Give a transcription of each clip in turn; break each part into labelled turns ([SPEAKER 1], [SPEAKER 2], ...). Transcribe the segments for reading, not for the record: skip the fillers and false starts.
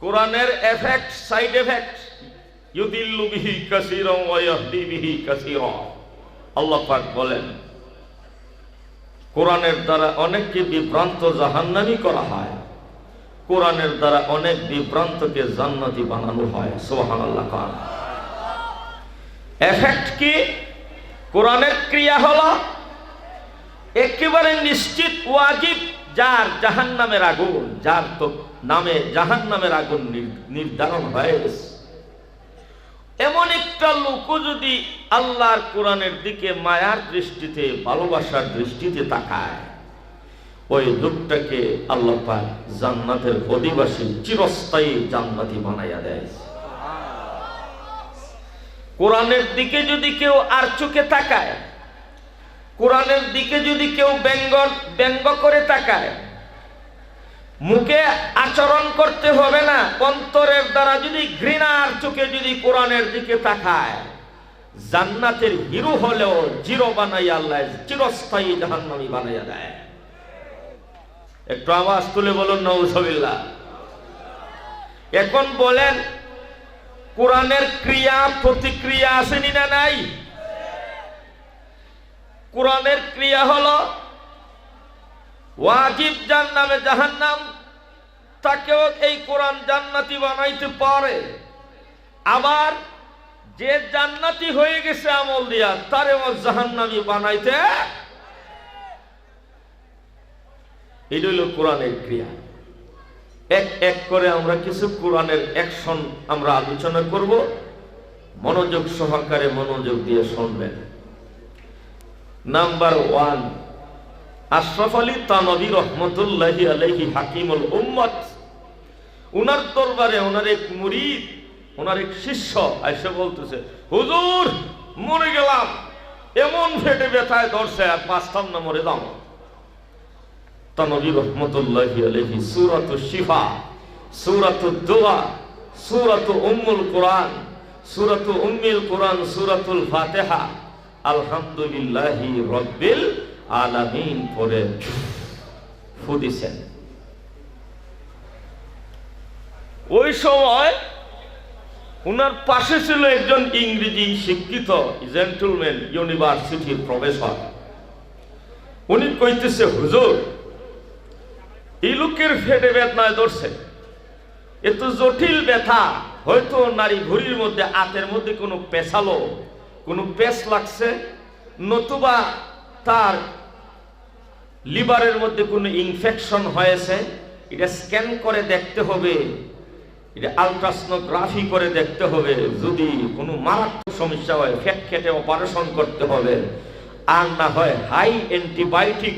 [SPEAKER 1] কোরআনের effect, side effect, ইউদিল্লু বিহি কাসীরান ওয়া ইয়াহদি বিহি কাসীরা। আল্লাহ পাক বলেন, কোরআনের দ্বারা অনেককে বিভ্রান্ত জাহান্নামী করা হয়, কোরআনের দ্বারা অনেক বিভ্রান্তকে জান্নাতি বানানো হয়। সুবহানাল্লাহ। কারণ এফেক্ট কি? কোরআনের ক্রিয়া হলো একেবারে নিশ্চিত ওয়াজিব, যার জাহান্নামের আগুন, যার তো নামে জাহান্নামের আগুন নির্ধারণ হয়ে গেছে। এমন একটা লোক যদি আল্লাহর কোরআনের দিকে মায়ার দৃষ্টিতে, ভালোবাসার দৃষ্টিতে তাকায়, ওই লোকটাকে আল্লাহ পাক জান্নাতের অধিবাসী, চিরস্থায়ী জান্নাতি বানাইয়া দেয়। কোরআনের দিকে যদি কেউ আর চোখে তাকায়, কোরআনের দিকে যদি কেউ ব্যঙ্গ করে তাকায়, মুখে আচরণ করতে হবে না, অন্তরের দ্বারা যদি ঘৃণার চোখে যদি কোরআনের দিকে তাকায়, জান্নাতের হিরো হলেও জিরো বানাইয়া আল্লাহ চিরস্থায়ী জাহান্নামী বানাইয়া দেয়। একটু আওয়াজ তুলে বলুন নাউজুবিল্লাহ। এখন বলেন, কোরআনের ক্রিয়া প্রতিক্রিয়া আসেনি না নাই? কোরআনের ক্রিয়া হলো ওয়াজিব, যার নামে জাহান্নাম, তাকেও এই কোরআন জান্নাতি বানাইতে পারে। আবার যে জান্নাতি হয়ে গেছে আমল দিয়া, তারেও জাহান্নামী বানাইতে। এই হলো কোরআনের ক্রিয়া। এক এক করে আমরা কিছু কোরআনের অ্যাকশন আমরা আলোচনা করব। মনোযোগ সহকারে মনোযোগ দিয়ে শুনবেন। নাম্বার 1, আশরাফ আলী থানভী রহমতুল্লাহি আলাইহি, হাকিমুল উম্মত। উনার দরবারে ওনার এক মুরিদ, ওনার এক শিষ্য এসে বলতেছে, হুজুর মরে গেলাম, এমন পেটে ব্যথায় ধরছে, আর পাঁচটাম না মরে দাম। থানভী রহমতুল্লাহি আলাইহি সূরাতুশ শিফা, সূরাতুদ দুআ, সূরাতু উম্মুল কুরআন, সূরাতু উম্মুল কুরআন, সূরাতুল ফাতিহা, আলহামদুলিল্লাহি রাব্বিল আলামিন পড়ে ফু দিছেন। ওই সময় উনার পাশে ছিল একজন ইংরেজি শিক্ষিত জেন্টলম্যান, ইউনিভার্সিটির প্রফেসর। উনি কইতেছে, হুজুর এই লোকের ফেটে বেদনায় ধরছে, এত জটিল ব্যথা, হয়তো নারী ভুঁড়ির মধ্যে, আতের মধ্যে কোনো পেশালো, কোনো পেশ লাগছে, নতুবা তার লিভারের মধ্যে কোনো ইনফেকশন হয়েছে। এটা স্ক্যান করে দেখতে হবে, এটা আলট্রাসোনোগ্রাফি করে দেখতে হবে। যদি কোনো মারাত্মক সমস্যা হয়, ফেট কেটে অপারেশন করতে হবে, আর না হয় হাই অ্যান্টিবায়োটিক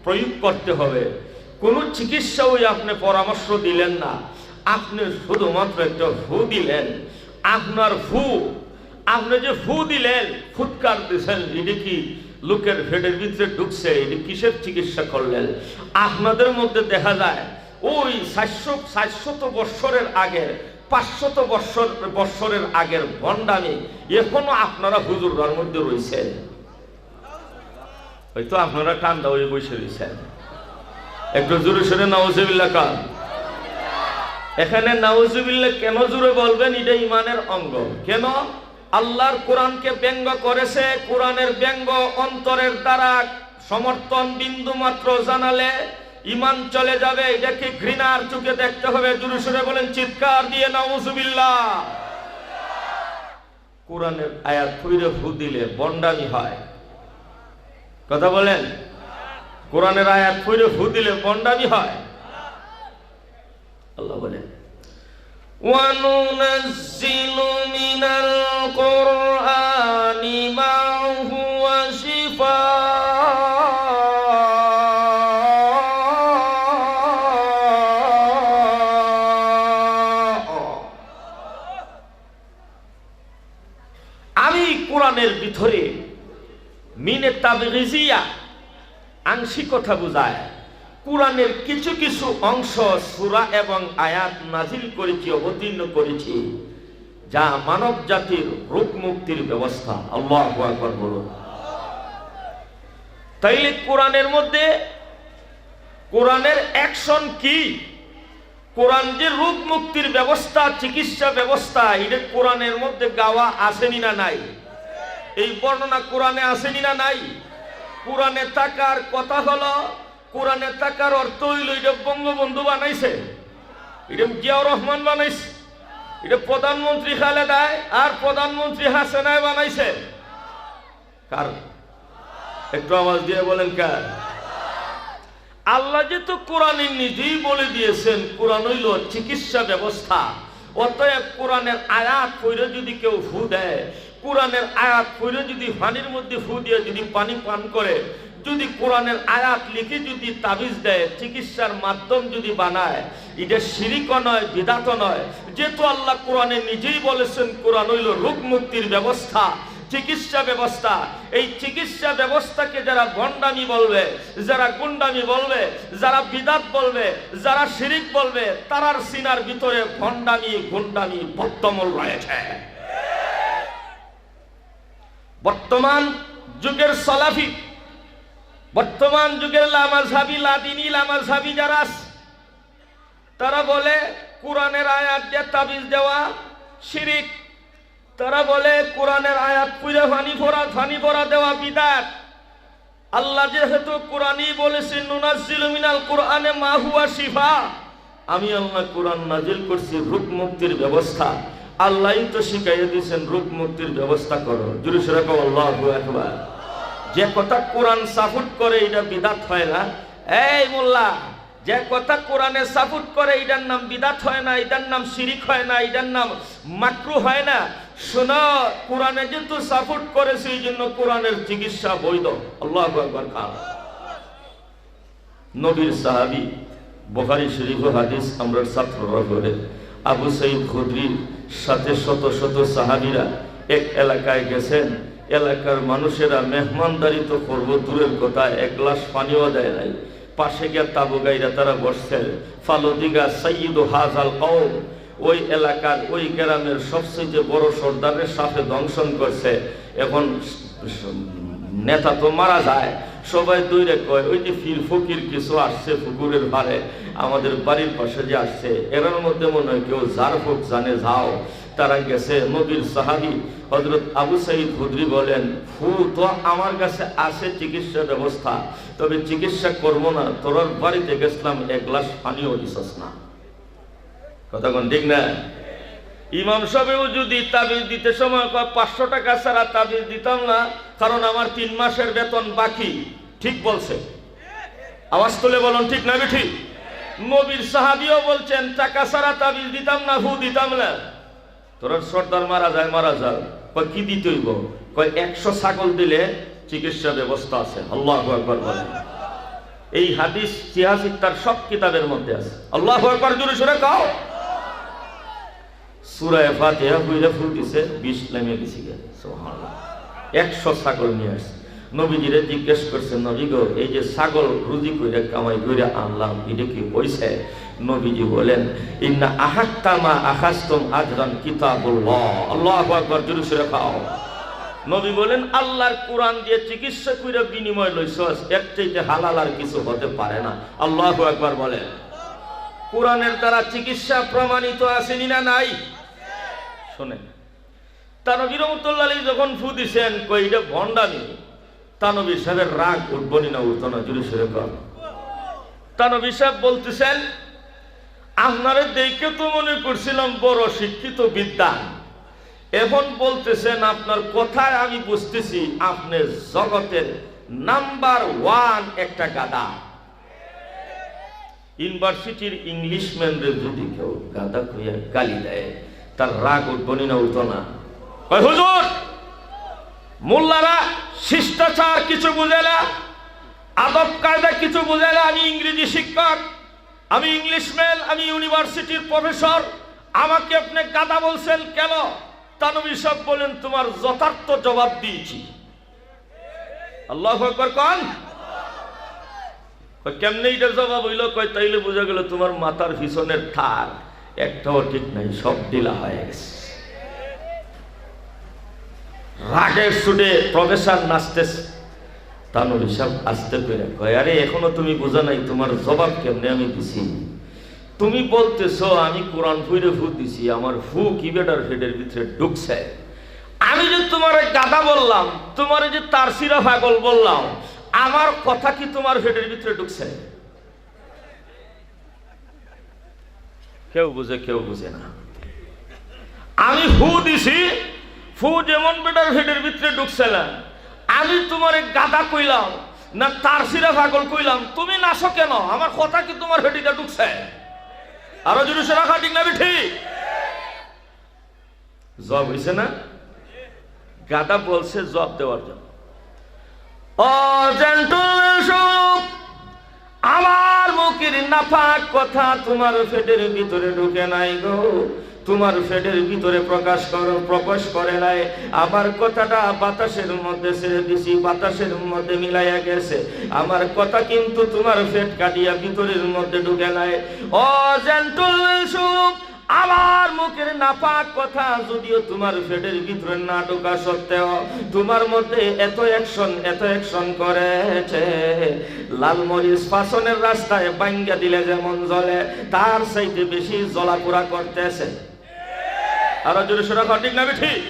[SPEAKER 1] প্রয়োগ করতে হবে। কোনো চিকিৎসাও আপনি পরামর্শ দিলেন না, আপনি শুধুমাত্র একটা ফু দিলেন। আপনার ফু, আপনি যে ফু দিলেন, ফুৎকার দিয়েছেন, এটা কি লোকের ফেটের ভিতরে ঢুকছে, এটা কিসের চিকিৎসা করলেন? আপনাদের মধ্যে দেখা যায় ওই 400 বৎসরের আগের, 500 বৎসরের আগের ভণ্ডামি এখনো আপনারা হুজুররার মধ্যে রয়েছে। হয়তো আপনারা ঠান্ডা হয়ে বসে রয়েছেন। একটু জোরে সরে নাউজুবিল্লাহ কান। এখানে নাউজুবিল্লাহ কেন জোরে বলবেন? এটা ইমানের অঙ্গ। কেন? আল্লাহর কোরআনকে ব্যঙ্গ করেছে। কোরআনের ব্যঙ্গ অন্তরের দ্বারা সমর্থন বিন্দু মাত্র জানালে ইমান চলে যাবে। এটাকে ঘৃণার চোখে দেখতে হবে। জোরে সরে বলেন চিৎকার দিয়ে নাউজুবিল্লাহ। কোরআনের আয়াত ফুইরে ফু দিলে বন্ডামি হয়। কথা বলেন, কোরআনের আয়াত ফুইরে ফু দিলে বন্ডামি হয়। আল্লাহ বলেন, ওয়ানুনাজ্জিলু মিনাল কুরআনি মা হুয়া শিফা। আমি কোরআনের ভিতরে মিনে তাবগিজিয়া, আংশিকতা বোঝায়, কোরআনের কিছু কিছু অংশ, সূরা এবং আয়াত নাজিল করেছি, অবতীর্ণ করেছি, যা মানব জাতির রোগ মুক্তির ব্যবস্থা। আল্লাহু আকবার বলুন। তাইলে কোরআনের মধ্যে কোরআনের অ্যাকশন কি? কোরআন যে রোগ মুক্তির ব্যবস্থা, চিকিৎসা ব্যবস্থা, এটা কোরআনের মধ্যে গাওয়া আসেনি না নাই? এই বর্ণনা কোরআনে আসেনি না নাই? কোরআনে থাকার কথা হলো, কোরআনে থাকার অর্থ হইল এটা বঙ্গবন্ধু বানাইছে, এটা জিয়াউর রহমান বানাইছে, এটা প্রধানমন্ত্রী খালেদায় আর প্রধানমন্ত্রী হাসিনায় বানাইছে। কার? একটু আওয়াজ দিয়ে বলেন কার? আল্লাহ যেহেতু কোরআনে নিজেই বলে দিয়েছেন কোরআন হইল চিকিৎসা ব্যবস্থা, অতএব কোরআনের আয়াত পড়ে যদি কেউ ফু দেয়, কোরআনের আয়াত পড়ে যদি পানির মধ্যে ফু দিয়ে যদি পানি পান করে, যদি কোরআনের আয়াত লিখে যদি তাবিজ দেয়, চিকিৎসার মাধ্যম যদি বানায়, এটা শিরিকও নয়, বিদাতও নয়। যেহেতু আল্লাহ কোরআনে নিজেই বলেছেন কোরআন হইল রোগ মুক্তির ব্যবস্থা, চিকিৎসা ব্যবস্থা, এই চিকিৎসা ব্যবস্থাকে যারা ভণ্ডামি বলবে, যারা গুন্ডামি বলবে, যারা বিদাত বলবে, যারা শিরিক বলবে, তারার সিনার ভিতরে ভণ্ডামি গুন্ডামি বর্তমান রয়েছে। বর্তমান যুগের সালাফি, বর্তমান যুগের লামাযহাবি, লাদিনী লামাযহাবি যারা তারা বলে কোরআনের আয়াত দিয়ে তাবিজ দেওয়া শিরিক, তারা বলে কোরআনের আয়াত পুরে ফানি ভরা দেওয়া বিদাত। আল্লাহ যেহেতু কোরআনই বলেছেন নুনাজ্জিলু মিনাল কোরআনে মা হুয়া শিফা, আমি আল্লাহ কোরআন নাজিল করছি রোগ মুক্তির ব্যবস্থা। আল্লাহই তো শিখাইয়ে দিয়েছেন রোগ মুক্তির ব্যবস্থা করো। জোরে সরে কও আল্লাহু আকবার। যে কথা কোরআন সাপোর্ট করে এটা বিদাত হয় না। এই মোল্লা, যে কথা কোরআনে সাপোর্ট করে এটার নাম বিদাত হয় না, এটার নাম শিরিক হয় না, এটার নাম মাকরু হয় না। শোনো, কোরআনে যেহেতু সাপোর্ট করেছে এই জন্য কোরআনের চিকিৎসা বৈধ। আল্লাহু আকবার। নবীর সাহাবী, বুখারী শরীফ হাদিস আমরা ছাত্ররা বলে, আবু সাঈদ খুদরির সাথে শত শত সাহাবীরা এক এলাকায় গেছেন। এলাকার মানুষেরা মেহমানদারি তো করবো দূরের কথা, এক গ্লাস পানিও দেয় নাই। পাশে গিয়ে তাবু গাইরা তারা বসছেন। ফালুদিগা সাইয়্যিদু হাযাল কওম, ওই এলাকার ওই গ্রামের সবচেয়ে বড় সর্দারের সাথে দংশন করছে। এখন নেতা তো মারা যায়, সবাই দৌড়ে কয় ওই যে ফির ফকির কিছু আসছে পুকুরের পারে, আমাদের বাড়ির পাশে যে আসছে, এর মধ্যে মনে হয় কেউ যার হোক জানে যাও। তারা গেছে। নবীর সাহাবী হযরত আবু সাঈদ খুদরি বলেন, ফু তো আমার কাছে আছে চিকিৎসা ব্যবস্থা, তবে চিকিৎসা করবো না, তোর বাড়িতে গেছিলাম এক গ্লাস পানিও দিছস না। কথা কোন ঠিক না? ইমাম সাহেবও যদি তাবিজ দিতে সময় 500 টাকা ছাড়া তাবিজ দিতাম না, কারণ আমার 3 মাসের বেতন বাকি। ঠিক বলছে? আওয়াজ তুলে বলুন ঠিক না ঠিক? নবীর সাহাবীও বলছেন টাকা ছাড়া তাবিজ দিতাম না, ফু দিতাম না। তোর সর্দার মারা যায়, মারা যায়, কয় কি দিতে হইব? কয় 100 ছাগল দিলে চিকিৎসা ব্যবস্থা আছে। আল্লাহু আকবার বলেন। এই হাদিস ইতিহাসিক তার সব কিতাবের মধ্যে আছে। আল্লাহু আকবার জোরে সরে কও। সূরা ফাতিহা কইরা ফুল দিছে, 20 নামে গেছে। সুবহানাল্লাহ। 100 ছাগল নিয়ে আসছে। নবীজিরে জিজ্ঞেস করছে, নবী গো, এই যে ছাগল রুজি কইরা কামাই কইরা আনলাম, এটা কি হইছে? নবীজি বলেন, ইন্না আহাক্কামা আখাসতুম আজরান কিতাবুল্লাহ। আল্লাহু আকবার জোরে সরে কও। নবী বলেন, আল্লাহর কোরআন দিয়ে চিকিৎসা কইরা বিনিময় লইছস, এর চাইতে হালাল আর কিছু হতে পারে না। আল্লাহু আকবার বলেন। কোরআনের দ্বারা চিকিৎসা প্রমাণিত আসেনি না নাই? শোনেন, তানবী রহমাতুল্লাহ আলাইহি যখন ফু দিছেন, কই এটা ভণ্ডামি। তানবী সাহেবের রাগ উঠবনি না উঠতো না? জোরে সরে কও। তানবী সাহেব বলতেছেন, আপনারে দেখে তো মনে করছিলাম বড় শিক্ষিত বিদ্বান, এখন বলতেছেন আপনার কথায় আমি বুঝতেছি আপনি জগতের নাম্বার 1 একটা গাদা। ইউনিভার্সিটির ইংলিশম্যানদের যদি কেউ গাদা কইয়া গালি দেয়, তার রাগ উঠবনি না উঠতো না? কয় হুজুর, মোল্লারা শিষ্টাচার কিছু বুঝে না, আদব কায়দা কিছু বুঝে না। আমি ইংরেজি শিক্ষক, আমি ইংলিশম্যান, আমি ইউনিভার্সিটির প্রফেসর, আমাকে আপনি গাদা বলছেন কেন? তানবী সাহেব বলেন, তোমার যথার্থ জবাব দিয়েছি। আল্লাহু আকবার কোন? কেমনে এটা জবাব হইল? কয় তাইলে বোঝা গেল তোমার মাথার পিছনের ঠার একটাও ঠিক নাই, সব ঢিলা হয়ে গেছে। রাগের সুরে প্রফেসর নাচতেছে। তানবী সাহেব আস্তে করে কয়, আরে এখনো তুমি বোঝা নাই তোমার জবাব কেমনে আমি দিছি? তুমি বলতেছো আমি কোরআন পড়ে ফু দিছি, আমার ফু কি বেটার ফেটের ভিতরে ঢুকছে। আমি যে তোমার গাদা বললাম, তোমার যে তারসিরা পাগল বললাম, আমার কথা কি তোমার ফেটের ভিতরে ঢুকছে? কেউ বুঝে কেউ বুঝে না। আমি ফু দিছি, ফু যেমন বেটার ফেটের ভিতরে ঢুকছে না। আমি তোমার গাদা কইলাম না তারসিরা পাগল কইলাম, তুমি নাচো কেন? আমার কথা কি তোমার ফেটিতে ঢুকছে? আরো যদি সে রাখা ঠিক না ঠিক জব হইছে না? গাদা বলছে জব দেওয়ার জন্য। ও জেন্টলম্যান, আমার মুখের নাপাক কথা তোমার ফেটের ভিতরে ঢুকে নাই গো, তোমার ফেটের ভিতরে প্রকাশ করে নাই। আমার কথাটা বাতাসের মধ্যে ছেড়ে দিছি, বাতাসের মধ্যে মিলাইয়া গেছে। আমার কথা কিন্তু তোমার ফেট কাটিয়া ভিতরের মধ্যে ঢুকে নাই। ও জেন্টলম্যান, আমার মুখের নাপাক কথা যদিও তোমার ফেটের ভিতরে না ঢোকা সত্ত্বেও তোমার মধ্যে এত অ্যাকশন করেছে। লালমরিচ পাছনের রাস্তায় বাঙ্গা দিলে যেমন জ্বলে, তার চাইতে বেশি জ্বলাপোড়া করতেছে। আরো জোরে সোনা ঠিক না ঠিক?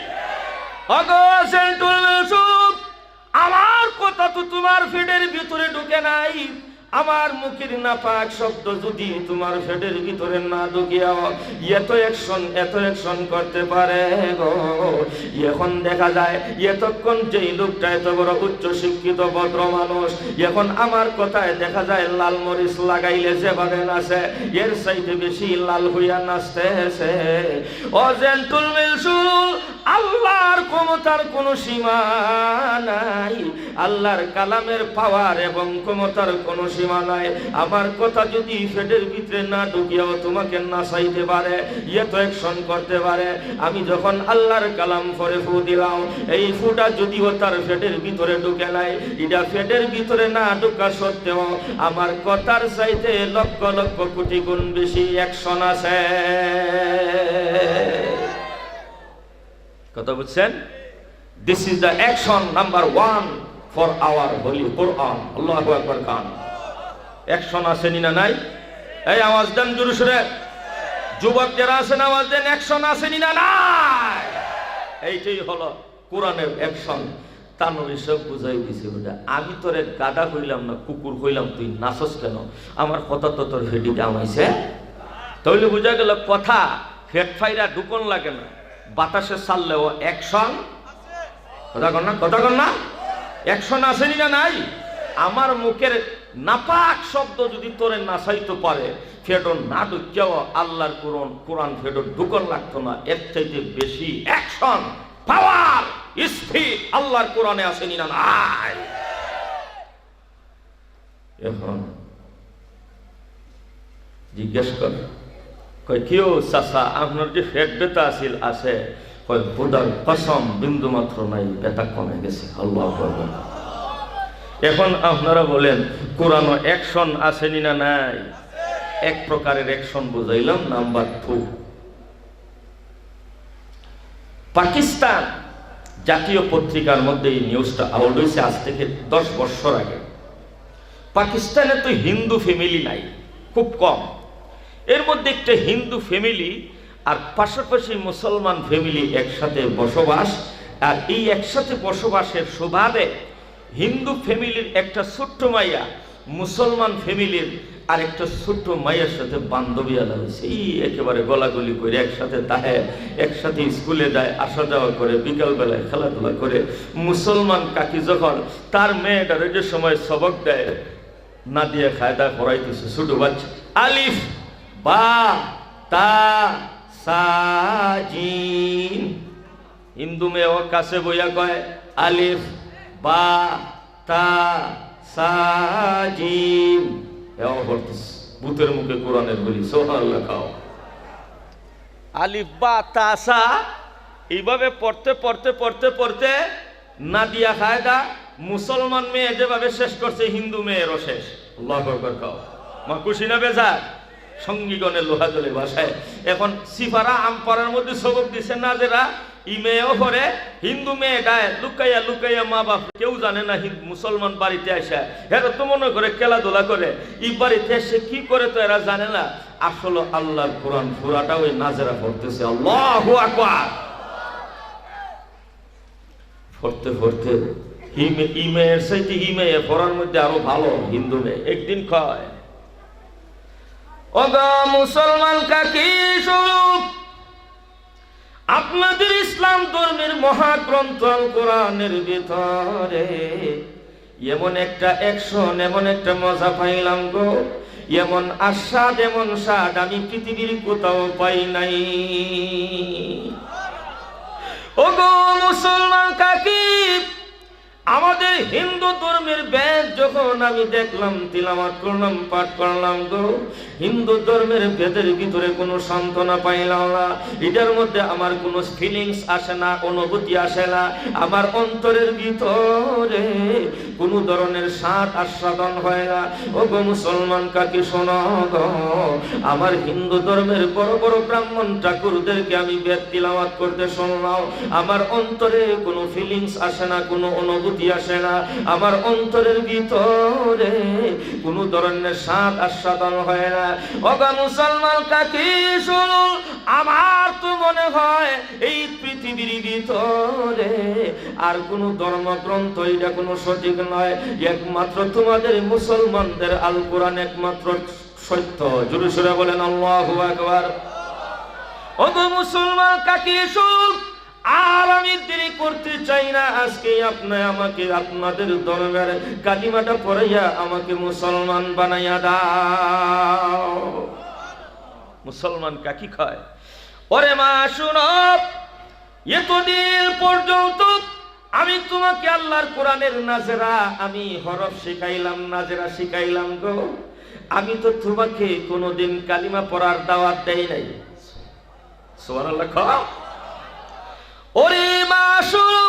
[SPEAKER 1] আমার কথা তো তোমার ফেটের ভিতরে ঢুকে নাই। আমার মুখের নাপাক শব্দ যদি তোমার ফেটের ভিতরে না ঢুকিয়াও এত অ্যাকশন করতে পারে গো। এখন দেখা যায় এতক্ষণ যেই লোকটা এত বড় উচ্চ শিক্ষিত ভদ্র মানুষ, এখন আমার কথায় দেখা যায় লাল মরিচ লাগাইলে যেভাবে নাচে এর চাইতে বেশি লাল হইয়া নাচতেছে। ও জেন্টলম্যান, আল্লাহর ক্ষমতার কোনো সীমা নাই, আল্লাহর কালামের পাওয়ার এবং ক্ষমতার কোনো সীমা নাই। আমার কথা যদি ফেটের ভিতরে না ঢুকিয়াও তোমাকে নাচাইতে পারে, এত অ্যাকশন করতে পারে। আমি যখন আল্লাহর কালাম পরে ফু দিলাম, এই ফুটা যদিও তার ফেটের ভিতরে ঢুকে নাই, এটা ফেটের ভিতরে না ঢুকা সত্ত্বেও আমার কথার চাইতে লক্ষ লক্ষ কোটি গুণ বেশি অ্যাকশন আছে। কথা বুঝছেন? This is the action number 1 for our holy Quran. আল্লাহু আকবার খান। অ্যাকশন আছে না নাই? এই আওয়াজ দেন জোরে সোরে, যুবক যারা আছেন আওয়াজ দেন, অ্যাকশন আছে না নাই? এইটাই হলো কোরআনের অ্যাকশন। তানবী সব বুঝাই দিছে, ওটা আমি তোরে গাদা কইলাম না কুকুর কইলাম, তুই নাচস কেন? আমার কথা তো তোর ফেটি দামাইছে। তাহলে বুঝা গেল কথা ফেট ফাইরা ঢুকন লাগে না, বাতাসে চাললেও অ্যাকশন। কথা কন না? অ্যাকশন আসেনি না নাই? আমার মুখের নাপাক শব্দ যদি তোরে নাচাইতে পারে, ফেটো না ঢুকিয়াও আল্লাহর কোরআন ফেটো ঢুকন লাগতো না। এর চাইতে বেশি অ্যাকশন, পাওয়ার, স্পিড আল্লাহর কোরআনে আসেনি না নাই? এখন জিজ্ঞেস কর, কই কেউ চাচা আপনার যে ফেট বেতা আসিল আছে? কই খোদার কসম বিন্দু মাত্র নাই, বেতা কমে গেছে। আল্লাহু আকবার। এখন আপনারা বলেন কোরআন অ্যাকশন আসেনি না নাই? এক প্রকারের অ্যাকশন বুঝাইলাম। নাম্বার 2, পাকিস্তান জাতীয় পত্রিকার মধ্যে এই নিউজটা আউট হয়েছে আজ থেকে 10 বছর আগে। পাকিস্তানে তো হিন্দু ফ্যামিলি নাই, খুব কম। এর মধ্যে একটা হিন্দু ফ্যামিলি আর পাশাপাশি মুসলমান ফ্যামিলি একসাথে বসবাস। আর এই একসাথে বসবাসের সুবাদে হিন্দু ফ্যামিলির একটা ছোট্ট মাইয়া মুসলমান ফ্যামিলির আর একটা ছোট্ট মাইয়ের সাথে বান্ধবী আলা হয়েছে। এই একেবারে গলাগলি করে একসাথে তাহে, একসাথে স্কুলে যায়, আসা যাওয়া করে, বিকালবেলায় খেলাধুলা করে। মুসলমান কাকি যখন তার মেয়েটার যে সময় সবক দেয়, না দিয়ে খায়দা করাইতেছে ছোট বাচ্চা, আলিফ বা তা সা জিম। হিন্দু মেয়ে ও কাছে বইয়া কয় আলিফ বা তা সা জিম। ভূতের মুখে কোরআনের বলি সুবহানাল্লাহ খাও। আলিফ বা তা সা এইভাবে পড়তে পড়তে পড়তে পড়তে নাদিয়া খায়দা মুসলমান মেয়ে যেভাবে শেষ করছে, হিন্দু মেয়েরও শেষ। আল্লাহু আকবার খাও। মা খুশি না বেজার? সঙ্গীগণের লোহা জলে ভাষায় এখন সিফারা আমপাড়ার মধ্যে সবক দিছে না, যারা ই মেয়েও করে, হিন্দু মেয়েটা লুকাইয়া লুকাইয়া মা বাপ কেউ জানে না মুসলমান বাড়িতে আসে, এরা তো মনে করে খেলাধুলা করে, ই বাড়িতে এসে কি করে তো এরা জানে না আসলে আল্লাহর কোরআন পুরাটা ওই নাজেরা পড়তেছে। আল্লাহু আকবার। পড়তে পড়তে ই মেয়ের সাথে ই মেয়ে পড়ার মধ্যে আরো ভালো হিন্দু মেয়ে। একদিন কয়, ওগো মুসলমান কাকি স্বরূপ, আপনাদের ইসলাম ধর্মের মহাগ্রন্থ আল কোরআনের ভিতরে এমন একটা অ্যাকশন, এমন একটা মজা পাইলাম গো, এমন আস্বাদ, এমন স্বাদ আমি পৃথিবীর কোথাও পাই নাই। ওগো মুসলমান কাকি, আমাদের হিন্দু ধর্মের বেদ যখন আমি দেখলাম, তিলাওয়াত করলাম, পাঠ করলাম গো, হিন্দু ধর্মের বেদের ভিতরে কোনো সান্ত্বনা পাইলাম না, এটার মধ্যে আমার কোনো ফিলিংস আসে না, অনুভূতি আসে না, আমার অন্তরের ভিতরে কোনো ধরনের স্বাদ আস্বাদন হয় না। ও গো মুসলমান কাকি শোনো গো, আমার হিন্দু ধর্মের বড় বড় ব্রাহ্মণ ঠাকুরদেরকে আমি বেদ তিলাওয়াত করতে শুনলাম, আমার অন্তরে কোনো ফিলিংস আসে না, কোনো অনুভূতি আসে না, আমার অন্তরের ভিতরে কোনো ধরনের স্বাদ আস্বাদন হয় না। ওগো মুসলমান কাকি শুনুন, আমার তো মনে হয় এই পৃথিবীর ভিতরে আর কোনো ধর্মগ্রন্থ এটা কোনো সঠিক নয়, একমাত্র তোমাদের মুসলমানদের আল কোরআন একমাত্র সত্য। জোরে সোরে বলেন আল্লাহু আকবার। ওগো মুসলমান কাকি শুনুন, আর আমি দেরি করতে চাই না, আজকে আমাকে আপনাদের ধর্মের কালিমাটা পড়াইয়া আমাকে মুসলমান বানাইয়া দাও। মুসলমান কাকি কয়, ওরে মা শুনো, এতদিন পর্যন্ত আমি তোমাকে আল্লাহর কোরআনের নাজেরা আমি হরফ শিখাইলাম, নাজেরা শিখাইলাম গো, আমি তো তোমাকে কোনোদিন কালিমা পড়ার দাওয়াত দেই নাই। সুবহানাল্লাহ। ওরে মা শুনো,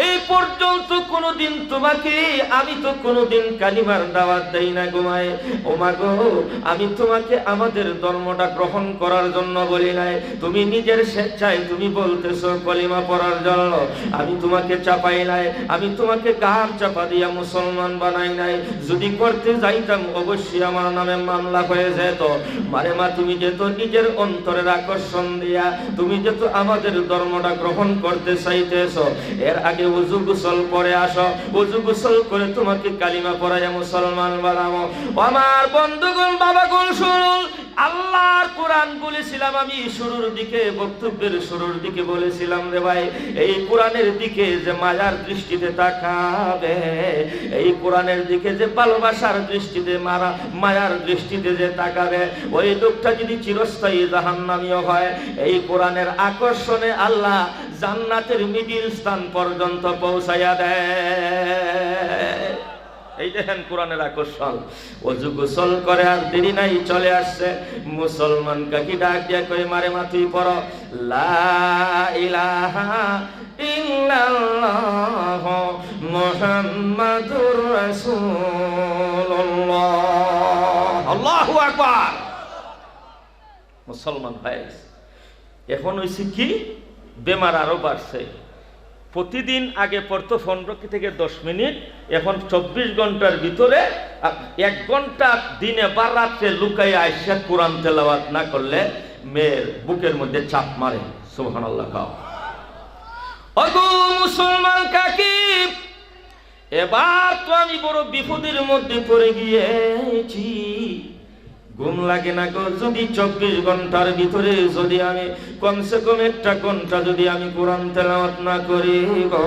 [SPEAKER 1] এই পর্যন্ত কোনোদিন তোমাকে আমি তো কোনোদিন কালিমার দাওয়াত দেই না গো মায়ে। ও মা গো, আমি তোমাকে আমাদের ধর্মটা গ্রহণ করার জন্য বলি নাই, তুমি নিজের স্বেচ্ছায় তুমি বলতেছো কালিমা পড়ার জন্য, আমি তোমাকে চাপাই নাই, আমি তোমাকে গাম চাপা দিয়া মুসলমান বানাই নাই। যদি করতে যাইতাম অবশ্যই আমার নামে মামলা হয়ে যেত। মারে মা, তুমি যেহেতু নিজের অন্তরের আকর্ষণ দিয়া তুমি যেহেতু আমাদের ধর্মটা গ্রহণ করতে চাইতেছো, এর আগে ওযু গোসল করে আসো, ওযু গোসল করে তোমাকে কালিমা পড়াইয়া মুসলমান বানাবো। আমার বন্ধুগণ, বাবাগণ শুনুন, আল্লাহর কোরআন বলেছিলাম আমি শুরুর দিকে, বক্তব্যের শুরুর দিকে বলেছিলাম রে ভাই, এই কোরআনের দিকে যে মায়ার দৃষ্টিতে তাকাবে, এই কোরআনের দিকে যে ভালোবাসার দৃষ্টিতে, মায়ার দৃষ্টিতে যে তাকাবে, ওই লোকটা যদি চিরস্থায়ী জাহান্নামীও হয়, এই কোরআনের আকর্ষণে আল্লাহ জান্নাতের মিডিল স্থান পর্যন্ত পৌঁছাইয়া দেয়। এই দেখেন কোরআনের আকর্ষণ। ওযু গোসল করে আর দেরি নাই, চলে আসছে। মুসলমান কাকি ডাক দিয়া কই, মারে মা তুই পড়ো লা ইলাহা ইল্লাল্লাহ মুহাম্মাদুর রাসূলুল্লাহ। আল্লাহু আকবার। মুসলমান ভাই, এখন হইছে কি, বেমার আরো বাড়ছে। প্রতিদিন আগে পড়তো 15 থেকে 10 মিনিট, এখন 24 ঘন্টার ভিতরে 1 ঘন্টা দিনে বা রাত্রে লুকাইয়া আইসা কোরআন তেলাওয়াত না করলে মেয়ের বুকের মধ্যে চাপ মারে। সুবহানাল্লাহ। ওগো মুসলমান কাকি, এবার তো আমি বড় বিপদের মধ্যে পড়ে গিয়েছি। ঘুম লাগে না গো, যদি 24 ঘন্টার ভিতরে যদি আমি কমসে কম 1 ঘন্টা যদি আমি কোরআন তেলাওয়াত না করি গো,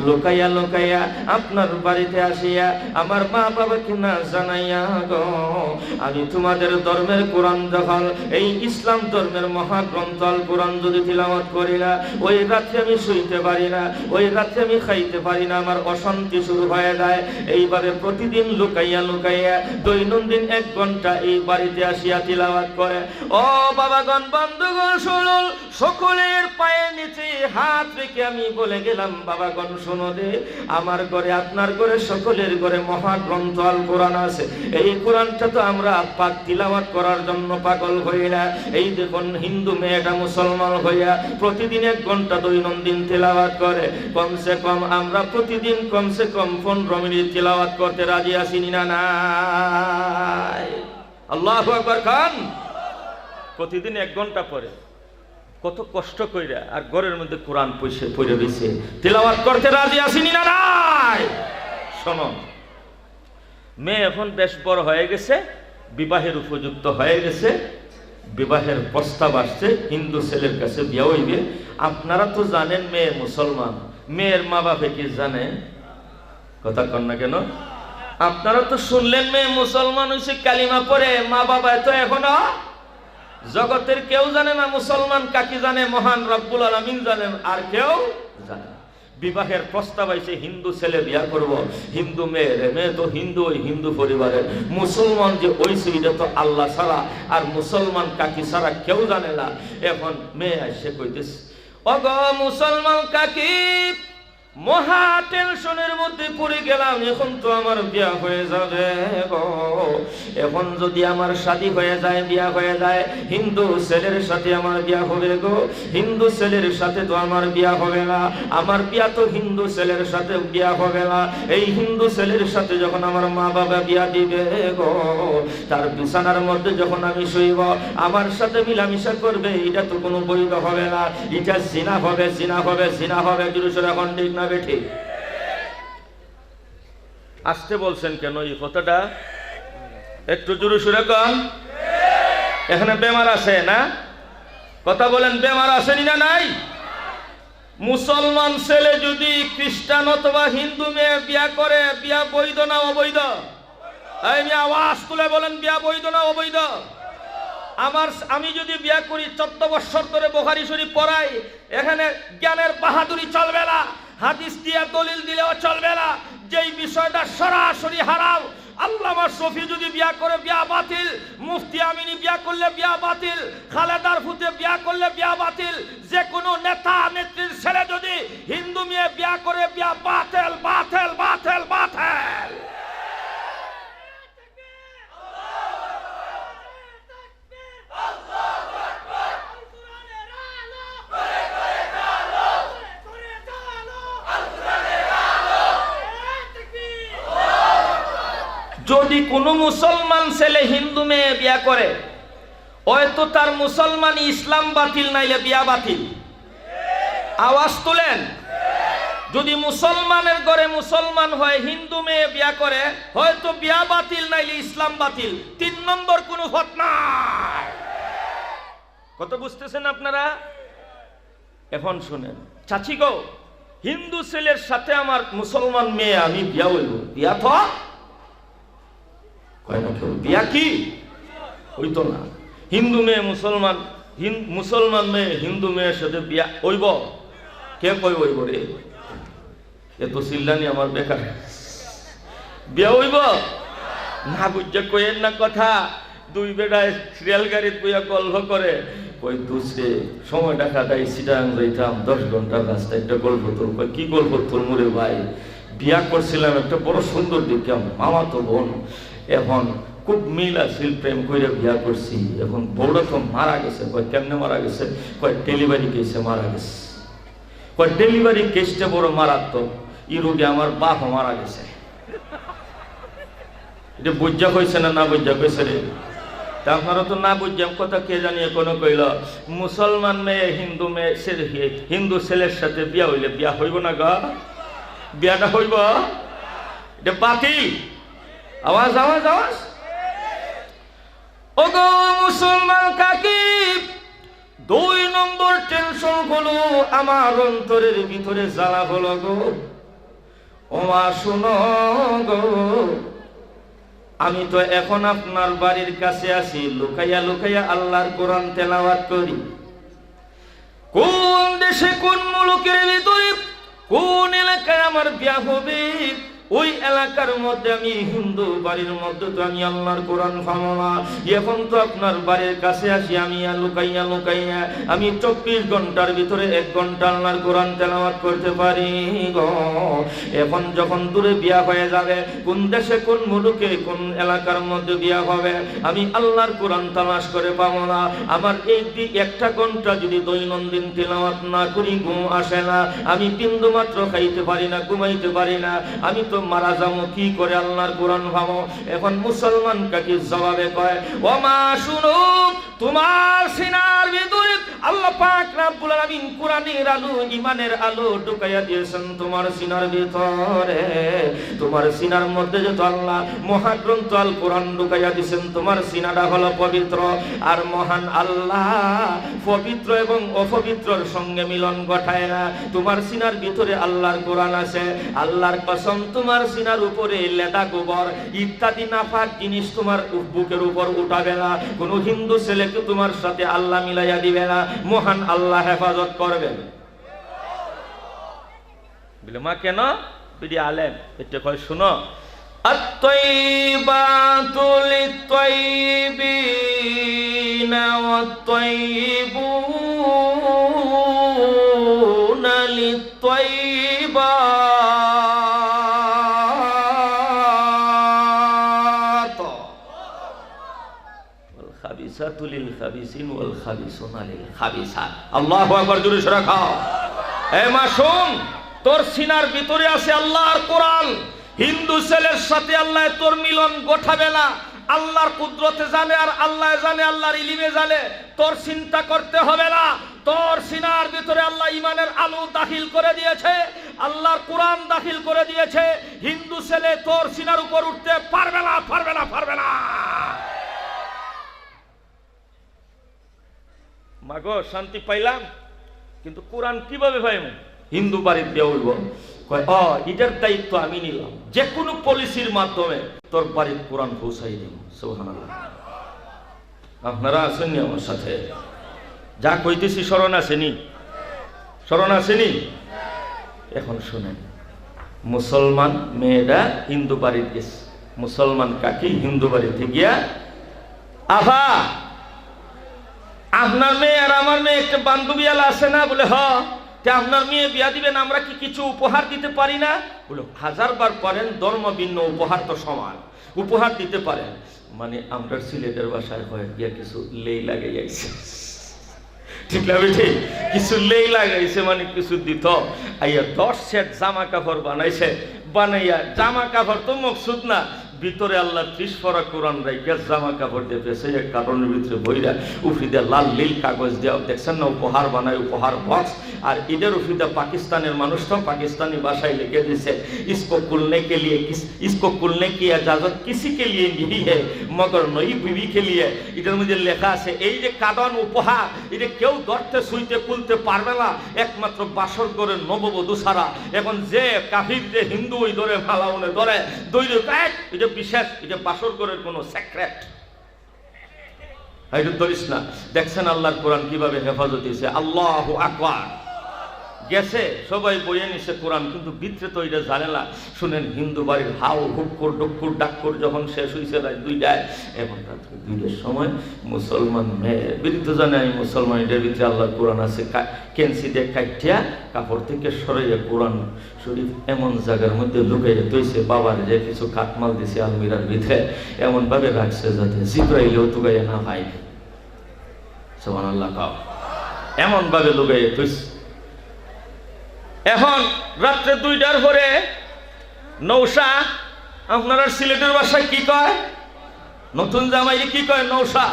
[SPEAKER 1] লুকাইয়া লুকাইয়া আপনার বাড়িতে আসিয়া আমার মা বাবাকে না জানাইয়া গো, আমি তোমাদের ধর্মের কোরআন যখন এই ইসলাম ধর্মের মহাগ্রন্থ আল কোরআন যদি তিলাওয়াত করি না, ওই রাত্রে আমি শুইতে পারি না, ওই রাত্রে আমি খাইতে পারি না, আমার অশান্তি শুরু হয়ে যায়। এইভাবে প্রতিদিন লুকাইয়া লুকাইয়া দৈনন্দিন 1 ঘন্টা এই বাড়িতে আসিয়া তিলাওয়াত করে। ও বাবাগণ, বন্ধুগণ শুনুন, সকলের পায়ের নিচে হাত রেখে আমি বলে গেলাম, বাবাগণ শোনো দে, আমার ঘরে আপনার ঘরে সকলের ঘরে মহাগ্রন্থ আল কোরআন আছে। এই কোরআনটা তো আমরা পাক তিলাওয়াত করার জন্য পাগল হই না। এই দেখুন হিন্দু মেয়েটা মুসলমান হইয়া প্রতিদিন 1 ঘন্টা দৈনন্দিন তিলাওয়াত করে। কমসে কম আমরা প্রতিদিন কমসে কম 15 মিনিট তিলাওয়াত করতে রাজি আছি না নাই? আল্লাহু আকবার খান। প্রতিদিন 1 ঘন্টা পরে কত কষ্ট কইরা আর ঘরের মধ্যে কোরআন পড়ে রয়েছে, তিলাওয়াত করতে রাজি আছি না নাই? শোনো, মেয়ে এখন বেশ বড় হয়ে গেছে, বিবাহের উপযুক্ত হয়ে গেছে, বিবাহের প্রস্তাব আসছে, হিন্দু ছেলের কাছে বিয়ে হইবে। আপনারা তো জানেন মেয়ে মুসলমান, মেয়ের মা বাপে কি জানে? কথা কন না কেন? আপনারা তো শুনলেন মেয়ে মুসলমান হইছে, কালিমা পড়ে, মা বাবা তো এখনো জগতের কেউ জানে না মুসলমান কাকে জানে, মহান রব্বুল আলামিন জানেন, আর কেউ জানে। বিবাহের প্রস্তাব আইছে, হিন্দু ছেলে বিয়া করব, হিন্দু মেয়ে তো হিন্দু, ওই হিন্দু পরিবারের, মুসলমান যে ওইছে এটা তো আল্লাহ ছাড়া আর মুসলমান কাকি ছাড়া কেউ জানে না। এখন মেয়ে আসে কইতেছে, ওগো মুসলমান কাকি, মহা টেনশনের মধ্যে পড়ে গেলাম, এখন তো আমার বিয়া হয়ে যাবে গো। এখন যদি আমার শাদী হয়ে যায়, বিয়া হয়ে যায়, হিন্দু ছেলের সাথে আমার বিয়া হবে গো। হিন্দু ছেলের সাথে তো আমার বিয়া হবে না, আমার বিয়া তো হিন্দু ছেলের সাথে বিয়া হবে না। এই হিন্দু ছেলের সাথে যখন আমার মা বাবা বিয়া দিবে গো, তার বিছানার মধ্যে যখন আমি শুইব, আমার সাথে মিলামিশা করবে, এটা তো কোনো বৈধ হবে না, এটা জিনা হবে, জিনা হবে, জিনা হবে। জুরুসের এখন ঠিক না বেঠি? আসতে বলছেন কেন এই কথাটা? একটু জোরে সুরে কন। এখানে বেমার আছে না? কথা বলেন, বেমার আসেনি না নাই? মুসলমান ছেলে যদি খ্রিস্টান অথবা হিন্দু মেয়ে বিয়া করে, বিয়া বৈধ না অবৈধ? এই আওয়াজ তুলে বলেন, বিয়া বৈধ না অবৈধ? আমি যদি বিয়া করি, 14 বছর ধরে বুখারী শরীফ পড়াই, এখানে জ্ঞানের বাহাদুরি চলবে না, হাদিস দিয়ে দলিল দিলেও চলবে না। যেই বিষয়টা সরাসরি হারাম, আল্লামা শফি যদি বিয়া করে বিয়া বাতিল, মুফতি আমিনী বিয়া করলে বিয়া বাতিল, খালেদার ফুতে বিয়া করলে বিয়া বাতিল, যে কোনো নেতা নেত্রীর ছেলে যদি হিন্দু মেয়ে বিয়া করে, বিয়া বাতিল, বাতিল, বাতিল, বাতিল। যদি কোনো মুসলমান ছেলে হিন্দু মেয়ে বিয়া করে, হয়তো তার মুসলমান ইসলাম বাতিল, নাইলে বিয়া বাতিল। আওয়াজ তুলেন। যদি মুসলমানের ঘরে মুসলমান হয়, হিন্দু মেয়ে বিয়া করে, হয়তো বিয়া বাতিল, নাইলে ইসলাম বাতিল। 3 নম্বর কোনো পথ নাই। কত বুঝতেছেন আপনারা? এখন শুনেন, চাচি গো, হিন্দু ছেলের সাথে আমার মুসলমান মেয়ে আমি বিয়া হইব, বিয়া তো বিয়া কি হইতো না। হিন্দু মেয়ে মুসলমান, মুসলমান মেয়ে হিন্দু মেয়ের সাথে বিয়া হইব? কে কই হইব রে? এত চিল্লানি আমার বেকার। বিয়া হইব না বুঝে কইেন না কথা। 2 বেটায় রেল গাড়িতে বইয়া গল্প করে, কই দুসরে সময়টা কাটাই, সিটাং যাইতাম 10 ঘন্টার রাস্তা, একটা গল্প তোর। কই কি গল্প তোর? মুরে ভাই, বিয়া করছিলাম একটা বড় সুন্দর দিকে মামা তো বোন, এখন খুব মিল আছিল, প্রেম করে বিয়া করছি, এখন বউটা তো মারা গেছে। কয় কেমনে মারা গেছে? কয় ডেলিভারি কেসে মারা গেছে। কয় ডেলিভারি কেসটা বড় মারাত্মক, এই রোগে আমার বাপ মারা গেছে। এটা বুঝা কইছে না বুঝা কইছে রে? তা আপনারা তো না বুঝাম কথা কে জানিয়ে কোনো কইল, মুসলমান মেয়ে হিন্দু মেয়ে হিন্দু ছেলের সাথে বিয়া হইলে বিয়া হইব না গা? বিয়াটা হইব? এটা বাতিল। আওয়াজ, আওয়াজ, আওয়াজ। ওগো মুসলমান কাকি, 2 নম্বর টেনশন হলো আমার অন্তরের ভিতরে জ্বালা হলো গো। ওমা শুনো গো, আমি তো এখন আপনার বাড়ির কাছে আসি, লুকাইয়া লুকাইয়া আল্লাহর কোরআন তেলাওয়াত করি। কোন দেশে, কোন মুলুকের ভিতরে, কোন এলাকায় আমার বিয়া হবে, ওই এলাকার মধ্যে আমি হিন্দু বাড়ির মধ্যে তো আমি আল্লাহর কোরআন পাবো না। এখন তো আপনার বাড়ির কাছে আসি আমি লুকাইয়া লুকাইয়া আমি 24 ঘন্টার ভিতরে 1 ঘন্টা আল্লাহর কোরআন তেলাওয়াত করতে পারি গো। এখন যখন দূরে বিয়া হয়ে যাবে, কোন দেশে কোন মুলুকে কোন এলাকার মধ্যে বিয়া হবে, আমি আল্লাহর কোরআন তালাশ করে পাবো না। আমার এই 1 ঘন্টা যদি দৈনন্দিন তেলাওয়াত না করি ঘুম আসে না, আমি বিন্দু মাত্র খাইতে পারি না, ঘুমাইতে পারি না, আমি তো মারা যাবো কি করে আল্লাহর কোরআন ভাবো। এখন মুসলমান কাকে জবাবে কয়, ও মা শুনো, তোমার সিনার ভিতরে আল্লাহ পাক রব্বুল আলামিন কোরআনের আলো ঈমানের আলো ঢুকাইয়া দিয়েছেন তোমার সিনার ভিতরে। তোমার সিনার মধ্যে যত আল্লাহ মহাগ্রন্থ আল কোরআন ঢুকাইয়া দিয়েছেন, তোমার সিনাটা হলো পবিত্র। আর মহান আল্লাহ পবিত্র এবং অপবিত্রর সঙ্গে মিলন ঘটায় না। তোমার সিনার ভিতরে আল্লাহর কোরআন আছে। আল্লাহর কসম, তোমার সিনার উপরে লেদা গোবর ইত্যাদি নাপাক জিনিস তোমার বুকের উপর উঠাবে না। কোন হিন্দু ছেলেকে তোমার সাথে আল্লাহ মিলাইয়া দিবে না। মহান আল্লাহ হেফাজত করবেন। বলে মা কেন বিডি আলেম এটা কয়, শুনো, আত-তাইয়্যিবাতু লিত-তাইয়্যিবিনা ওয়াত-তাইয়্যিবুনা লিত-তাইয়্যিবাত ওয়াল খাবিসাতু লিল-খাবিসিন ওয়াল খাবিসুনা লিল-খাবিসাত। আল্লাহু আকবার, জোরে সরা খাও। এ মা শোন, তোর সিনার ভিতরে আছে আল্লাহর কোরআন। হিন্দু ছেলের সাথে আল্লাহ তোর মিলন ঘটাবে না। আল্লাহর কুদরতে জানে আর আল্লাহ জানে, আল্লাহর ইলমে জানে। তোর চিন্তা করতে হবে না। তোর সিনার ভিতরে আল্লাহ ঈমানের আলো দাখিল করে দিয়েছে, আল্লাহর কোরআন দাখিল করে দিয়েছে। হিন্দু ছেলে তোর সিনার উপর উঠতে পারবে না, পারবে না, পারবে না। মাগো শান্তি পাইলাম, কিন্তু কোরআন কিভাবে পাইব? হিন্দু বাড়ির দিয়ে উঠবো, এটার দায়িত্ব আমি নিলাম। যে কোনো পলিসির মাধ্যমে তোর বাড়ির কোরআন পৌঁছাই দিব। সুবহানাল্লাহ। আপনারা আসেননি আমার সাথে? যা কইতেছি স্মরণ আসেনি? স্মরণ আসেনি? এখন শুনেন, মুসলমান মেয়েরা হিন্দু বাড়ির গেছে। মুসলমান কাকি হিন্দু বাড়িতে গিয়া, আভা আপনার মেয়ে আর আমার মেয়ে একটা বান্ধবী আলা আছে না? বলে হ। আপনার মেয়ে বিয়া দিবেন, আমরা কি কিছু উপহার দিতে পারি না? বলো 1000 বার করেন, ধর্ম ভিন্ন, উপহার তো সমান, উপহার দিতে পারেন। মানে আমরা সিলেটের বাসায় হয় গিয়া কিছু লেই লাগাইছে, ঠিক না বেঠি? কিছু লেই লাগাইছে মানে কিছু দিত। আইয়া 10 সেট জামা কাপড় বানাইছে। বানাইয়া জামা কাপড় তো মকসুদ না, ভিতরে আল্লাহ 30 ফরা কোরআন রাইখা জামা কাপড় দিয়ে পেছে এক কারণের ভিতরে বইরা উফিদা লাল নীল কাগজ দেওয়া, দেখছেন না উপহার বানায়, উপহার বক্স। আর ঈদের উফিদা পাকিস্তানের মানুষ তো পাকিস্তানি ভাষায় লিখে দিছে, इसको कुलने के लिए इसको कुलने की इजाजत किसी के लिए नहीं है मगर नई बीवी के लिए। এটার মধ্যে লেখা আছে এই যে কারণ উপহার, এটা কেউ ধরতে সুইতে কুলতে পারবে না, একমাত্র বাসর করে নববধূ ছাড়া। এখন যে কাফির যে হিন্দু ওই ধরে ফালাউনে ধরে দৈরে এটা বিশেষ, এটা বাসর করে কোনো সেক্রেট। এটা ধরিস না। দেখছেন আল্লাহর কোরআন কিভাবে হেফাজত দিয়েছে। আল্লাহু আকবার। গেছে সবাই বইয়ে নিছে কোরআন, কিন্তু ভিতরে তো এটা জানে না। শুনেন, হিন্দু বাড়ির হাউ হুক্কুর ডুক্কুর ডাক্কুর যখন শেষ হয়েছে রাত 2টায়, এখন রাত্রে 2টার সময় মুসলমান মেয়ে বিরুদ্ধে জানে আমি মুসলমান, এটার ভিতরে আল্লাহর কোরআন আছে। কেন্সি দিয়ে কাটিয়া কাপড় থেকে সরাইয়া কোরআন শরীফ এমন জায়গার মধ্যে লুকাইয়া তৈছে, বাবার যে কিছু কাটমাল দিছে আলমিরার ভিতরে, এমন ভাবে রাখছে যাতে জিব্রাইলেও তুগাইয়া না পাই। সুবহানাল্লাহ। এমন ভাবে লুকাইয়া তৈছে। এখন রাত্রে 2টার পরে নৌসা, আপনারা সিলেটের ভাষায় কি কয়? নতুন জামাইরে কি কয়? নৌসা।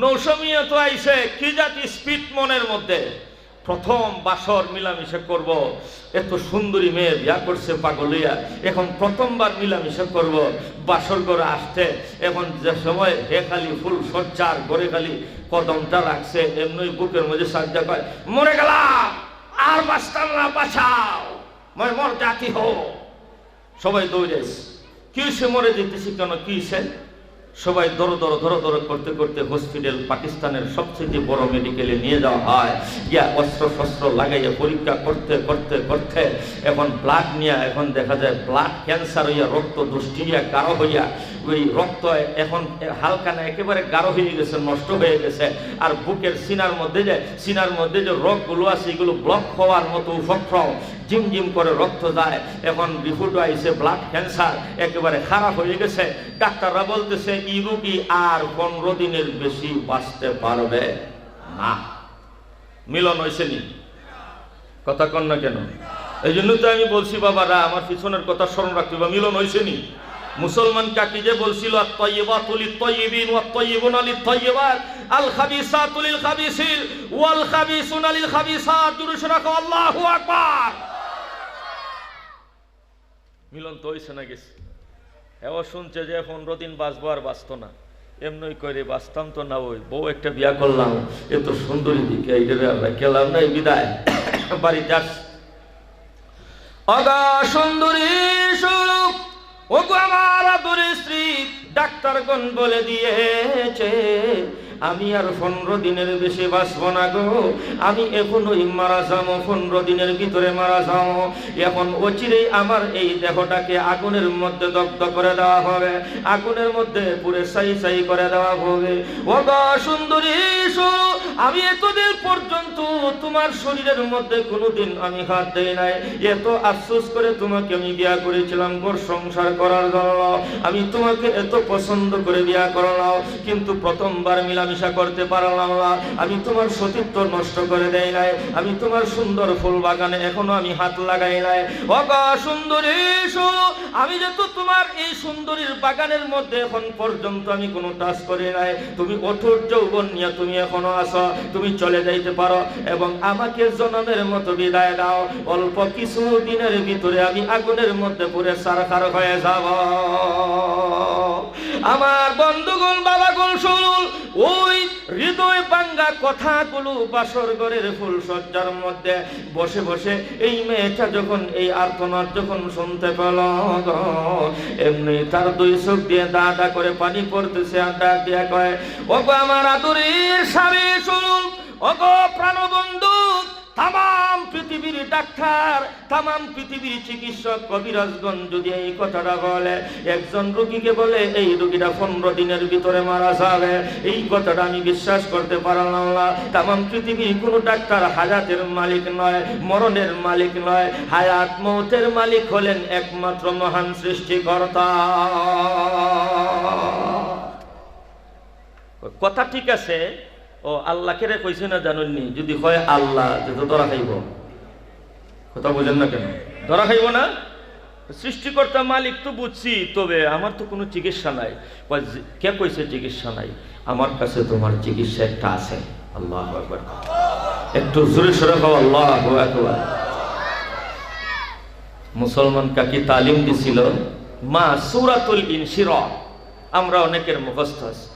[SPEAKER 1] নৌসা মিয়া তো আইছে কি জাতি স্পিড মনের মধ্যে, প্রথম বাসর মিলামিশা করব। এত সুন্দরী মেয়ে বিয়া করছে পাগলিয়া, এখন প্রথমবার মিলামিশা করব। বাসর ঘরে আসতে এখন যে সময় হে খালি ফুল সজ্জার ঘরে খালি কদমটা রাখছে, এমনি বুকের মধ্যে সাজ্জা কয়, মরে গেলাম আর বাঁচতাম না, বাঁচাও, মর জাতি হো। সবাই দৌড়েছে। কি সে মরে যেতেছি কেন? কি সে সবাই ধরো ধরো ধরো ধরো করতে করতে হসপিটাল, পাকিস্তানের সবচেয়ে বড় মেডিকেলে নিয়ে যাওয়া হয়। গিয়া অস্ত্র শস্ত্র লাগাইয়া পরীক্ষা করতে করতে করতে এখন ব্লাড নিয়ে এখন দেখা যায় ব্লাড ক্যান্সার হইয়া, রক্ত দুষ্টিয়া গাঢ় হইয়া, ওই রক্ত এখন হালকা না একেবারে গাঢ় হয়ে গেছে, নষ্ট হয়ে গেছে। আর বুকের সিনার মধ্যে যে রোগগুলো আছে এগুলো ব্লক হওয়ার মতো উপক্রম, জিম জিম করে রক্ত যায়। এখন রিপোর্ট আইছে ব্লাড ক্যান্সার, একেবারে খারাপ হয়ে গেছে। ডাক্তাররা বলতেছে এই রোগী আর 15 দিনের বেশি বাঁচতে পারবে না। মিলন হয়েছে নি? কথা কন না কেন? এই জন্য তো আমি বলছি বাবারা, আমার পিছনের কথা স্মরণ রাখতে হবে। মিলন হয়েছে নি? মুসলমান কাকি যে বলছিল আত-তাইয়্যিবাতু লিত-তাইয়্যিবিন ওয়াত-তাইয়্যিবুনা লিত-তাইয়্যিবাত, আল-খাবিসাতু লিল-খাবিসিন ওয়াল-খাবিসুনা লিল-খাবিসাত। জোরে রাখো আল্লাহু আকবার। মিলন তো হইছে না গেছে? এও শুনছে যে 15 দিন বাঁচবো, আর বাঁচতো না। এমনই করে বাঁচতাম তো না, ওই বউ একটা বিয়া করলাম, এত সুন্দরী দিকে এইটারে আমরা খেলাম না, এই বিদায় বাড়িতে আস। অগা সুন্দরী স্বরূপ, ওগো আমার আদরের স্ত্রী, ডাক্তারগণ বলে দিয়েছে আমি আর 15 দিনের বেশি বাঁচবো না গো, আমি এখনই মারা যাবো, 15 দিনের ভিতরে মারা যাবো। এখন অচিরেই আমার এই দেহটাকে আগুনের মধ্যে দগ্ধ করে দেওয়া হবে, আগুনের মধ্যে পুরে ছাই ছাই করে দেওয়া হবে। ও গো সুন্দরী শোনো, আমি এতদিন পর্যন্ত তোমার শরীরের মধ্যে কোনোদিন আমি হাত দেই নাই। এত আফসোস করে তোমাকে আমি বিয়া করেছিলাম ঘর সংসার করার জন্য, আমি তোমাকে এত পছন্দ করে বিয়া করলাম, কিন্তু প্রথমবার মিলামিশা করতে পারলাম না। আমি তোমার সতীত্ব নষ্ট করে দেই নাই, আমি তোমার সুন্দর ফুল বাগানে এখনো আমি হাত লাগাই নাই। ও গো সুন্দরী শোনো, আমি যেহেতু তোমার এই সুন্দরীর বাগানের মধ্যে এখন পর্যন্ত আমি কোনো টাচ করি নাই, তুমি অঠোর যৌবন নিয়ে তুমি এখনো আসো, তুমি চলে যাইতে পারো এবং আমাকে জনমের মতো বিদায় দাও। অল্প কিছু দিনের ভিতরে আমি আগুনের মধ্যে পুরে সারখার হয়ে যাব। আমার বন্ধুগণ, বাবাগণ শুনুন, ওই হৃদয় ভাঙ্গা কথাগুলো বাসর ঘরের ফুল সজ্জার মধ্যে বসে বসে এই মেয়েটা যখন এই আর্তনাদ যখন শুনতে পেল, এমনি তার 2 চোখ দিয়ে দাঁড়া করে পানি পড়তেছে। আর ডাক দিয়া কয়, ওগো আমার আদরের স্বামী শুনুন, ওগো প্রাণবন্ধু, তাম পৃথিবীর ডাক্তার, তাম পৃথিবীর চিকিৎসক কবিরাজগণ যদি এই কথাটা বলে, একজন রোগীকে বলে এই রোগীটা 15 দিনের ভিতরে মারা যাবে, এই কথাটা আমি বিশ্বাস করতে পারলাম না। তাম পৃথিবীর কোনো ডাক্তার হায়াতের মালিক নয়, মরণের মালিক নয়, হায়াত মৌতের মালিক হলেন একমাত্র মহান সৃষ্টিকর্তা। কথা ঠিক আছে। ও আল্লাহকে রে কইছে না জানুননি, যদি হয় আল্লাহ তো ধরা খাইব। কথা বোঝেন না কেন? ধরা খাইব না? সৃষ্টিকর্তা মালিক তো বুঝছি, তবে আমার তো কোনো চিকিৎসা নাই। কে কইছে চিকিৎসা নাই? আমার কাছে তোমার চিকিৎসা একটা আছে। আল্লাহু আকবার। একটু জোরে সরে কও আল্লাহু আকবার। মুসলমান কাকি তালিম দিছিল মা সূরাতুল ইনশিরাহ, আমরা অনেকের মুখস্থ আছে।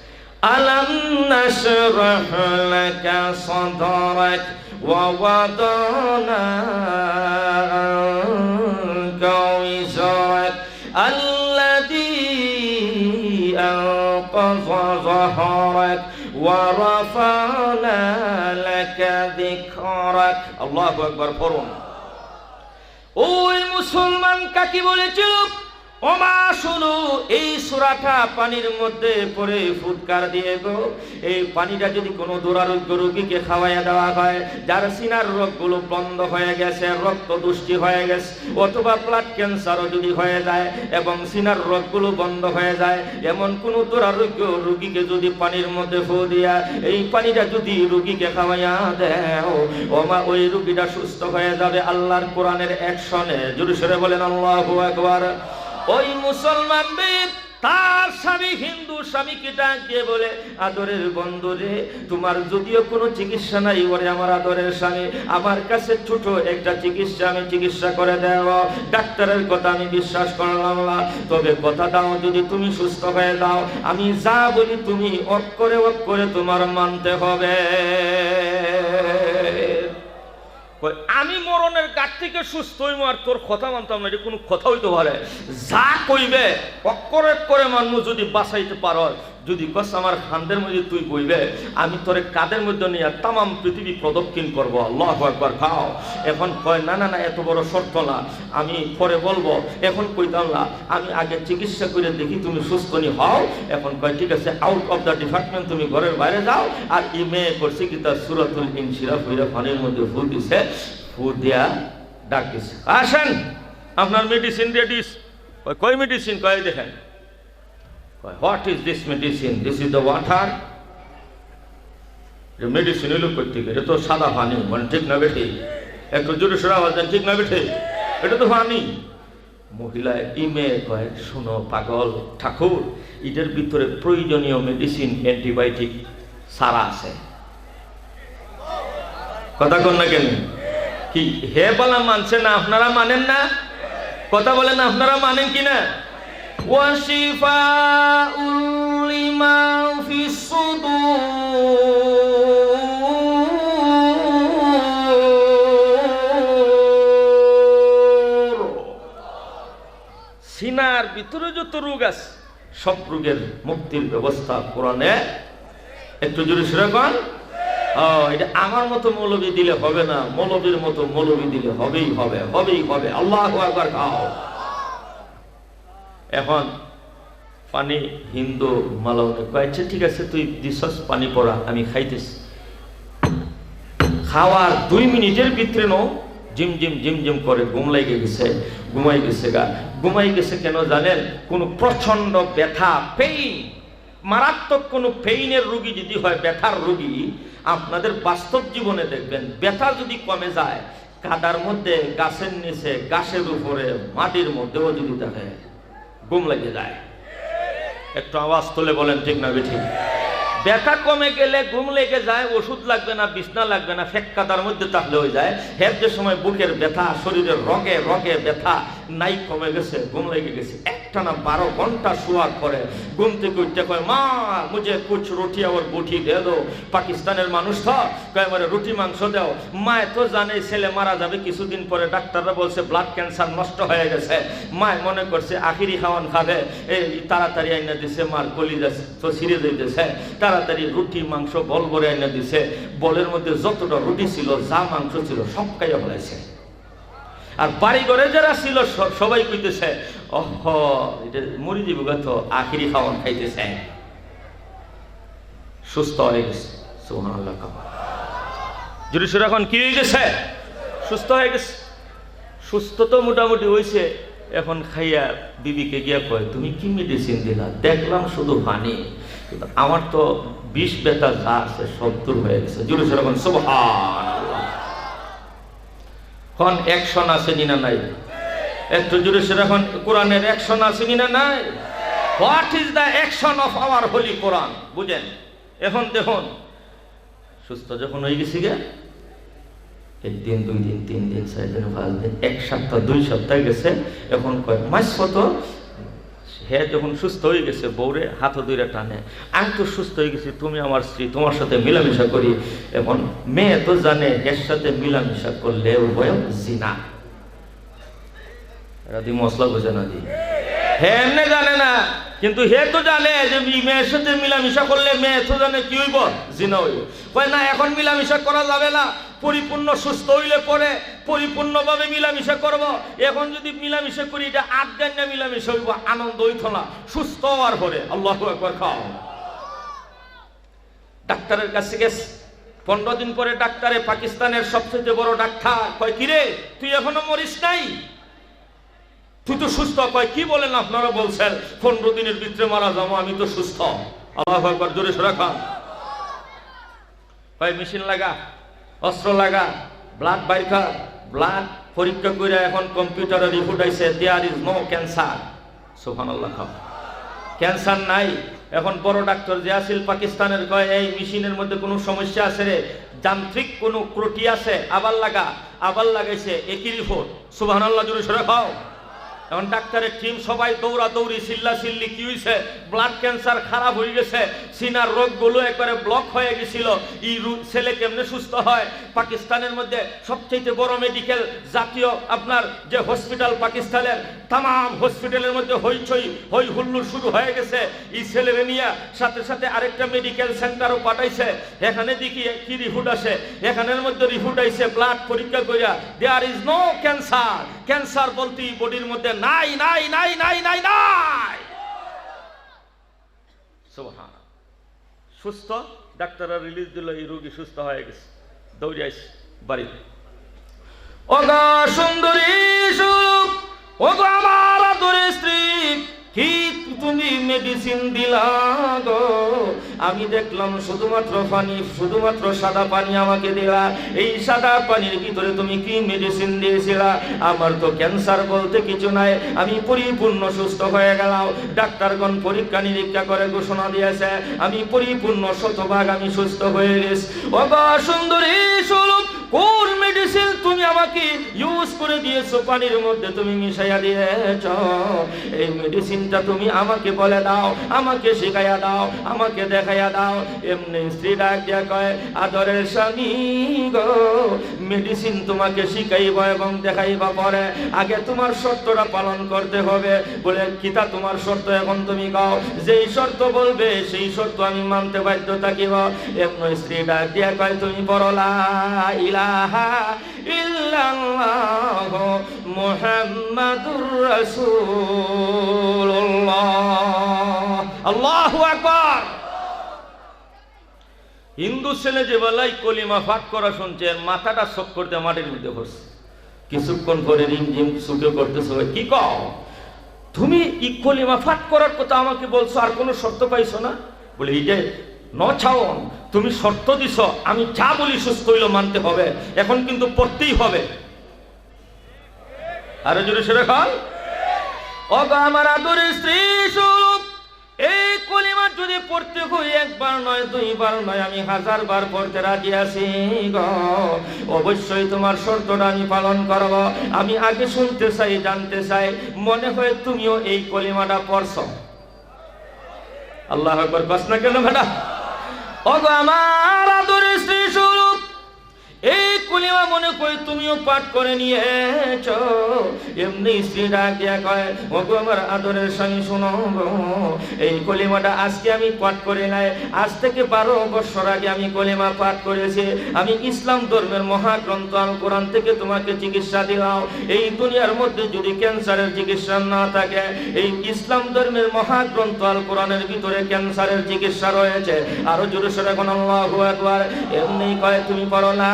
[SPEAKER 1] আলাম নাশরাহ লাকা সাদরাক ওয়া ওয়াদানা আনকা ওয়িজরাক আল্লাযী আনকাযা যাহরাক ওয়া রাফা'না লাকা যিকরাক। আল্লাহু আকবার পড়ুন। ওই মুসলমান কাকি বলেছিল, ও মা শুনো, এই সূরাটা পানির মধ্যে পড়ে ফুৎকার দিয়ে গো, এই পানিটা যদি কোনো দুরারোগ্য রোগীকে খাওয়াইয়া দেওয়া হয়, যার সিনার রোগগুলো বন্ধ হয়ে গেছে, রক্ত দুষ্টি হয়ে গেছে, অথবা ব্লাড ক্যান্সারও যদি হয়ে যায় এবং সিনার রোগগুলো বন্ধ হয়ে যায়, এমন কোনো দুরারোগ্য রোগীকে যদি পানির মধ্যে ফু দিয়া এই পানিটা যদি রোগীকে খাওয়াইয়া দেও, ও মা ওই রোগীটা সুস্থ হয়ে যাবে আল্লাহর কোরআনের অ্যাকশনে। জোরে সরে বলেন আল্লাহু আকবার। ওই মুসলমান বীর তার স্বামী হিন্দু স্বামীকে ডাক দিয়ে বলে, আদরের বন্ধু রে, তোমার যদিও কোনো চিকিৎসা নাই, ওরে আমার আদরের স্বামী, আমার কাছে ছোট একটা চিকিৎসা আমি চিকিৎসা করে দেব। ডাক্তারের কথা আমি বিশ্বাস করলাম না, তবে কথা দাও যদি তুমি সুস্থ হয়ে দাও, আমি যা বলি তুমি অক্ষরে অক্ষরে তোমার মানতে হবে। আমি মরণের গাছ থেকে সুস্থ হইম আর তোর কথা মানতাম না, এটা কোনো কথা হইতে পারে? যা কইবে অক্ষরে করে মানুষ যদি বাঁচাইতে পারো, যদি কস আমার খান্দের মধ্যে তুই বইবে, আমি তোরে কাদের মধ্যে নিয়ে তামাম পৃথিবী প্রদক্ষিণ করবো। আল্লাহু আকবার। খাও। এখন কয় না না না, এত বড় শর্ত না, আমি পরে বলবো, এখন কইতাম না, আমি আগে চিকিৎসা করে দেখি তুমি সুস্থ নি হও। এখন কয় ঠিক আছে, আউট অফ দ্য ডিপার্টমেন্ট, তুমি ঘরের বাইরে যাও। আর ই মেয়ে করছে কি, তার সুরাতুল ইনশিরাফ হইরা পানির মধ্যে ফু দিছে, ফু দিয়া ডাক দিছে, আসেন আপনার মেডিসিন রেডি। কয় মেডিসিন? কয় দেখেন। What is this medicine? This is the water. Medicine হইল করতে গেলে তো সাদা পানি, মানে ঠিক না বেঠে? একটু জোরে সোরে আওয়াজ দেন, ঠিক না বেঠে? এটা তো পানি। মহিলা ইমে কয়, শোনো পাগল ঠাকুর, এটার ভিতরে প্রয়োজনীয় মেডিসিন অ্যান্টিবায়োটিক সারা আছে। কথা কন না কেন? কি হে বলা মানছে না? আপনারা মানেন না? কথা বলেন, আপনারা মানেন কি না? ওয়াশিফাউল লিমা ফিস সুদূর। সিনার ভিতরে যত রোগ আছে সব রোগের মুক্তির ব্যবস্থা কোরআনে। একটু জোরে সুরে কোন। এটা আমার মতো মৌলবী দিলে হবে না, মৌলবীর মতো মৌলবী দিলে হবেই হবে, হবেই হবে। আল্লাহু আকবার। খাও। এখন পানি হিন্দু মালাউনে কয়েছে, ঠিক আছে তুই দিছস পানি পড়া, আমি খাইতেছি। খাওয়ার 2 মিনিটের ভিতরে নো জিম জিম জিম জিম করে ঘুম লেগে গেছে, ঘুমাই গেছে গা। ঘুমাই গেছে কেন জানেন? কোন প্রচন্ড ব্যথা, পেইন, মারাত্মক কোন পেইনের রোগী যদি হয়, ব্যথার রোগী, আপনাদের বাস্তব জীবনে দেখবেন ব্যথা যদি কমে যায়, কাদার মধ্যে, গাছের নিচে, গাছের উপরে, মাটির মধ্যেও যদি দেখে ঘুম লেগে যায়। একটু আওয়াজ তুলে বলেন ঠিক না বেঠিক? ব্যথা কমে গেলে ঘুম লেগে যায়, ওষুধ লাগবে না, বিছনা লাগবে না, ফেক কাদার মধ্যে থাকলে হয়ে যায়। হের যে সময় বুকের ব্যথা, শরীরের রগে রগে ব্যথা নাই, কমে গেছে, ঘুম লেগে গেছে, একটানা 12 ঘন্টা শোয়ার পরে ঘুম থেকে উঠতে কয়, মা মুঝে কুছ রুটি আর বুটি দে দো। পাকিস্তানের মানুষ তো কয়, মানে রুটি মাংস দাও। মায় তো জানে ছেলে মারা যাবে কিছুদিন পরে, ডাক্তাররা বলছে ব্লাড ক্যান্সার নষ্ট হয়ে গেছে। মায় মনে করছে আখিরি খাওয়ান খাবে, এই তাড়াতাড়ি আইনা দিছে, মার কলিজা তো ছিঁড়ে যাইতেছে, তাড়াতাড়ি রুটি মাংস বল ভরে আইনা দিছে। বলের মধ্যে যতটা রুটি ছিল, যা মাংস ছিল, সব খাইয়া ফেলাইছে। আর বাড়ি ঘরে যারা ছিল সবাই কইতেছে, ওহ এটা মরি দিব তো, আখিরি খাওয়ান খাইতেছে। সুস্থ হয়ে গেছে। সুবহানাল্লাহ। যদি এখন কি হয়ে গেছে? সুস্থ হয়ে গেছে। সুস্থ তো মোটামুটি হয়েছে। এখন খাইয়া বিবিকে গিয়া কয়, তুমি কি মেডিসিন দিলা? দেখলাম শুধু পানি, কিন্তু আমার তো বিষ ব্যথা যা আছে সব দূর হয়ে গেছে। জোরে সরে এখন সুবহানাল্লাহ। এখন অ্যাকশন আছে কিনা নাই? একটু জোরে সরে এখন কোরআনের অ্যাকশন আছে কিনা নাই? What is the action of our holy Quran? বুঝেন। এখন দেখুন, সুস্থ যখন হয়ে গেছি গে, 1 দিন 2 দিন 3 দিন 4 দিন 5 দিন 1 সপ্তাহ 2 সপ্তাহ গেছে। এখন কয় মাস কত? হে যখন সুস্থ হয়ে গেছে, বউরে হাত ধরে টানে, আমি তো সুস্থ হয়ে গেছি, তুমি আমার স্ত্রী, তোমার সাথে মিলামিশা করি। এখন মেয়ে তো জানে এর সাথে মিলামিশা করলে উভয় জিনা। এরা দি মশলা বোঝে না দি, হে এমনি জানে না, কিন্তু হে তো জানে যে মেয়ের সাথে মিলামিশা করলে, মেয়ে তো জানে কি হইব, জিনা হইব। কয় না, এখন মিলামিশা করা যাবে না, পরিপূর্ণ সুস্থ হইলে পরে পরিপূর্ণভাবে মিলামিশা করব। এখন যদি মিলামিশা করি, এটা আধঘন্টা মিলামিশা হইব, আনন্দ হইত না, সুস্থ হওয়ার পরে। আল্লাহু আকবার। খাও। ডাক্তারের কাছে গেছে, 15 দিন পরে ডাক্তারে, পাকিস্তানের সবচেয়ে বড় ডাক্তার কয়, কিরে তুই এখনো মরিস নাই, তুই তো সুস্থ। কয় কি বলেন আপনারা? বলছেন 15 দিনের ভিতরে মারা যাবো, আমি তো সুস্থ। আল্লাহু আকবার। জোরে সোরে খান। কয় মেশিন লাগা, অস্ত্র লাগা, ব্লাড বাইর কর। ব্লাড পরীক্ষা করে এখন কম্পিউটারে রিপোর্ট আইছে, দেয়ার ইজ নো ক্যান্সার। সুবহানাল্লাহ। ক্যান্সার নাই। এখন বড় ডাক্তার যে আসিল পাকিস্তানের কয়, এই মেশিনের মধ্যে কোনো সমস্যা আছে রে, যান্ত্রিক কোনো ত্রুটি আছে, আবার লাগা। আবার লাগাইছে, একই রিপোর্ট। সুবহানাল্লাহ। জোরে সোরে খাও। এখন ডাক্তারের টিম সবাই দৌড়াদৌড়ি, চিল্লাচিল্লি, কি হয়েছে, ব্লাড ক্যান্সার খারাপ হয়ে গেছে, সিনার রোগগুলো একবারে ব্লক হয়ে গেছিল, এই ছেলে কেমনে সুস্থ হয়। পাকিস্তানের মধ্যে সবচেয়ে বড় মেডিকেল জাতীয় আপনার যে হসপিটাল পাকিস্তানের, তাম হসপিটালের মধ্যে হইচই হই হুল্লোড় শুরু হয়ে গেছে। এই ছেলেরে নিয়ে সাথে সাথে আরেকটা মেডিকেল সেন্টারও পাঠাইছে। এখানে দেখি কি রিপোর্ট আসে, এখানের মধ্যে রিপোর্ট আইছে, ব্লাড পরীক্ষা করিয়া there is no cancer. Cancer বলতে বডির মধ্যে নাই নাই নাই নাই নাই নাই। সুবহানাল্লাহ। সুস্থ, ডাক্তাররা রিলিজ দিল, এই রোগী সুস্থ হয়ে গেছে, দৌড়ে আইছে বাড়িতে। ওগো সুন্দরী সুরূপ, ওগো আমার আদরের স্ত্রী, কি তুমি মেডিসিন দিলা গো? আমি দেখলাম শুধুমাত্র পানি, শুধুমাত্র সাদা পানি আমাকে দিলা। এই সাদা পানির ভিতরে তুমি কি মেডিসিন দিয়েছিলা? আমার তো ক্যান্সার বলতে কিছু নাই, আমি পরিপূর্ণ সুস্থ হয়ে গেলাম। ডাক্তারগণ পরীক্ষা নিরীক্ষা করে ঘোষণা দিয়েছে আমি পরিপূর্ণ শতভাগ আমি সুস্থ হয়ে গেছি। ওগো সুন্দরী স্বরূপ, কোন মেডিসিন তুমি আমাকে ইউজ করে দিয়েছো, পানির মধ্যে তুমি মিশাইয়া দিয়েছ? এই মেডিসিনটা তুমি আমাকে বলে দাও, আমাকে শিখাইয়া দাও, আমাকে দেখাইয়া দাও। এমনি স্ত্রী ডাক দিয়া কয়, আদরের স্বামী গো, মেডিসিন তোমাকে শিখাইব এবং দেখাইব পরে, আগে তোমার শর্তটা পালন করতে হবে। বলে কিতা তোমার শর্ত? এখন তুমি গাও, যেই শর্ত বলবে সেই শর্ত আমি মানতে বাধ্য থাকিব। এমনি স্ত্রী ডাক দিয়া কয়, তুমি বড় লা ইলাহা ইল্লাল্লাহ মুহাম্মাদুর রাসূলুল্লাহ। আল্লাহু আকবার। হিন্দু ছেলে যে বেলায় কলিমা পাঠ করা শুনছে, মাথাটা শোক করতে মাটির মধ্যে পড়ছে। কিছুক্ষণ পরে রিমঝিম সুখে করতেছে, কি কও তুমি ই কলিমা পাঠ করার কথা আমাকে বলছো, আর কোনো শর্ত পাইছো না? বলে এই যে নছাওন, তুমি শর্ত দিছ, আমি যা বলি সুস্থ হইল মানতে হবে, এখন কিন্তু পড়তেই হবে। আরো জোরে সরে খাল। ওগো আমার আদরের স্ত্রী স্বরূপ, এই কলিমা যদি পড়তে হয় একবার নয়, দুইবার নয়, আমি 1000 বার পড়তে রাজি আছি গো। অবশ্যই তোমার শর্তটা আমি পালন করব। আমি আগে শুনতে চাই, জানতে চাই, মনে হয় তুমিও এই কলিমাটা পড়ছো। আল্লাহু আকবার। কস না কেন বেটা? ওগো আমার আদরের স্ত্রী স্বরূপ, এই কলিমা মনে করি তুমিও পাঠ করে নিয়েছো। এমনি স্ত্রী ডাক দিয়া কয়, ওগো আমার আদরের স্বামী শোনো গো, এই কলিমাটা আজকে আমি পাঠ করে নাই, আজ থেকে 12 বছর আগে আমি কলিমা পাঠ করেছি। আমি ইসলাম ধর্মের মহাগ্রন্থ আল কোরআন থেকে তোমাকে চিকিৎসা দিলাম। এই দুনিয়ার মধ্যে যদি ক্যান্সারের চিকিৎসা না থাকে, এই ইসলাম ধর্মের মহাগ্রন্থ আল কোরআনের ভিতরে ক্যান্সারের চিকিৎসা রয়েছে। আরো জোরে সরে এখন আল্লাহু আকবার। এমনি কয়, তুমি পড়ো না।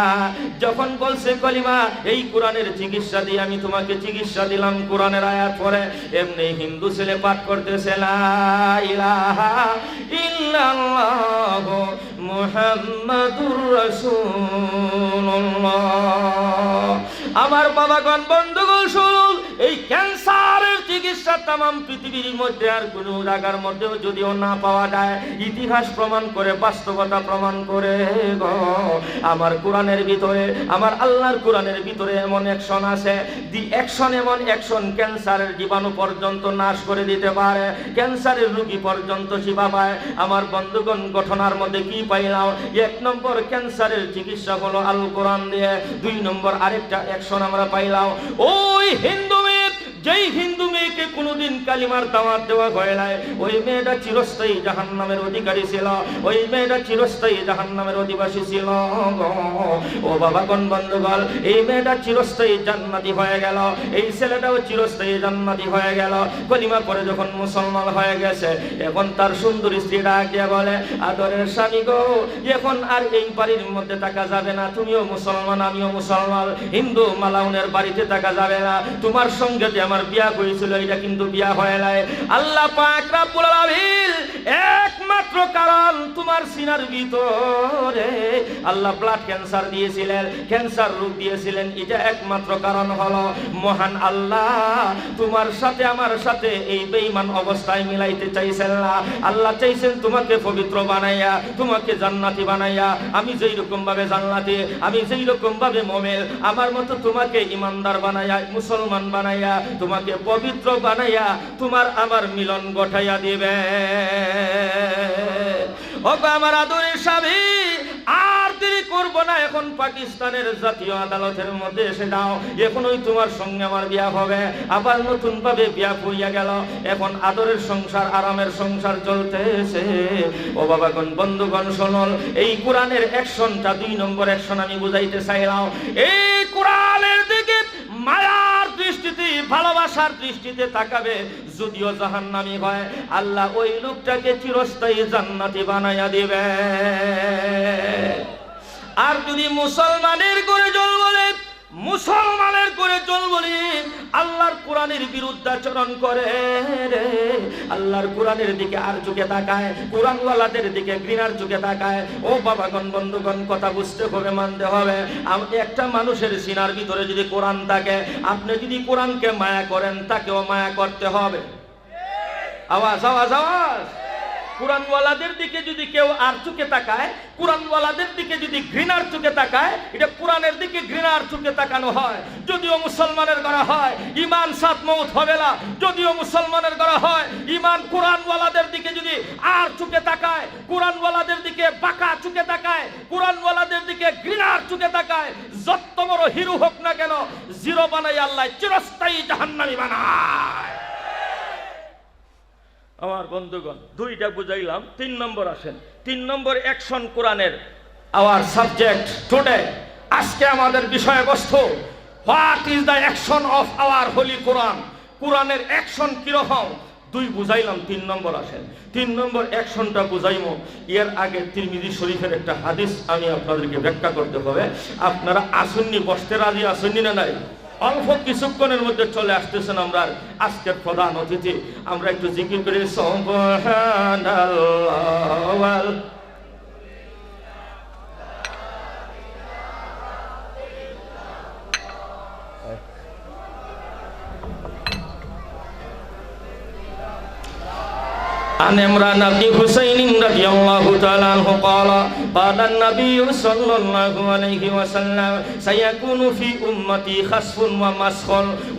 [SPEAKER 1] যখন বলছে কলিমা, এই কোরআনের চিকিৎসা দিয়ে আমি তোমাকে চিকিৎসা দিলাম, কোরআনের আয়াত পড়ে, এমনি হিন্দু ছেলে পাঠ করতেছে, লা ইলাহা ইল্লাল্লাহ মুহাম্মাদুর রাসূলুল্লাহ। আমার বাবাগণ, বন্ধুগণ শুনুন, এই ক্যান্সারের চিকিৎসা তামাম পৃথিবীর মধ্যে আর কোন জায়গার মধ্যেও যদিও না পাওয়া যায়, ইতিহাস প্রমাণ করে, বাস্তবতা প্রমাণ করে গো, আমার কোরআনের ভিতরে, আমার আল্লাহর কোরআনের ভিতরে এমন অ্যাকশন আছে, দি অ্যাকশন, এমন অ্যাকশন ক্যান্সারের জীবাণু পর্যন্ত নাশ করে দিতে পারে, ক্যান্সারের রোগী পর্যন্ত সেবা পায়। আমার বন্ধুগণ, ঘটনার মধ্যে কি পাইলাম? 1 নম্বর ক্যান্সারের চিকিৎসা হলো আল কোরআন দিয়ে। 2 নম্বর আরেকটা অ্যাকশন আমরা পাইলাম, ওই হিন্দু মেয়ে, যেই হিন্দু মেয়েকে কোনোদিন কালিমার দাওয়াত দেওয়া হয় নাই, ওই মেয়েটা চিরস্থায়ী জাহান্নামের অধিকারী ছিল, ওই মেয়েটা চিরস্থায়ী জাহান্নামের অধিবাসী ছিল। ও বাবাগণ, বন্ধুগণ, এই মেয়েটা চিরস্থায়ী জান্নাতি হয়ে গেল, এই ছেলেটাও চিরস্থায়ী জান্নাতি হয়ে গেল। কলিমা পরে যখন মুসলমান হয়ে গেছে, এখন তার সুন্দরী স্ত্রী ডাক দিয়ে বলে, আদরের স্বামী গো, এখন আর এই বাড়ির মধ্যে থাকা যাবে না, তুমিও মুসলমান, আমিও মুসলমান, হিন্দু মালাউনের বাড়িতে থাকা যাবে না। তোমার সঙ্গে যে আমার বিয়া হয়েছিল, এটা কিন্তু বিয়া হয় নাই। আল্লাহ পাক রব্বুল আলামিন একমাত্র কারণ তোমার সিনার ভিতরে আল্লাহ ব্লাড ক্যান্সার দিয়েছিলেন, ক্যান্সার রোগ দিয়েছিলেন, এটা একমাত্র কারণ হলো মহান আল্লাহ তোমার সাথে আমার সাথে এই বেঈমান অবস্থায় মিলাইতে চাইছেন না। আল্লাহ চাইছেন তোমাকে পবিত্র বানাইয়া, তোমাকে জান্নাতি বানাইয়া, আমি যেই রকম ভাবে জান্নাতি, আমি যেই রকম ভাবে মুমিন, আমার মতো তোমাকে ইমানদার বানাইয়া, মুসলমান বানাইয়া, তোমাকে পবিত্র বানাইয়া তোমার আমার মিলন ঘটাইয়া দিবে। ওগো আমার আদরের স্বামী, আর দেরি করবো না, এখন পাকিস্তানের জাতীয় আদালতের মধ্যে এসে যাও। এখনই তোমার সঙ্গে আমার বিয়া হবে, আবার নতুন ভাবে বিয়া পড়িয়া গেল, এখন আদরের সংসার, আরামের সংসার চলতেছে। ও বাবাগণ, বন্ধুগণ শুনুন, এই কোরআনের অ্যাকশনটা 2 নম্বর অ্যাকশন আমি বুঝাইতে চাইলাম। এই কোরআনের দিকে মায়ার দৃষ্টিতে, ভালোবাসার দৃষ্টিতে তাকাবে, যদিও জাহান্নামী হয়, আল্লাহ ওই লোকটাকে চিরস্থায়ী জান্নাতি বানাইয়া দিবে। আর যদি মুসলমানের করে জল বলে, মুসলমানের করে জল বলি, আল্লাহর কোরআনের বিরুদ্ধাচরণ করে রে, আল্লাহর কোরআনের দিকে আর চোখে তাকায়, কোরআনওয়ালাদের দিকে ঘৃণার চোখে তাকায়, ও বাবাগণ, বন্ধুগণ, কথা বুঝতে হবে, মানতে হবে। একটা মানুষের সিনার ভিতরে যদি কোরআন থাকে, আপনি যদি কোরআনকে মায়া করেন, তাকেও মায়া করতে হবে। আওয়াজ আওয়াজ আওয়াজ। কোরআনওয়ালাদের দিকে যদি কেউ আর চোখে তাকায়, কোরআনওয়ালাদের দিকে যদি ঘৃণার চোখে তাকায়, এটা কোরআনের দিকে ঘৃণার চোখে তাকানো হয়। যদিও মুসলমানের করা হয়, ইমান সাত মৌত হবে না। যদিও মুসলমানের করা হয়, ইমান কোরআনওয়ালাদের দিকে যদি আর চোখে তাকায়, কোরআনওয়ালাদের দিকে বাঁকা চোখে তাকায়, কোরআনওয়ালাদের দিকে ঘৃণার চোখে তাকায়, যত বড় হিরো হোক না কেন, জিরো বানাই আল্লাহ চিরস্থায়ী জাহান্নামী বানায়। আমার বন্ধুগণ, 2টা বুঝাইলাম, 3 নম্বর আসেন। 3 নম্বর অ্যাকশন কোরআনের। আওয়ার সাবজেক্ট টুডে, আজকে আমাদের বিষয়বস্তু, what is the action of our holy Quran. কোরআনের অ্যাকশন কিরকম 2 বুঝাইলাম, 3 নম্বর আসেন। 3 নম্বর অ্যাকশনটা বুঝাইমো। এর আগে তিরমিজি শরীফের একটা হাদিস আমি আপনাদেরকে ব্যাখ্যা করতে হবে। আপনারা আসুননি, বসতে রাজি আসুননি না নাই? অল্প কিছুক্ষণের মধ্যে চলে আসতেছেন আমরা আজকের প্রধান অতিথি। আমরা একটু জিকির করি সুবহানাল্লাহ। عن عمران بن حسين رضي الله تعالى عنه قال قال النبي صلى الله عليه وسلم سيكون في أمتي خسف ومسخ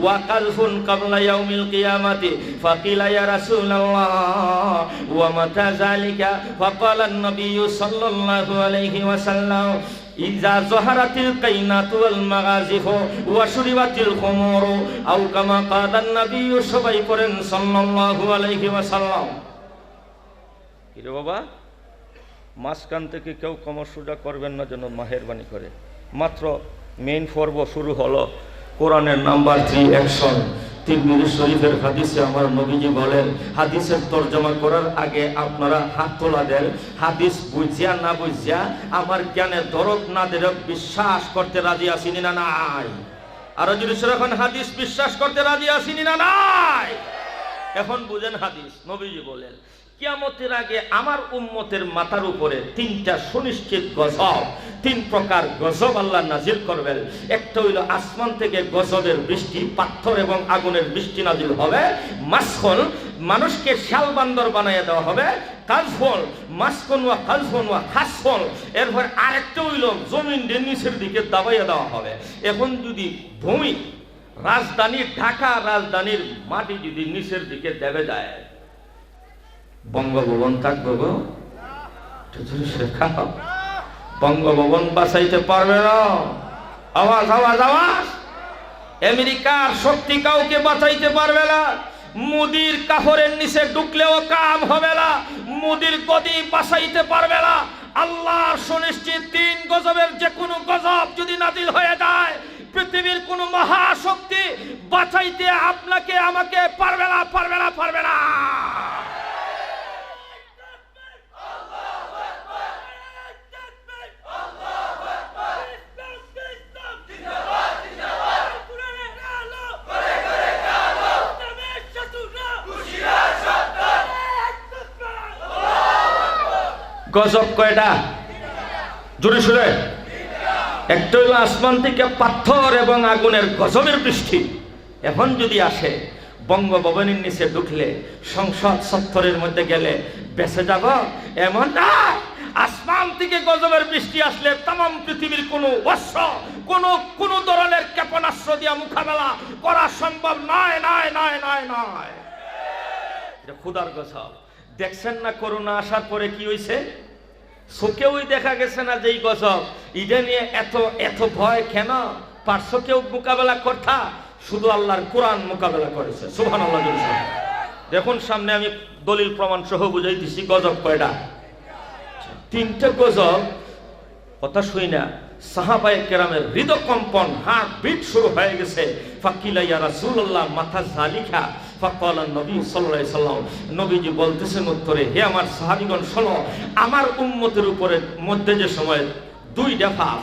[SPEAKER 1] وقذف قبل يوم القيامة فقيل يا رسول الله ومتى ذلك فقال النبي صلى الله عليه وسلم إذا ظهرت القينات والمغازف وشربت الخمور أو كما قال النبي صلى الله عليه وسلم। কিরে বাবা, মাঝখান থেকে কেউ কমরসুজা করবেন না যেন মেহেরবানি করে। মাত্র মেইন পর্ব শুরু হলো। কোরআনের নাম্বার 3 অ্যাকশন। তিরমিজি শরীফের হাদিসে আমার নবীজি বলেন, হাদিসের তরজমা করার আগে আপনারা হাত তোলা দেন। হাদিস বুঝিয়া না বুঝিয়া, আমার জ্ঞানে দরদ না দেব, বিশ্বাস করতে রাজি আসিনি না নাই? আরো যদি সেরকম হাদিস বিশ্বাস করতে রাজি আসিনি না নাই? এখন বুঝেন হাদিস। নবীজি বলেন, কিয়ামতের আগে আমার উম্মতের মাথার উপরে 3টা সুনিশ্চিত গজব, 3 প্রকার গজব আল্লাহ নাজিল করবেন। একটা হইল আসমান থেকে গজবের বৃষ্টি, পাথর এবং আগুনের বৃষ্টি নাজিল হবে। মাসখল, মানুষকে শাল বান্দর বানাইয়া দেওয়া হবে। কাজফল, মাসখন ওয়া কাজফন ওয়া খাসফল। এরপর আরেকটা হইল জমিন নিচের দিকে দাবাইয়া দেওয়া হবে। এখন যদি ভূমি, রাজধানী ঢাকা, রাজধানীর মাটি যদি নিচের দিকে দেবে যায়, বঙ্গভবন থাকবে গো? বঙ্গভবন বাঁচাইতে পারবে না। আওয়াজ আওয়াজ আওয়াজ। আমেরিকার শক্তি কাউকে বাঁচাইতে পারবে না। মোদির কাপড়ের নিচে ঢুকলেও কাম হবে না। মোদির গদি বাঁচাইতে পারবে না। আল্লাহর সুনিশ্চিত 3 গজবের যে কোনো গজব যদি নাজিল হয়ে যায়, পৃথিবীর কোন মহাশক্তি বাঁচাইতে আপনাকে আমাকে পারবে না, পারবে না, পারবে না। গজব কয়টা? জোরে সুরে। একটা হইল আসমান থেকে পাথর এবং আগুনের গজবের বৃষ্টি। এখন যদি আসে, বঙ্গভবনের নিচে ঢুকলে, সংসদ চত্বরের মধ্যে গেলে বেঁচে যাব এমন না। আসমান থেকে গজবের বৃষ্টি আসলে তাম পৃথিবীর কোনো অস্ত্র, কোনো ধরনের ক্ষেপণাস্ত্র দিয়া মোকাবেলা করা সম্ভব নয়, নয়, নয়, নয়, নয়। এটা খুদার গজব। দেখছেন না করোনা আসার পরে কি হয়েছে? চোখেও দেখা গেছে না যেই গজব, এটা নিয়ে এত ভয় কেন? পারছ কেউ মোকাবেলা করতা? শুধু আল্লাহর কোরআন মোকাবেলা করেছে। সুবহানাল্লাহ। দেখুন সামনে আমি দলিল প্রমাণ সহ বুঝাইতেছি গজব কয়টা। তিনটা গজব। কথা শুই না, সাহাবায়ে কেরামের হৃদকম্পন, হার্ট বিট শুরু হয়ে গেছে। ফাকিলা ইয়া রাসূলুল্লাহ মাথা জালিকা ফাকালা নবী সাল্লাল্লাহু আলাইহি সাল্লাম। নবীজি বলতেছেন উত্তরে, হে আমার সাহাবীগণ শোনো, আমার উম্মতের উপরে মধ্যে যে সময় দুইটা পাপ,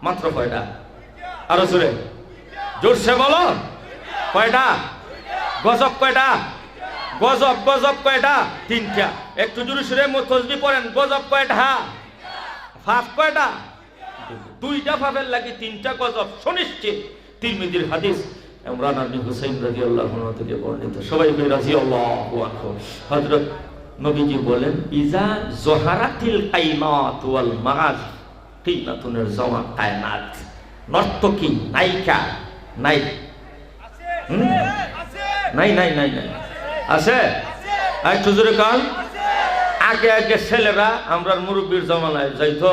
[SPEAKER 1] মাত্র কয়টা? আরো জোরে, জোরসে বলো, কয়টা? গজব কয়টা? গজব কয়টা? তিনটা। একটু জোরে সুরে মুতসবি পড়েন, গজব কয়টা? পাপ কয়টা? দুইটা পাপের লাগি তিনটা গজব সুনিশ্চিত। তিরমিজির হাদিস, ইমরান ইবনে হুসাইন রাদিয়াল্লাহু আনহু থেকে বর্ণিত। সবাই বলি রাদিয়াল্লাহু আনহু। হযরত নবীজি বলেন, ইজা জহারাতিল কাইনাত ওয়াল মাগাজ কিনাতুনের জামা কায়নাত। নর্তকী, নায়িকা নাই, নাই আছে? একটু জোরে কান। আগে ছেলেরা আমরা মুরব্বীর জমানায় যাইতো,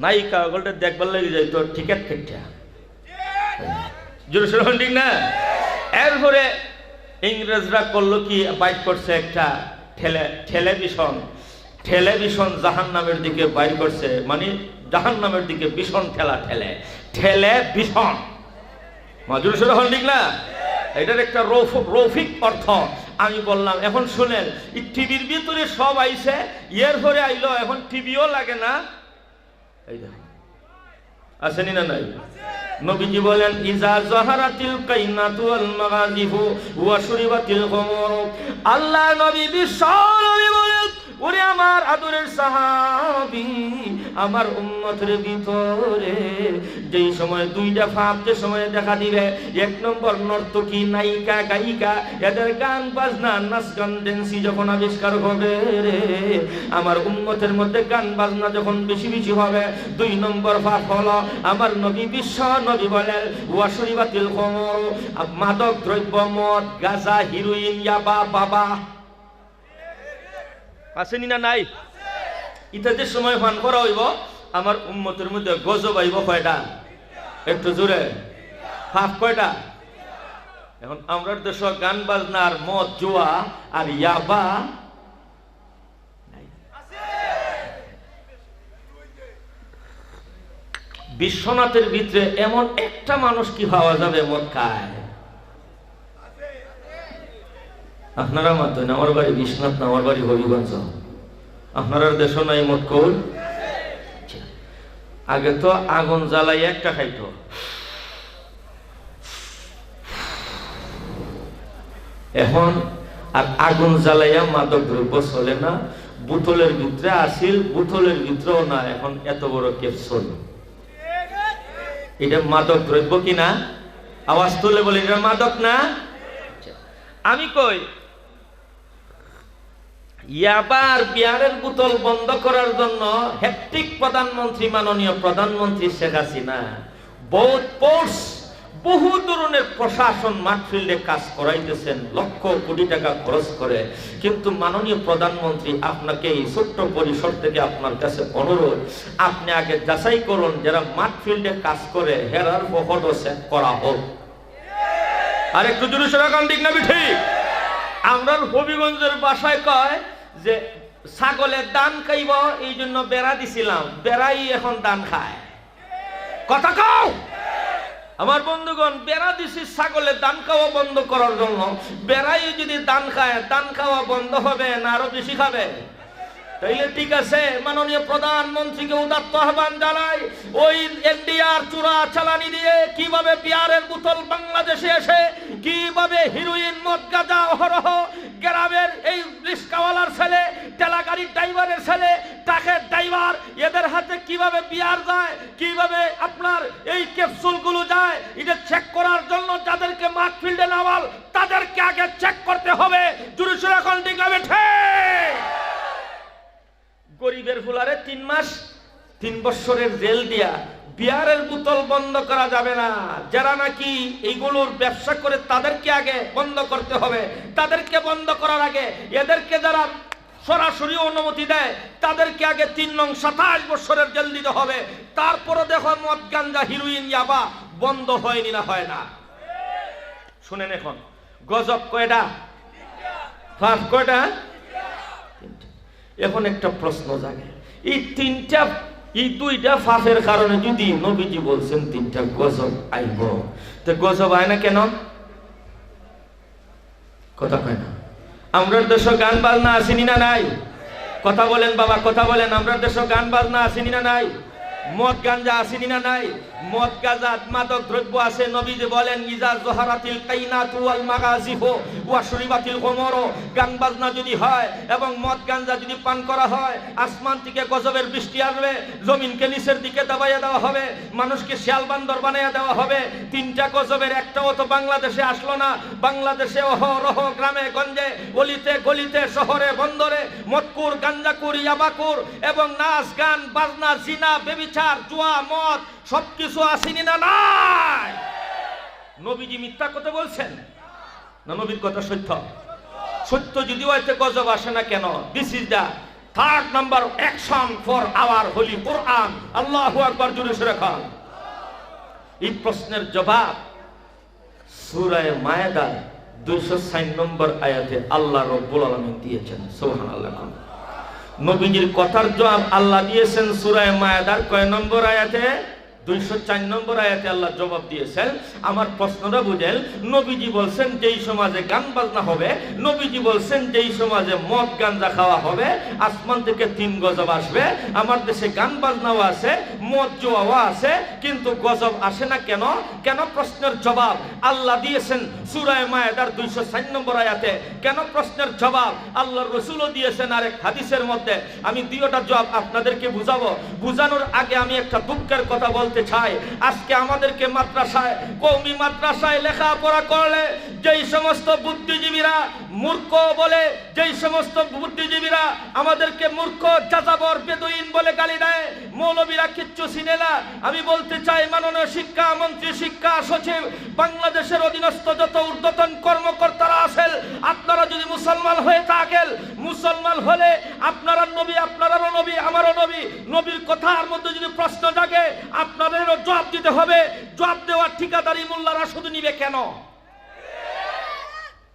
[SPEAKER 1] নায়িকা ওগুলো দেখবার লেগে যাইতো টিকেট কেটে, জোরে শুনুন, ঠিক না? এরপরে ইংরেজরা করলো কি, বাইর করছে একটা টেলিভিশন জাহান্নামের দিকে বাইর করছে, মানে জাহান্নামের দিকে ভীষণ টেলিভিশন। জোরে শুনুন, ঠিক না? এটার একটা রৌফিক অর্থ আমি বললাম। এখন শুনেন, এই টিভির ভিতরে সব আইছে, এর পরে আইলো, এখন টিভিও লাগে না। এই দেখো, আসেনি না নাই? নবীজি বলেন, ইজা জাহারাতিল কাইনাতু ওয়াল মাগাজিফু ওয়া শুরিবাতিল খুমুর। আল্লাহ নবী বিশ্ব নবী বলেন, ওরে আমার আদরের সাহাবী, আমার উম্মতের ভিতরে যেই সময় দুইটা পাপ যে সময় দেখা দিবে, এক নম্বর নর্তকী, নায়িকা, গায়িকা, এদের গান বাজনা, নাচ গান, ড্যান্সি যখন আবিষ্কার হবে রে, আমার উম্মতের মধ্যে গান বাজনা যখন বেশি বেশি হবে, দুই নম্বর পাপ হলো, আমার নবী বিশ্ব নবী বলেন, ওয়া শুরিবাতিল খুমুর, মাদক দ্রব্য, মদ, গাঁজা, হিরোইন, ইয়াবা, বাবা। আসেনি না নাই? ইটা যে সময় পান করা হইব, আমার উম্মতের মধ্যে গজব আইব কয়টা? একটু জোরে, পাপ কয়টা? এখন আমরা দেশ গান বাজনা আর মদ, জুয়া আর ইয়াবা। বিশ্বনাথের ভিতরে এমন একটা মানুষ কি পাওয়া যাবে মদ খায়? আপনারা মাতেন, আমার বাড়ি বিশ্বনাথ না, আমার বাড়ি হবিগঞ্জ। আপনার দেশ নাই মদ কৌল? আগে তো আগুন জ্বালাই একটা খাইতো, এখন আর আগুন জ্বালাইয়া মাদক দ্রব্য চলে না। বোতলের ভিতরে আসিল, বোতলের ভিতরেও না, এখন এত বড় ক্যাপসুল। এটা মাদক দ্রব্য কিনা? আওয়াজ তুলে বলে, এটা মাদক না? আমি কই, ইয়াবার বিয়ারের বোতল বন্ধ করার জন্য হ্যাপটিক প্রধানমন্ত্রী, মাননীয় প্রধানমন্ত্রী শেখ হাসিনা বহু ধরনের প্রশাসন মাঠফিল্ডে কাজ করাইতেছেন, লক্ষ কোটি টাকা খরচ করে। কিন্তু মাননীয় প্রধানমন্ত্রী, আপনাকে এই ছোট্ট পরিসর থেকে আপনার কাছে অনুরোধ, আপনি আগে যাচাই করুন যারা মাঠফিল্ডে কাজ করে হেরার পকেটও চেক করা হোক। আর একটু জোরে সোনা কান, ঠিক না ঠিক? আমরা হবিগঞ্জের বাসায় কয় যে ছাগলের দান খাইব, এই জন্য বেড়া দিছিলাম, বেড়াই এখন দান খায়। কথা কও আমার বন্ধুগণ, বেড়া দিছি ছাগলের দান খাওয়া বন্ধ করার জন্য। বেড়াই যদি দান খায়, দান খাওয়া বন্ধ হবে না আরো বেশি খাবে? তাইলে ঠিক আছে, মাননীয় প্রধানমন্ত্রীকে উদাত্ত আহ্বান জানাই, ওই এনডিআর চূড়া চালানি দিয়ে কিভাবে বিয়ারের বোতল বাংলাদেশে এসে কিভাবে হিরোইন, মদ, গাঁজা অহরহ গ্রামের এই রিক্সাওয়ালার ছেলে, ঠেলা গাড়ির ড্রাইভারের ছেলে, ট্রাকের ড্রাইভার, এদের হাতে কিভাবে বিয়ার যায়, কিভাবে আপনার এই ক্যাপসুলগুলো যায়, এটা চেক করার জন্য যাদেরকে মাঠ ফিল্ডে নামাল তাদেরকে আগে চেক করতে হবে। জুরিসুর এখন ঠিক হবে ঠিক। গরিবের ফুলারে 3 মাস 3 বছরের জেল দিয়া বিয়ারের বোতল বন্ধ করা যাবে না। যারা নাকি এইগুলোর ব্যবসা করে তাদেরকে আগে বন্ধ করতে হবে। তাদেরকে বন্ধ করার আগে এদেরকে যারা সরাসরি অনুমতি দেয় তাদেরকে আগে 3 নং 27 বছরের জেল দিতে হবে। তারপরে দেখো মদ গাঞ্জা হিরোইন ইয়াবা বন্ধ হয়নি না হয় না। শুনেন এখন গজব কয়টা? ফাঁস কয়টা? এখন একটা প্রশ্ন জাগে, এই 2টা ফাঁসের কারণে যদি নবীজি বলছেন 3টা গজব আইব, তো গজব আয় না কেন? কথা কয় না। আমরা দেশে গান বাজনা আসেনি না নাই? কথা বলেন বাবা, কথা বলেন। আমরা দেশে গান বাজনা আসেনি না নাই? মদ গাঞ্জা আসেনি না নাই? মদ গাঁজা মাদক দ্রব্য আছে। নবীজি বলেন ইজা জহারাতিল কাইনাতু ওয়াল মাগাজিফু ওয়া শুরিবাতিল খুমরু, গান বাজনা যদি হয় এবং মদ গাঞ্জা যদি পান করা হয়, আসমান থেকে গজবের বৃষ্টি আসবে, জমিনকে নিচের দিকে দাবাইয়া দেওয়া হবে, মানুষকে শিয়াল বান্দর বানাইয়া দেওয়া হবে। 3টা গজবের একটাও তো বাংলাদেশে আসলো না। বাংলাদেশে অহরহ গ্রামে গঞ্জে, অলিতে গলিতে, শহরে বন্দরে মদকুর, গাঞ্জাকুর, ইয়াবাকুর এবং নাচ গান বাজনা, জিনা, বেবিচার, জুয়া, মদ সবকিছু আসেনি না নাই? নবীজি মিথ্যা কথা বলছেন না? নবীর কথা সত্য। সত্য যদিও এতে গজব আসে না কেন? This is the 3rd number action for our holy Quran. আল্লাহু আকবার, জোরে সরে খান। এই প্রশ্নের জবাব সূরা মায়েদার 206 নম্বর আয়াতে আল্লাহ রাব্বুল আলামিন দিয়েছেন। সুবহানাল্লাহ। নবীজির কথার জবাব আল্লাহ দিয়েছেন সূরা মায়েদার কয় নম্বর আয়াতে? 204 নম্বর আয়াতে আল্লাহ জবাব দিয়েছেন। আমার প্রশ্নটা বুঝেন, নবীজি বলছেন যেই সমাজে গান বাজনা হবে, নবীজি বলছেন যেই সমাজে মদ গাঞ্জা খাওয়া হবে, আসমান থেকে 3 গজব আসবে। আমার দেশে গান বাজনাও আছে, মদ জুয়াও আছে, কিন্তু গজব আসে না কেন? কেন? প্রশ্নের জবাব আল্লাহ দিয়েছেন সূরা মায়েদার 204 নম্বর আয়াতে। কেন? প্রশ্নের জবাব আল্লাহর রাসূলও দিয়েছেন আরেক হাদিসের মধ্যে। আমি 2টা জবাব আপনাদেরকে বুঝাবো। বুঝানোর আগে আমি একটা দুঃখের কথা বলতে চাই। আজকে আমাদেরকে মাদ্রাসায়, কওমি মাদ্রাসায় লেখাপড়া করলে যেই সমস্ত বুদ্ধিজীবীরা মূর্খ বলে, যেই সমস্ত বুদ্ধিজীবীরা আমাদেরকে মূর্খ, যাযাবর, বেদুইন বলে গালি দেয়, মৌলবীরা কিচ্ছু চিনে না। আমি বলতে চাই মাননীয় শিক্ষা মন্ত্রী, শিক্ষা সচিব, বাংলাদেশের অধীনস্থ যত ঊর্ধ্বতন কর্মকর্তারা আছেন, আপনারা যদি মুসলমান হয়ে থাকেন, মুসলমান হলে আপনারা নবী, আপনারাও নবী, আমারও নবী, নবীর কথার মধ্যে যদি প্রশ্ন জাগে আপনাদেরও জবাব দিতে হবে। জবাব দেওয়ার ঠিকাদারি মোল্লারা শুধু নিবে কেন?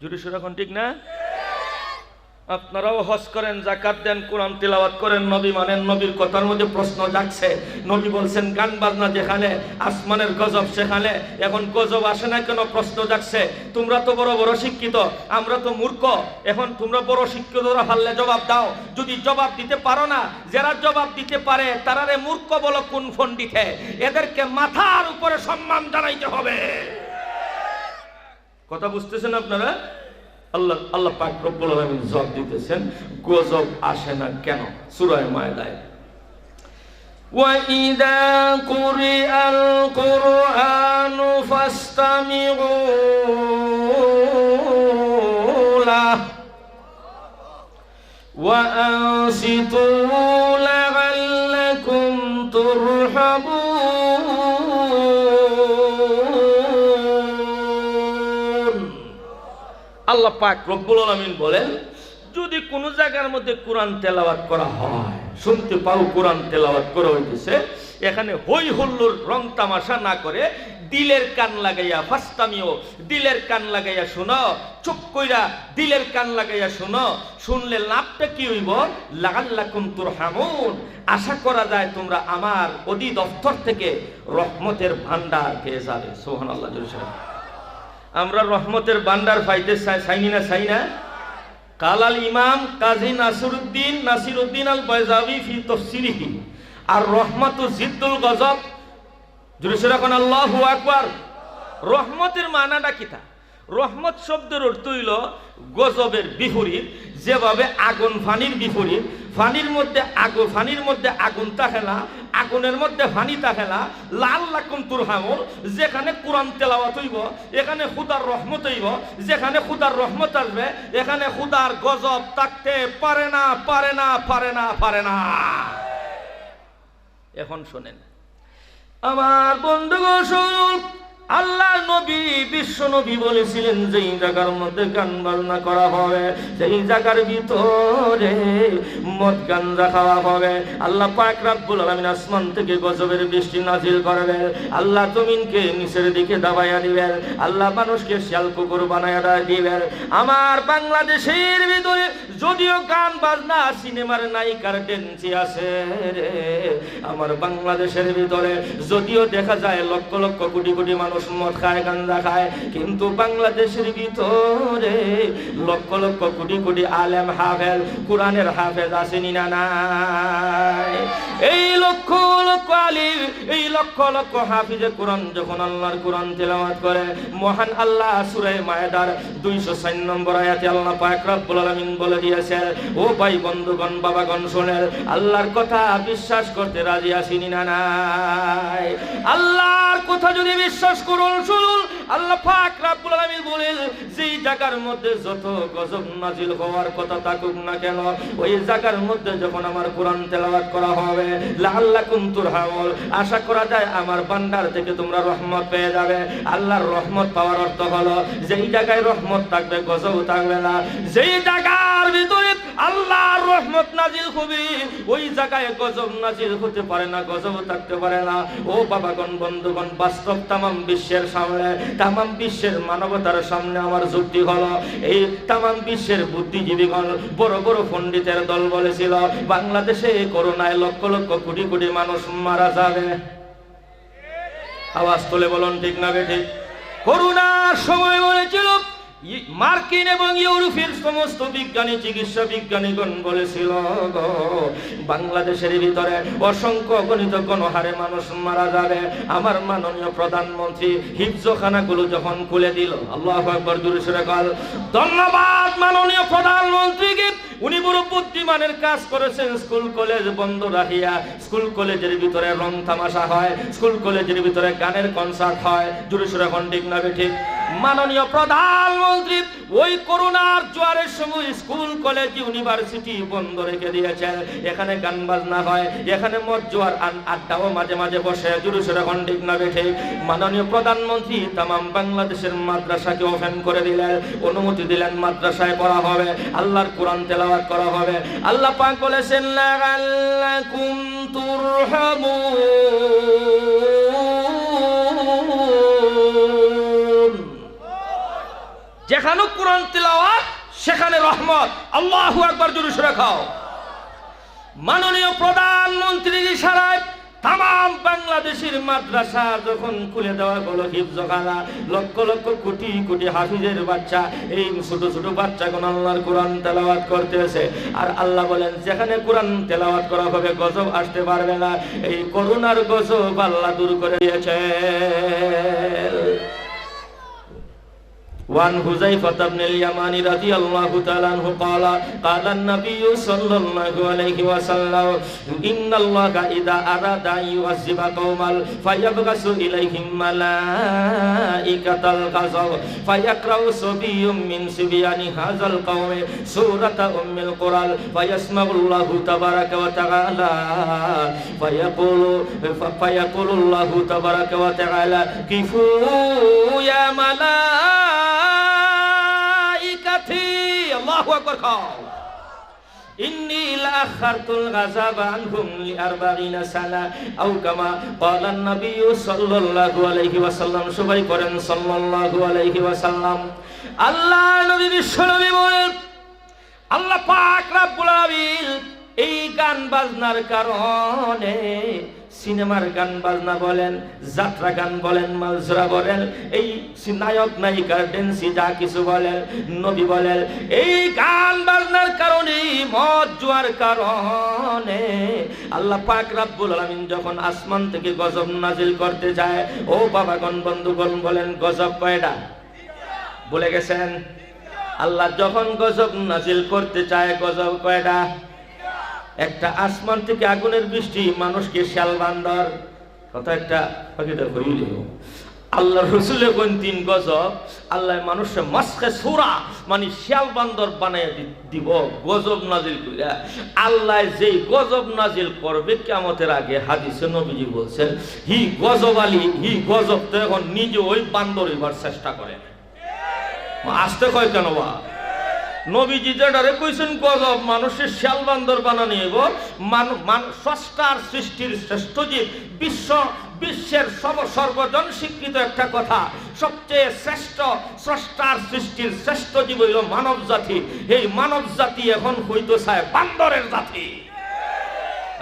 [SPEAKER 1] জুরিসুর এখন ঠিক না? আপনারাও হজ করেন, যাকাত দেন, কোরআন তিলাওয়াত করেন, নবী মানেন, নবীর কথার মধ্যে প্রশ্ন জাগছে। নবী বলছেন গান বাজনা যেখানে আসমানের গজব সেখানে, এখন গজব আসে না কেন? প্রশ্ন জাগছে। তোমরা তো বড় বড় শিক্ষিত, আমরা তো মূর্খ। এখন তোমরা বড় শিক্ষিতরা পারলে জবাব দাও। যদি জবাব দিতে পারো না, যারা জবাব দিতে পারে তারারে মূর্খ বলো কোন পণ্ডিতে? এদেরকে মাথার উপরে সম্মান জানাইতে হবে। কথা বুঝতেছেন আপনারা? আল্লাহ পাক রব্বুল আলামিন জবাব দিতেছেন গজব আসে না কেন? সূরা মায়েদায় ওয়া ইযা কুরিআল কুরআনু ফাসতামিউ লাহু ওয়া আনসিতু লাআল্লাকুম তুরহামুন। আল্লাহ পাক রব্বুল আলামিন বলেন, যদি কোন জায়গার মধ্যে কোরআন তেলাওয়াত করা হয়, শুনতে পাও কোরআন তেলাওয়াত করা হইতেছে, এখানে হই হুল্লোড় রং তামাশা না করে দিলের কান লাগাইয়া, ফাস্তামিও, দিলের কান লাগাইয়া শুনো, চুপ কইরা দিলের কান লাগাইয়া শুনো। শুনলে লাভটা কি হইব? লাআল্লাকুম তুরহামুন, আশা করা যায় তোমরা আমার অধি দফতর থেকে রহমতের ভান্ডার পেয়ে যাবে। সুবহানাল্লাহ। আমরা রহমতের ভান্ডার পাইতে চাইনি না? চাই না? কালাল ইমাম কাজী নাসিরউদ্দিন আল বাইজাবি ফি তাফসিরিহি আর রহমাতু জিদ্দুল গজব। জোরে সরে কোন আল্লাহু আকবার। রহমতের মানাটা কি? তা রহমত শব্দের অর্থ হইল গজবের বিপরীত। যেভাবে আগুন পানির বিপরীত, পানির মধ্যে আগুন থাকে না, আগুনের মধ্যে পানি থাকে না। লাআল্লাকুম তুরহামুন, যেখানে কোরআন তেলাওয়াত হইব এখানে খুদার রহমত হইব, যেখানে খুদার রহমত আসবে এখানে খুদার গজব থাকতে পারে না, পারে না, পারে না, পারে না। এখন শোনেন আমার বন্ধুগণ, শুনুন, আল্লাহ নবী, বিশ্ব নবী বলেছিলেন যেই জায়গার মধ্যে গান বাজনা করা হবে, সেই জায়গার ভিতরে মদ গাঞ্জা খাওয়া হবে, আল্লাহ পাক রব্বুল আলামিন আসমান থেকে গজবের বৃষ্টি নাজিল করবেন, আল্লাহ জমিনকে নিচের দিকে দাবাইয়া দিবেন, আল্লাহ মানুষকে শিয়াল কুকুর বানাইয়া দিবেন। আমার বাংলাদেশের ভিতরে যদিও গান বাজনা সিনেমার নায়িকার টেন্সি আছে রে, আমার বাংলাদেশের ভিতরে যদিও দেখা যায় লক্ষ লক্ষ কোটি কোটি মানুষ মদ খায়, গাঞ্জা খায়, কিন্তু বাংলাদেশের ভিতরে লক্ষ লক্ষ কোটি কোটি আলেম হাফেজ, কোরআনের হাফেজ আসেনি না নাই? এই লক্ষ লক্ষ আলিম, এই লক্ষ লক্ষ হাফিজে কোরআন যখন আল্লাহর কোরআন তেলাওয়াত করে, মহান আল্লাহ সূরা মায়েদার 204 নম্বর আয়াতে আল্লাহ পাক রব্বুল আলামিন বলে দিয়েছেন, ও ভাই বন্ধুগণ, বাবাগণ, শোনেন, আল্লাহর কথা বিশ্বাস করতে রাজি আসেনি না নাই? আল্লাহর কথা যদি বিশ্বাস করুন, শুনুন, আল্লাহ পাক রব্বুল আলামিন বলেন, যেই জায়গার মধ্যে যত গজব নাজিল হওয়ার কথা থাকুক না কেন, ওই জায়গার মধ্যে যখন আমার কোরআন তেলাওয়াত করা হবে, লাআল্লাকুম তুরহামুন, আশা করা যায় আমার ভান্ডার থেকে তোমরা রহমত পেয়ে যাবে। আল্লাহর রহমত পাওয়ার অর্থ হলো যেই জায়গায় রহমত থাকবে গজব থাকবে না। যেই জায়গার ভিতরে আল্লাহর রহমত নাজিল হবে ওই জায়গায় গজব নাজিল হতে পারে না, গজব থাকতে পারে না। ও বাবাগণ, বন্ধুগণ, বাস্তব তামাম বিশ্বের সামনে, তামাম বিশ্বের মানবতার সামনে আমার যুক্তি হলো, এই তামাম বিশ্বের বুদ্ধিজীবীগণ, বড় বড় পণ্ডিতের দল বলেছিল বাংলাদেশে করোনায় লক্ষ লক্ষ কোটি কোটি মানুষ মারা যাবে। আওয়াজ তুলে বলুন ঠিক না বেঠিক? করোনার সময় বলেছিল, মার্কিন এবং ইউরোপের সমস্ত বিজ্ঞানী, চিকিৎসা বিজ্ঞানীগণ বলেছিল বাংলাদেশের ভিতরে অসংখ্য গণিত গণহারে মানুষ মারা যাবে। আমার মাননীয় প্রধানমন্ত্রী হিফজখানাগুলো যখন খুলে দিল, আল্লাহু আকবার, জোরে সোরে বল ধন্যবাদ মাননীয় প্রধানমন্ত্রীকে, উনি বড় বুদ্ধিমানের কাজ করেছেন। স্কুল কলেজ বন্ধ রাখিয়া, স্কুল কলেজের ভিতরে রং তামাশা হয়, স্কুল কলেজের ভিতরে গানের কনসার্ট হয়, জোরে সোরে এখন ঠিক না ঠিক? মাননীয় প্রধানমন্ত্রী ওই করোনার জোয়ারের সময় স্কুল কলেজ ইউনিভার্সিটি বন্ধ রেখে দিয়েছেন, এখানে গান বাজনা হয়, এখানে মদ জোয়ার আড্ডাও মাঝে মাঝে বসে, জুরুসের এখন ঠিক না বেঠে? মাননীয় প্রধানমন্ত্রী তামাম বাংলাদেশের মাদ্রাসাকে ওপেন করে দিলেন, অনুমতি দিলেন, মাদ্রাসায় পড়া হবে, আল্লাহর কোরআন তেলাওয়াত করা হবে। আল্লাহ পাক বলেছেন, লাআল্লাকুম তুরহামুন, যেখানে কোরআন তেলাওয়াত সেখানে রহমত। আল্লাহু আকবার, জোরে সোরে খাও। মাননীয় প্রধানমন্ত্রীর ইশারায় তামাম বাংলাদেশের মাদ্রাসা যখন খুলে দেওয়া হলো, হিফজখানা, লক্ষ লক্ষ কোটি কোটি হাফিজের বাচ্চা, এই ছোট ছোট বাচ্চাগুলো আল্লাহর কোরআন তেলাওয়াত করতেছে। আর আল্লাহ বলেন, যেখানে কোরআন তেলাওয়াত করা হবে গজব আসতে পারবে না। এই করোনার গজব আল্লাহ দূর করে দিয়েছে। وعن حذيفة بن اليمان رضي الله تعالى عنه قال قال النبي صلى الله عليه وسلم إن الله إذا أراد أن يعذب قوما فيبعث إليهم ملائكة الغضب فيقرأ صبي من صبيان هذا القوم سورة أم القرآن فيسمع الله تبارك وتعالى فيقول الله تبارك وتعالى كفوا يا আল্লাহু আকবার খাও। ইন্নী লাআখারতুল গাযাবা আনহুম লি40 সানা আও কামা ক্বালা an-নাবী সাল্লাল্লাহু আলাইহি ওয়াসাল্লাম। সবাই পড়েন সাল্লাল্লাহু আলাইহি ওয়াসাল্লাম। আল্লাহ নবী বিশ্ব নবী বলেন, আল্লাহ পাক রব্বুল আলামিন এই গান বাজনার কারণে, সিনেমার গান বাজনা বলেন, যাত্রা গান বলেন, মালজরা বলেন, এই নায়ক নায়িকার ডেন্সি যা কিছু বলেন, নবী বলেন, এই গান বাজনার কারণে, মদ জুয়ার কারণে আল্লাহ পাক রব্বুল আলামিন যখন আসমান থেকে গজব নাজিল করতে যায়, ও বাবাগণ, বন্ধুগণ, বলেন গজব কয়টা? বলে গেছেন? আল্লাহ যখন গজব নাজিল করতে চায়, গজব কয়টা? একটা, আসমান থেকে আগুনের বৃষ্টি, মানুষকে শিয়াল বান্দর, কথা একটা পাখিটা হইল। আল্লাহ রসুল কোন 3 গজব, আল্লাহ মানুষের মাসকে সুরা মানে শিয়াল বান্দর বানাই দিব গজব নাজিল কইরা। আল্লাহ যেই গজব নাজিল করবে কিয়ামতের আগে, হাদিসে নবীজি বলছেন, হি গজব আলী, হি গজব তো এখন নিজে ওই বান্দর এবার চেষ্টা করে। আসতে কয় কেন বা? নবীজি যেটারে কইছেন গজব মানুষের শিয়াল বান্দর বানানি হইব, স্রষ্টার সৃষ্টির শ্রেষ্ঠ জীব, বিশ্বের সর্বজন স্বীকৃত একটা কথা, সবচেয়ে শ্রেষ্ঠ স্রষ্টার সৃষ্টির শ্রেষ্ঠ জীব হইল মানব জাতি। এই মানব জাতি এখন হইতে চায় বান্দরের জাতি।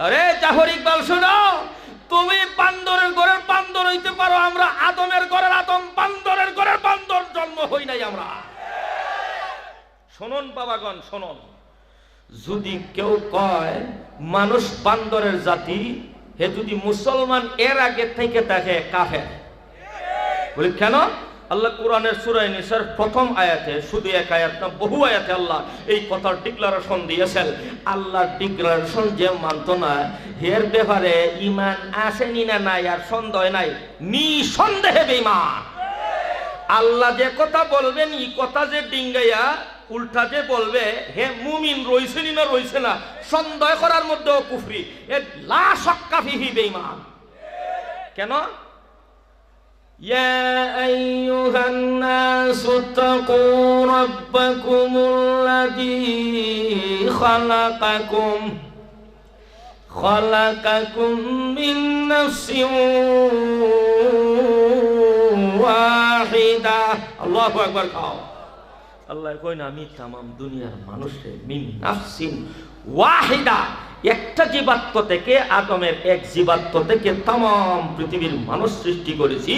[SPEAKER 1] আরে জাফর ইকবাল শোনো, তুমি বান্দরের ঘরের বান্দর হইতে পারো, আমরা আদমের ঘরের আদম, বান্দরের ঘরের বান্দর জন্ম হই নাই আমরা। শোনন বাবাগণ, শোনন, যদি কেউ কয় মানুষ বান্দরের জাতি, হে যদি মুসলমান এর আগে থেকে থাকে কাফের। বলি কেন? আল্লাহ কোরআনের সূরা নিসার প্রথম আয়াতে, শুধু এক আয়াত না, বহু আয়াতে আল্লাহ এই কথার ডিক্লারেশন দিয়েছেন। আল্লাহর ডিক্লারেশন যে মানত না, এর ব্যাপারে ঈমান আসেনি না নাই আর সন্দেহ নাই, নিঃসন্দেহে বেঈমান। আল্লাহ যে কথা বলবেন, এই কথা যে ডিঙ্গাইয়া উল্টা যে বলবে, হে মুমিন রইছেনি না রইছে না, সন্দেহ করার মধ্যেও কুফরি, এ লা শাক্কা ফিহি বেঈমান। কেন? ইয়া আইয়ুহান নাসু তাকু রাব্বাকুমুল্লাযী খালাকাকুম মিন নাফসিন ওয়াহিদা। আল্লাহু আকবার। খাও, আল্লাহ কই না আমি তামাম দুনিয়ার মানুষের মিন নাফসিন ওয়াহিদা, একটা জীবাত্ম থেকে, আদমের এক জীবাত্ম থেকে তামাম পৃথিবীর মানুষ সৃষ্টি করেছি।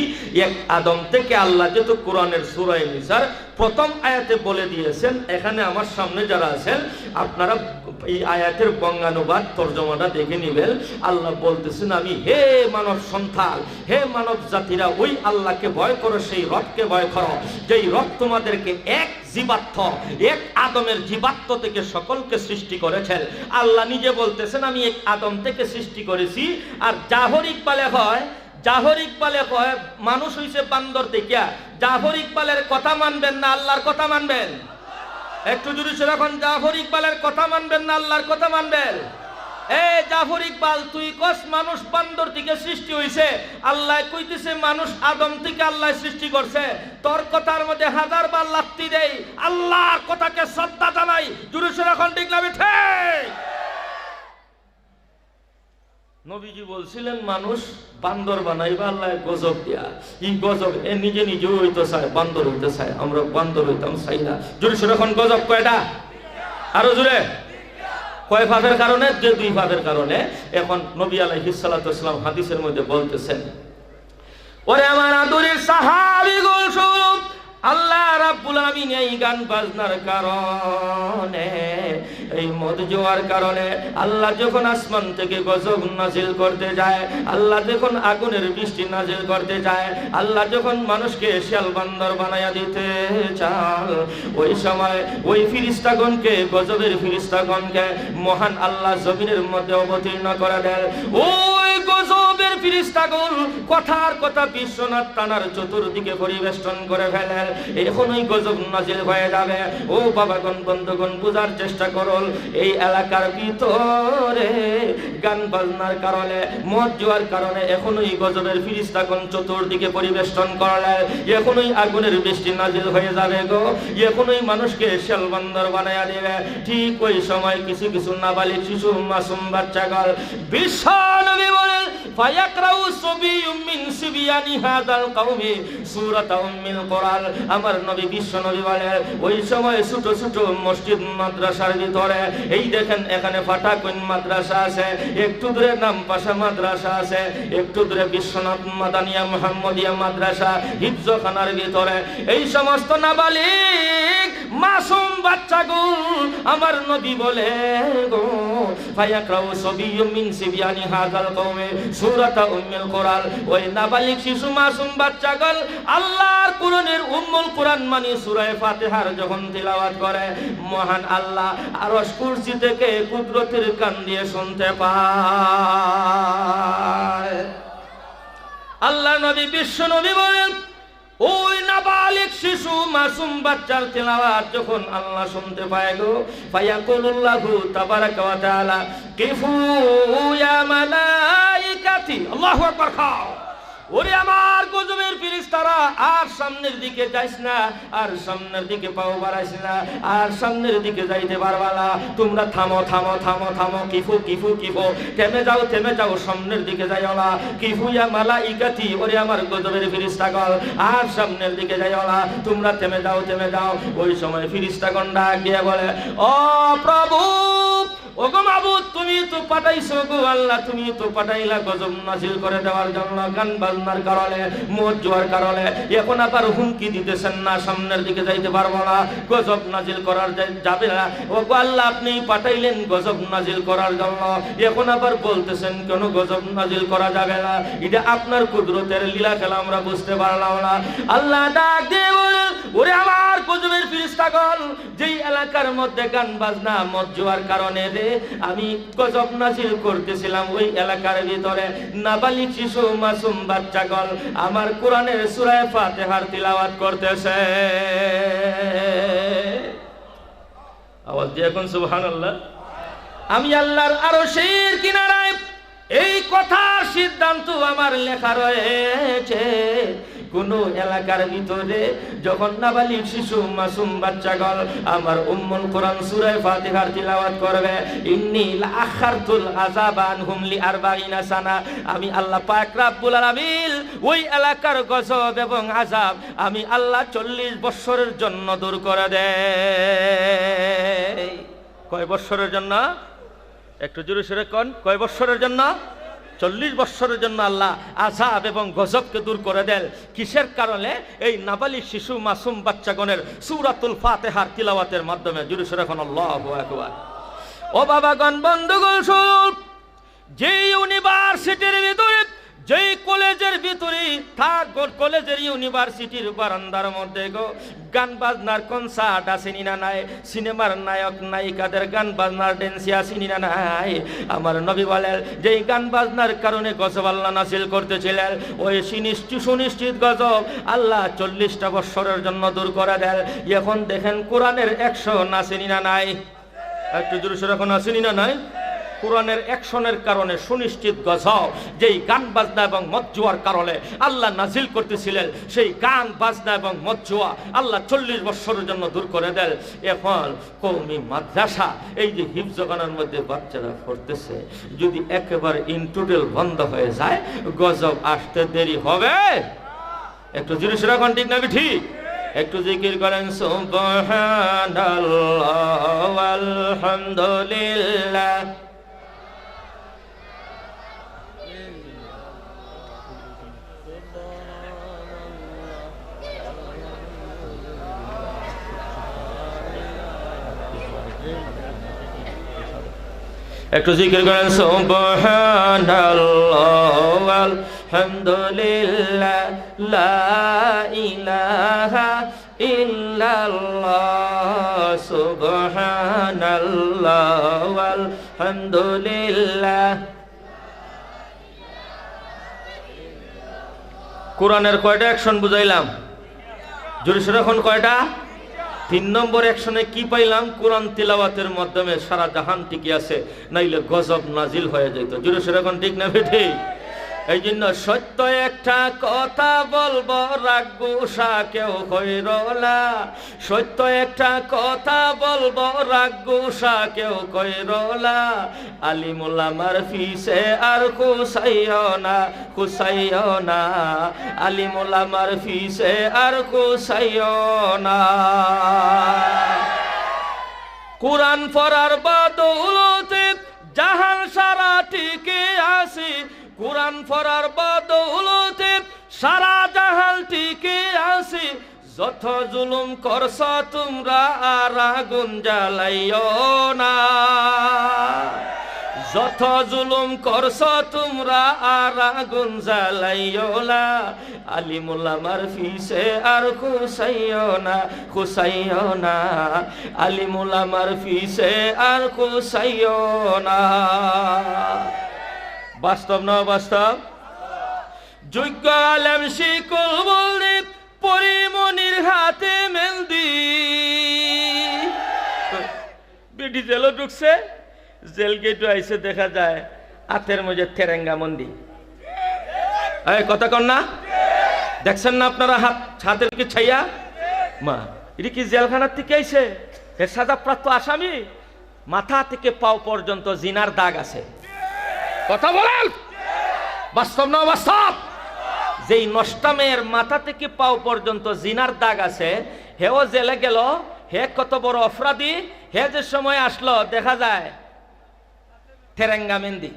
[SPEAKER 1] এক আদম থেকে আল্লাহ যেহেতু কোরআনের সূরা নিসার প্রথম আয়াতে বলে দিয়েছেন, এখানে আমার সামনে যারা আছেন আপনারা এই আয়াতের বঙ্গানুবাদ তর্জমাটা দেখে নেবেন। আল্লাহ বলতেছেন, আমি হে মানব সন্তান, হে মানব জাতিরা, ওই আল্লাহকে ভয় করো, সেই রবকে ভয় করো, যেই রব তোমাদেরকে এক জীবাত্ম, এক আদমের জীবাত্ম থেকে সকলকে সৃষ্টি করেছেন। আল্লাহ নিজে বলতেছেন, আমি এক আদম থেকে সৃষ্টি করেছি। আর জাফর ইকবালে হয় মানুষ হইছে বান্দর থেকে। জাফর ইকবালের কথা মানবেন না আল্লাহর কথা মানবেন? একটু জোরে সে এখন, জাফর ইকবালের কথা মানবেন না আল্লাহর কথা মানবেন? এ জাফর ইকবাল, তুই কস মানুষ বান্দর থেকে সৃষ্টি হইছে, আল্লাহ কইতেছে মানুষ আদম থেকে আল্লাহ সৃষ্টি করছে। তোর কথার মধ্যে 1000 বার লাত্তি দেই, আল্লাহর কথাকে শ্রদ্ধা জানাই। জোরে সে এখন ঠিক না বেঠে? নবীজি বলছিলেন মানুষ বান্দর বানাইবা আল্লাহ গজব দিয়া। এই গজব এ নিজে নিজে হইতে চায়, বান্দর হইতে চায়, আমরা বান্দর হইতাম চাই না। জোরে সে এখন গজব কয়টা? আরো জোরে। কয় ভাবের কারণে? যে 2 ভাবের কারণে। এখন নবী আলাইহিস সালাতু ওয়াস সালাম হাদিসের মধ্যে বলতেছেন, ওরে আমার আদরের সাহাবীগণ শুনো, আল্লাহ রাব্বুল আলামিন এই গান বাজনার কারণে, এই মদ জোয়ার কারণে আল্লাহ যখন আসমান থেকে গজব নাজিল করতে যায়, আল্লাহ যখন আগুনের বৃষ্টি নাজিল করতে যায়, আল্লাহ যখন মানুষকে শিয়াল বান্দর বানায়া দিতে চান, ওই সময় ওই ফেরেশতাগণকে, গজবের ফেরেশতাগণকে মহান আল্লাহ জমিনের মধ্যে অবতীর্ণ করে দেন। ওই গজবের ফেরেশতাগণ কথার কথা বিশ্বনাথ টানার চতুর্দিকে পরিবেষ্টন করে ফেলেন। এখন ওই গজব নাজিল হয়ে যাবে। ও বাবাগণ, বন্ধুগণ, বুঝার চেষ্টা করুন, এই এলাকার ভিতরে গান বাজনার কারণে, মদ জোয়ার কারণে এখন ওই গজবের ফেরেশতাগণ চতুর্দিকে পরিবেষ্টন করলে, এখন ওই আগুনের বৃষ্টি নাজিল হয়ে যাবে গো, এখন ওই মানুষকে শিয়াল বান্দর বানায়া দেবে। ঠিক ওই সময় কিছু কিছু নাবালিগ শিশু, মাসুম বাচ্চাগণ, বিশ্ব নবী বলেন, ফায়াকরাউ সাবিয়্যুম মিন সিবিয়ানি হাদাল কওমি সূরাতা উম্মুল কুরআন। আমার নবী বিশ্ব নবী বলেন, ওই সময় ছোট ছোট মসজিদ মাদ্রাসার ভিতরে, এই দেখেন এখানে ফাটাকুন মাদ্রাসা আছে, একটু দূরে নামপাশা মাদ্রাসা আছে, একটু দূরে বিশ্বনাথ মাদানিয়া মুহাম্মদিয়া মাদ্রাসা, হিফজখানার ভিতরে এই সমস্ত নাবালিগ মাসুম বাচ্চাগুলো, আমার নবী বলে গো, ফায়াকরাউ সাবিয়্যুম মিন সিবিয়ানি হাদাল কওমি সূরাতা উম্মুল কুরআন। ওই নাবালিগ শিশু মাসুম বাচ্চাগুলো আল্লাহর কোরআনের উম্মুল কোরআন মানে সূরা ফাতিহার যখন তিলাওয়াত করে, মহান আল্লাহ আরশ কুরসি থেকে কুদরতের কান দিয়ে শুনতে পায়। আল্লাহ নবী বিশ্ব নবী বলেন, ওই নাবালিগ শিশু মাসুম বাচ্চার তেলাওয়াত যখন আল্লাহ শুনতে পায় গো, ফায়াকুলুল্লাহু তাবারাকা ওয়া তাআলা কিফু ইয়া মালাইকাতি, আল্লাহু আকবার। খাও ওরে আমার গজবের ফেরেশতারা, আর সামনের দিকে যাইস না, আর সামনের দিকে পাও বাড়াইস না, আর সামনের দিকে যাইতে পারবা না, তোমরা থামো থামো থামো থামো, কিফু কিফু কিফু, থেমে যাও, সামনের দিকে যাইও না। কিফু ইয়া মালাইকাতি, ওরে আমার গজবের ফেরেশতাগণ, আর সামনের দিকে যাইও না, তোমরা থেমে যাও। ওই সময় ফেরেশতাগণ ডাক দিয়ে বলে, ও প্রভু, ওগো মাবুদ, তুমি তো পাঠাইছো গো আল্লাহ, তুমি তো পাঠাইলা গজব নাজিল করে দেওয়ার জন্য, গান বাজনার কারণে, মদ জুয়ার কারণে, এখন আবার হুমকি দিতেছেন না, সামনের দিকে যাইতে পারবো না, গজব নাজিল করার যাবে না। ওগো আল্লাহ, আপনি পাঠাইলেন গজব নাজিল করার জন্য, এখন আবার বলতেছেন কেন গজব নাজিল করা যাবে না? এটা আপনার কুদরতের লীলা খেলা, আমরা বুঝতে পারলাম না। আল্লাহ ডাক দিয়ে বলেন, ওরে আমার গজবের ফেরেশতাগণ, যেই এলাকার মধ্যে গান বাজনা মদ জুয়ার কারণে আমি গজব নাজিল করতেছিলাম, ওই এলাকার ভিতরে নাবালিগ শিশু মাসুম বাচ্চাগণ আমার কোরআনের সূরা ফাতিহার তিলাওয়াত করতেছে। আওয়াজ দিয়ে এখন সুবহানাল্লাহ। আমি আল্লাহর আরশের কিনারায় এই কথার সিদ্ধান্ত আমার লেখা রয়েছে, কোন এলাকার ভিতরে যখন নাবালিগ শিশু মাসুম বাচ্চাগণ আমার উম্মুল কোরআন সূরা ফাতিহার তিলাওয়াত করবে, ইন্নী লাআখারতুল আযাবা আনহুম লি40 সানা, আমি আল্লাহ পাক রব্বুল আলামিন ওই এলাকার গজব এবং আযাব আমি আল্লাহ 40 বছরের জন্য দূর করে দেই। কয় বছরের জন্য? একটু জোরে সোরে কোন, কয় বছরের জন্য? 40 বছরের জন্য আল্লাহ আযাব এবং গজবকে দূর করে দেন। কিসের কারণে? এই নাবালিগ শিশু মাসুম বাচ্চাগণের সূরাতুল ফাতিহার তিলাওয়াতের মাধ্যমে। জোরে সোরে কোন আল্লাহু আকবার। ও বাবাগণ, বন্ধুগণ, শুনুন, যে ইউনিভার্সিটির ভিতরে, যেই কলেজের ভিতরে থাক, কলেজের ইউনিভার্সিটির বারান্দার মধ্যে গো গান বাজনার কনসার্ট আসেনি না নাই, সিনেমার নায়ক নায়িকাদের গান বাজনার ড্যান্স আসেনি না নাই, আমার নবী বলেন যেই গান বাজনার কারণে গজব আল্লাহ নাজিল করতেছিলেন, ওই সুনিশ্চিত গজব আল্লাহ 40টা বছরের জন্য দূর করে দেন। এখন দেখেন কোরআনের 100 আসেনি না নাই, একটু জোরে সোরে এখন আসেনি না নাই, কোরআনের অ্যাকশনের কারণে সুনিশ্চিত গজব যেই গান বাজনা এবং মদ জুয়ার কারণে আল্লাহ নাজিল করতেছিলেন, সেই গান বাজনা এবং মদ জুয়া আল্লাহ 40 বছরের জন্য দূর করে দেন। এখন কওমি মাদ্রাসা, এই যে হিফজখানার মধ্যে বাচ্চারা পড়তেছে, যদি একেবারে ইন টোটাল বন্ধ হয়ে যায়, গজব আসতে দেরি হবে। একটু জোরে সোরে এখন ঠিক না ঠিক? একটু জিকির করেন সুবহানাল্লাহ আলহামদুলিল্লাহ। একটু জিকির করেন সুবহানাল্লাহ আলহামদুলিল্লাহ লা ইলাহা ইল্লাল্লাহ সুবহানাল্লাহ আলহামদুলিল্লাহ। কোরআনের কয়টা অ্যাকশন বুঝাইলাম? জোরে সোরে এখন কয়টা? 3 নম্বর অ্যাকশনে কি পাইলাম? কোরআন তিলাওয়াতের মাধ্যমে সারা জাহান টিকে আছে, নাইলে গজব নাজিল হয়ে যেত। জোরে সোরে এখন ঠিক না বেঠি? এই জন্য সত্য একটা কথা বলবো, রাগ গুসা কেউ কইর না। সত্য একটা কথা বলবো, রাগ গুসা কেউ কইর না। আলিমুল আমার ফিসে আর খুসাইও না, আলিমুল আমার ফিসে আর খুসাইও না। কোরআন পড়ার বদৌলতে জাহান সারা টিকে আছে, কোরআন পড়ার বদৌলতে সারা জাহান টিকে আছে। যত জুলুম করছ তোমরা আর আগুন জ্বালাইও না, যত জুলুম করছো তোমরা আর আগুন জ্বালাইও না, আলিমুল আমার ফিসে আর খুসাইও না, আলিমুল আমার ফিসে আর খুসাইও না। বাস্তব না বাস্তব? যোগ্য আলেম শিকল বললে পরিমনির হাতে মেহেন্দি। বিডি জেলও ঢুকছে, জেল গেটও আইসে, দেখা যায় হাতের মধ্যে তেরেঙ্গা মন্দি। এই কথা কন না, দেখছেন না আপনারা হাতের কি ছাইয়া? মা এটা কি জেলখানার থেকে আইছে? এর সাজাপ্রাপ্ত আসামি, মাথা থেকে পাও পর্যন্ত জিনার দাগ আছে। কথা বলেন, বাস্তব না বাস্তব? যেই নষ্টা মেয়ের মাথা থেকে পাও পর্যন্ত জিনার দাগ আছে, হেও জেলে গেল, হে কত বড় অপরাধী, হে যে সময় আসলো দেখা যায় তেরেঙ্গা মেহেন্দি।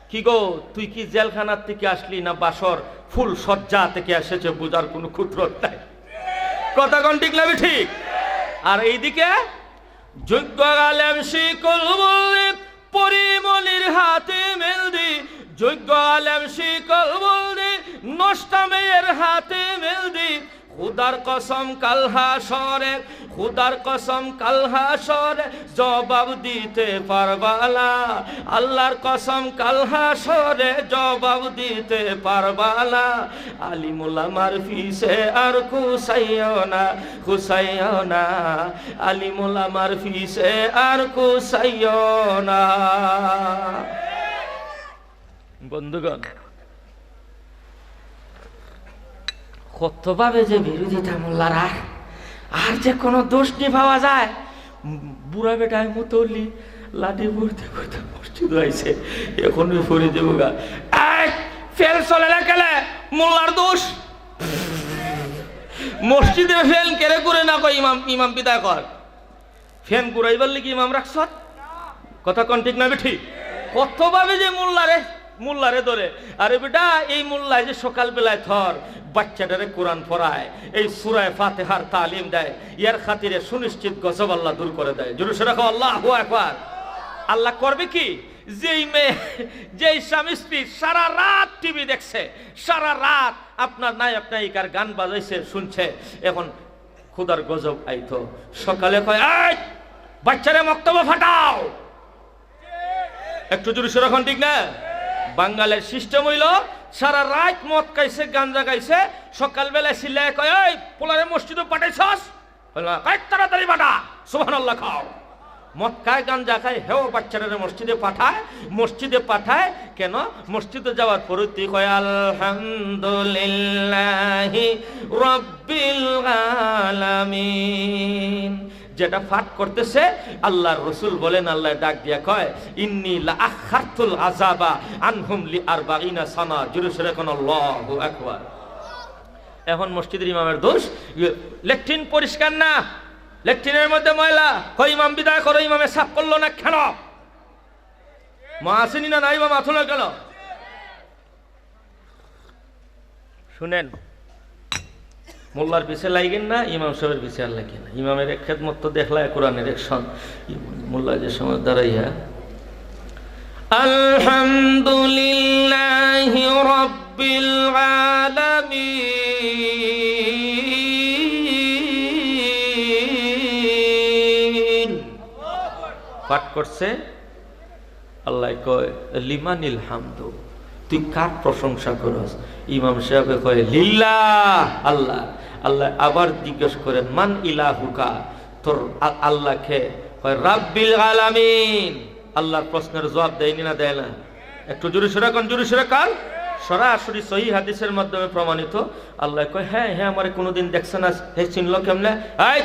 [SPEAKER 1] কি গো, তুই কি জেলখানার থেকে আসলি না বাসর ফুল সজ্জা থেকে এসেছে? বুঝার কোন ক্ষুদ্র নাই। কথা কোন ঠিক না ঠিক? আর এইদিকে যোগ্য আলেম শিকল বললে পরিমনির হাতে মেহেন্দি, যোগ্য আলেম শিকল বললে নষ্টা মেয়ের হাতে মেহেন্দি। খুদার কসম কাল হাসরে, খুদার কসম কাল হাসরে জবাব দিতে পারবা না, আল্লাহর কসম কাল হাসরে জবাব দিতে পারবা না। আলিমুল আমার ফিসে আর খুসাইও না, আলিমুল আমার ফিসে আর খুসাইও না। বন্ধুগণ, কতভাবে যে বিরোধিতা মোল্লারা, আর যে কোনো দোষ নিয়ে পাওয়া যায়। বুড়া বেটায় মুতলি লাঠি পড়তে পড়তে মসজিদ আইছে, এখনই ফরি দেব গা। ফেল চলে না গেলে মোল্লার দোষ। মসজিদে ফেন কেড়ে করে না কয় ইমাম বিদায় কর, ফ্যান ঘুরাইবার লিখি ইমাম রাখছ। কথা কোন ঠিক না বেঠি? কতভাবে যে মোল্লারে ধরে। আরে বেটা, এই মোল্লায় যে সকালবেলায় থর বাচ্চাটারে কোরআন পড়ায়, এই সূরা ফাতিহার তালিম দেয়, ইয়ার খাতিরে সুনিশ্চিত গজব আল্লাহ দূর করে দেয়। জোরে সরে কও আল্লাহু আকবার। আল্লাহ করবে কি? যেই মেয়ে, যেই স্বামী স্ত্রী সারা রাত টিভি দেখছে, সারা রাত আপনার নায়ক নায়িকার গান বাজাইছে শুনছে, এখন খুদার গজব আইতো, সকালে কয় এই বাচ্চারে মক্তব্য ফাটাও। একটু জোরে সরে এখন ঠিক না? বাঙালির সিস্টেম হইল সারা রাত মদ খাইছে, গাঞ্জা খাইছে, সকালবেলা সিল্লায় কয় এই পোলারে মসজিদে পাঠাইছস, তাড়াতাড়ি পাঠা, সুবহানাল্লাহ খাও। মদ খায়, গাঞ্জা খায়, হেও বাচ্চারা মসজিদে পাঠায় কেন? মসজিদে যাওয়ার পরে তুই কয় আলহামদুলিল্লাহি রাব্বিল আলামিন। যেটা পাঠ করতেছে আল্লাহর রাসূল বলেন, আল্লাহ ডাক দিয়া কয় ইন্নী লা আখারতুল আযাবা আনহুম লি 40 সানা। জোরে সরে কোন আল্লাহু আকবার। এখন মসজিদের ইমামের দোষ, লেট্রিন পরিষ্কার না, লেট্রিনের মধ্যে ময়লা, কই ইমাম বিদায় করো, ইমামে সাফ করলো না কেন? মা আসেনি না নাই, ইমাম আছো না কেন? শুনেন, মোল্লার পিছে লাগেন না, ইমাম সাহেবের পিছে আর লাগেন না। ইমামের এক খেদমত তো দেখলা, কোরআনের এক সন, মোল্লা যে সময় দাঁড়াইয়া আলহামদুলিল্লাহি রাব্বিল আলামিন পাঠ করছে, আল্লাহ কয় লিমানিল হামদু, তুই কার প্রশংসা করস? ইমাম সাহেব কয় লিল্লাহ, আল্লাহ। আল্লাহ আবার জিজ্ঞেস করেন মান ইলাহুকা, তোর আল্লাহকে কয় রাব্বিল আলামিন। আল্লাহর প্রশ্নের জবাব দেয়নি না দেয় না? একটু জোরে সরে কান, জোরে সরে কান। সরাসরি সহিহ হাদিসের মাধ্যমে প্রমাণিত। আল্লাহ কয় হ্যাঁ হ্যাঁ, আমারে কোনোদিন দেখছ না, হে চিনল কেমনে? এই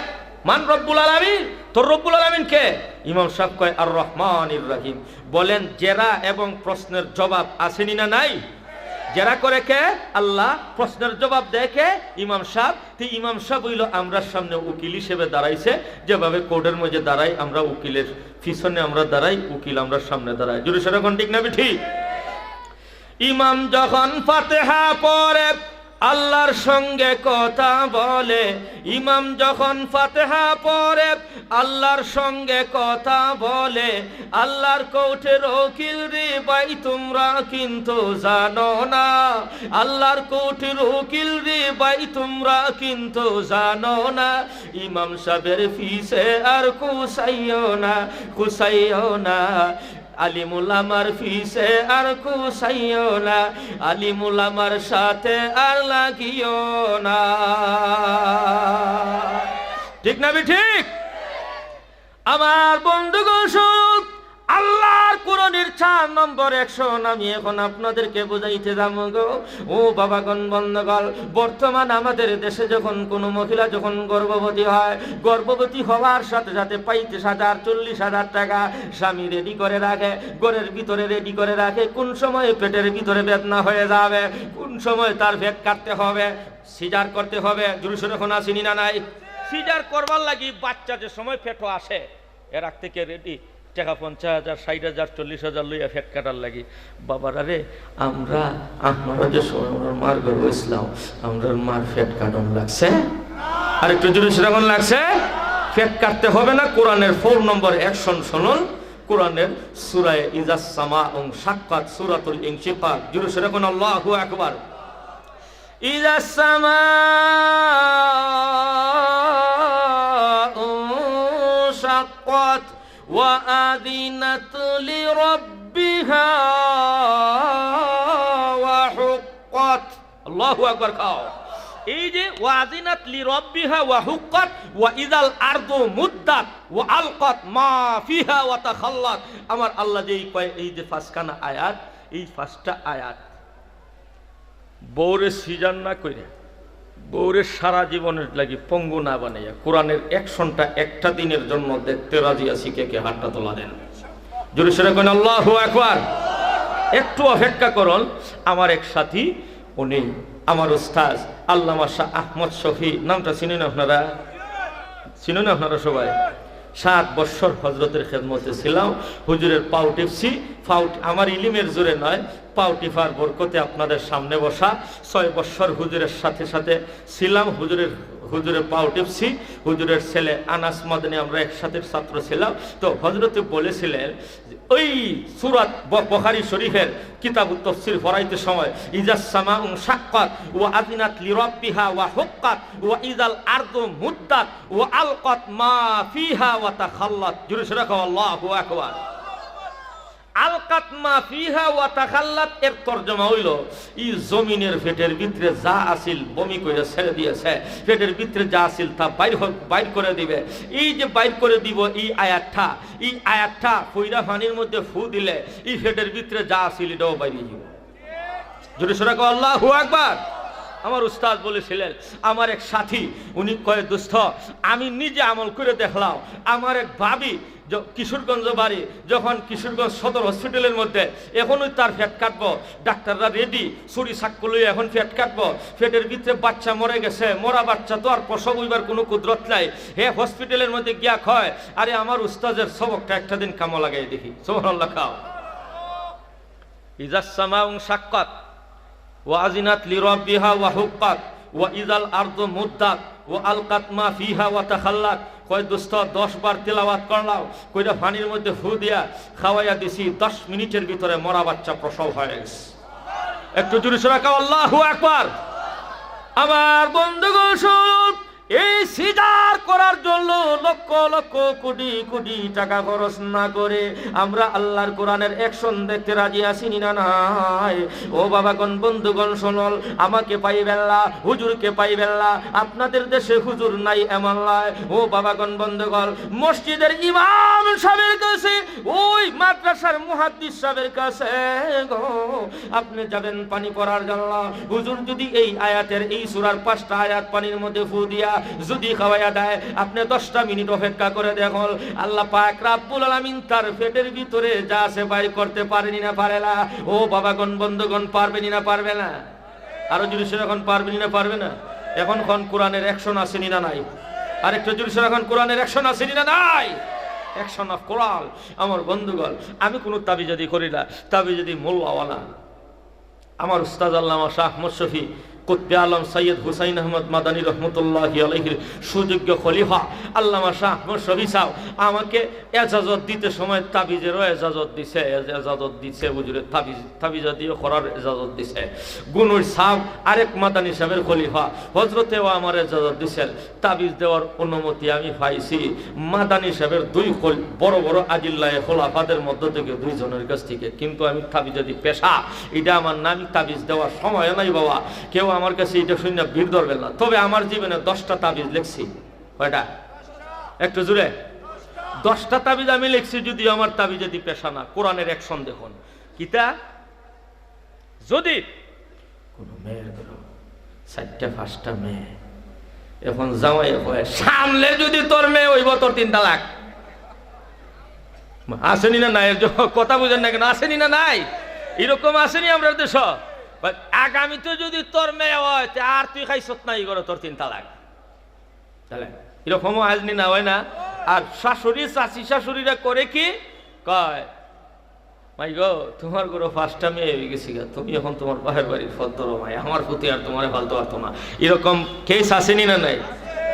[SPEAKER 1] মান রব্বুল আলামিন, তোর রব্বুল আলামিন কে? ইমাম সাহেব কয় আর রহমানির রহিম। বলেন জেরা এবং প্রশ্নের জবাব আসেনি না নাই? জেরা করে কে? আল্লাহ। প্রশ্নের জবাব দেয় কে? ইমাম সাহেব। তো ইমাম সাহেব হইল আমরা সামনে উকিল হিসেবে দাঁড়াইছে, যেভাবে কোর্টের মধ্যে দাঁড়াই আমরা, উকিলের পিছনে আমরা দাঁড়াই, উকিল আমরা সামনে দাঁড়াই। জোরে সরে কোন ঠিক না ঠিক? ইমাম যখন ফাতিহা পড়ে আল্লাহর সঙ্গে কথা বলে। ইমাম যখন ফাতিহা পড়ে আল্লাহর সঙ্গে কথা বলে। আল্লাহর কোর্টের উকিল রে ভাই তোমরা কিন্তু জানো না, আল্লাহর কোর্টের উকিল রে ভাই তোমরা কিন্তু জানো না, ইমাম সাহেবের ফিসে আর কুসাইও না, কুসাইও না, আলিমুল আমার ফিসে আর কুসাইও না, আলিমুল আমার সাথে আর লাগিও না। ঠিক না ঠিক? আমার বন্ধুগণ আল্লাহর কোরআনের 4 নম্বর 100 আমি এখন আপনাদেরকে বুঝাইতে যাব গো। ও বাবাগণ বন্ধুগণ, বর্তমান আমাদের দেশে যখন কোনো মহিলা যখন গর্ভবতী হয়, গর্ভবতী হওয়ার সাথে সাথে 35,000 40,000 টাকা স্বামী রেডি করে রাখে, ঘরের ভিতরে রেডি করে রাখে। কোন সময় পেটের ভিতরে বেদনা হয়ে যাবে, কোন সময় তার পেট কাটতে হবে, সিজার করতে হবে। জুরুসের এখন আসেনি না নাই? সিজার করবার লাগি বাচ্চা যে সময় পেটও আসে এর আগ থেকে রেডি, টাকা 50,000 60,000 40,000 লইয়া ফেট কাটার লাগি। বাবারা রে, আপনারা যে সময় মার গর্ব ইসলাম, আমরা মার ফেট কাটন লাগছে, আর একটু জোরে সেরকম লাগছে। ফেট কাটতে হবে না। কোরআনের 4 নম্বর 100 শুনুন। কোরআনের সূরা ইজাস সামাউন শাক্কাত, সূরাতুল ইনশিকাক। জোরে সেরকম আল্লাহু আকবার। ইজাস সামাউন শাক্কাত وأذنت لربها وحقت। الله أكبر। খাও এই যে ওয়াজিনাত লিরাব্বিহা ওয়া হুক্কাত ওয়া ইযাল আরদু মুদ্দাত ওয়া আলকাত মা ফিহা ওয়া তাখাল্লাত। আমার আল্লাহ যে এই যে 5খানা আয়াত, এই 5টা আয়াত বউরে সিজান না কইরা, বউরে সারা জীবনের লাগি পঙ্গু না বানাইয়া কোরআনের 100টা একটা দিনের জন্য দেখতে রাজি আছি। কে হাতটা তোলা দেন জোরে সরে কোন আল্লাহু আকবার। একটু অপেক্ষা করুন। আমার এক সাথী, উনি আমার উস্তাদ আল্লামা শাহ আহমদ শফি, নামটা চিনেন আপনারা? চিনেন আপনারা সবাই? 7 বছর হজরতের খেদমতে ছিলাম। হুজুরের পাও টিপছি, আমার ইলিমের জোরে নয়, পাও টিপার বরকতে আপনাদের সামনে বসা। 6 বছর হুজুরের সাথে সাথে ছিলাম। হুজুরের পাও টিপছি। হুজুরের ছেলে আনাস মাদনী, আমরা একসাথে ছাত্র ছিলাম। তো হজরতে বলেছিলেন ওই সূরা বুখারী শরীফের কিতাবুত তাফসীর পড়াইতে সময়, ইজাস সামাউন শাক্কাত ওয়া আযিনাত লিরাব্বিহা ওয়া হুক্কাত ওয়া ইযাল আরদু মুদ্দাত ওয়া আলকাত মা ফিহা ওয়া তাখাল্লাত। জোরে সরে কও আল্লাহু আকবার। আলকাত মা ফিহা ওয়া তাখাল্লাত এর তরজমা হইল এই জমিনের পেটের ভিতরে যা আছিল বমি কইরা ছেড়ে দিয়েছে, পেটের ভিতরে যা আছিল তা বাইর করে দিবে। এই যে বাইর করে দিব এই আয়াতটা কইরা পানির মধ্যে ফু দিলে এই পেটের ভিতরে যা আছিল এটাও বাইরে যাবে। জোরে সরে কও আল্লাহু আকবার। আমার উস্তাদ বলেছিলেন, আমার এক সাথী উনি কয়ে দোস্ত আমি নিজে আমল করে দেখলাম। আমার এক ভাবি কিশোরগঞ্জ বাড়ি, যখন কিশোরগঞ্জ সদর হসপিটালের মধ্যে এখনই তার ফেট কাটবো, ডাক্তাররা রেডি, ছুরি সাক্ষ্য লইয়া এখন ফেট কাটবো। ফেটের ভিতরে বাচ্চা মরে গেছে, মরা বাচ্চা তো আর প্রসব হইবার কোনো কুদরত নাই। হে হসপিটালের মধ্যে গিয়া কয়, আরে আমার উস্তাদের সবকটা একটা দিন কামো লাগাই দেখি। সুবহানাল্লাহ। খাও ইজাস সামাউন শাক্কাত ওয়া আযিনাত লিরাব্বিহা ওয়া হুক্কাত ওয়া ইযাল আরদু মুদ্দাত ওয়া আলকাত মা ফিহা ওয়া তাখাল্লাত। কয় দোস্ত 10 বার তেলাওয়াত করলাম, কইরা পানির মধ্যে ফু দিয়া খাওয়াইয়া দিছি, 10 মিনিটের ভিতরে মরা বাচ্চা প্রসব হয়ে গেছে। একটু জোরে সরে কও আল্লাহু আকবার। আমার বন্ধুগণ, এই সিজার করার জন্য লক্ষ লক্ষ কোটি কোটি টাকা খরচ না করে আমরা আল্লাহর কোরআনের অ্যাকশন দেখতে রাজি আছি না নাই? ও বাবাগণ বন্ধুগণ শুনুন, আমাকে পাইবেন না, হুজুরকে পাইবেন না। আপনাদের দেশে হুজুর নাই এমন নয়। ও বাবাগণ বন্ধুগণ, মসজিদের ইমাম সাহেবের কাছে, ওই মাদ্রাসার মুহাদ্দিস সাহেবের কাছে গো আপনি যাবেন পানি পড়ার জন্য। হুজুর যদি এই আয়াতের এই সূরার 5টা আয়াত পানির মধ্যে ফু দিয়া যদি খাওয়াইয়া দেয়, আপনি 10টা মিনিট অপেক্ষা করে দেখুন, আল্লাহ পাক রব্বুল আলামিন তার পেটের ভিতরে যা আছে বাইর করতে পারেনি না পারে না? ও বাবাগণ বন্ধুগণ, পারবেনি না পারবে না? আরো জোরে সরে এখন পারবেনি না পারবে না? এখন কোরআনের অ্যাকশন আসেনি না নাই? আরেকটা জোরে সরে এখন কোরআনের অ্যাকশন আসেনি না নাই? অ্যাকশন অফ কোরআন। আমার বন্ধুগণ, আমি কোনো তাবিজাদি করি না, তাবিজাদি মোল্লাওয়ালা। আমার উস্তাদ আল্লামা শাহ আহমদ শফি কুতবে আলম সৈয়দ হুসাইন আহমদ মাদানী রহমতুল্লাহি আলাইহির সুযোগ্য খলিফা আল্লামা শাহ আহমদ শফি সাহেব আমাকে এজাজত দিতে সময় তাবিজেরও এজাজত দিছে হুজুরের তাবিজা দিয়ে করার এজাজত দিছে। গুনুর সাহেব আরেক মাদানী সাহেবের খলিফা হজরতেও আমার এজাজত দিছেন, তাবিজ দেওয়ার অনুমতি আমি পাইছি মাদানী সাহেবের দুই বড় বড় আজিল্লায় খোলাফাদের মধ্য থেকে দুইজনের কাছ থেকে। কিন্তু আমি তাবিজাদি পেশা, এটা আমার নাম, তাবিজ দেওয়ার সময় নাই বাবা, কেউ আমার কাছে এটা শুনে ভিড় ধরবেন না। তবে আমার জীবনে 10টা তাবিজ লিখছি। কয়টা? একটু জুড়ে 10টা তাবিজ আমি লিখছি, যদিও আমার তাবিজাদি পেশা না। কোরআনের অ্যাকশন দেখুন, কিতা যদি কোন মেয়ের 4টা 5টা মেয়ে এখন জামাই হয় সামনে, যদি তোর মেয়ে হইব তোর 3 তালাক। আসেনি না নাই? কথা বুঝেন না কেন? আসেনি না নাই? এরকম আসেনি আমরা দেশ। আগামীতে যদি তোর মেয়ে হয় আর তুই খাইছত নাই করো তোর 3 তালাক। তাহলে এরকমও আসনি না হয় না? আর শাশুড়ি চাচি শাশুড়িরা করে কি কয়, মাই গো তোমার গরো 5টা মেয়ে হয়ে গেছি গা, তুমি এখন তোমার বাহের বাড়ির ফল ধরো মাই, আমার প্রতি আর তোমার ফালতে পারতো না। এরকম কেস আসেনি না নাই?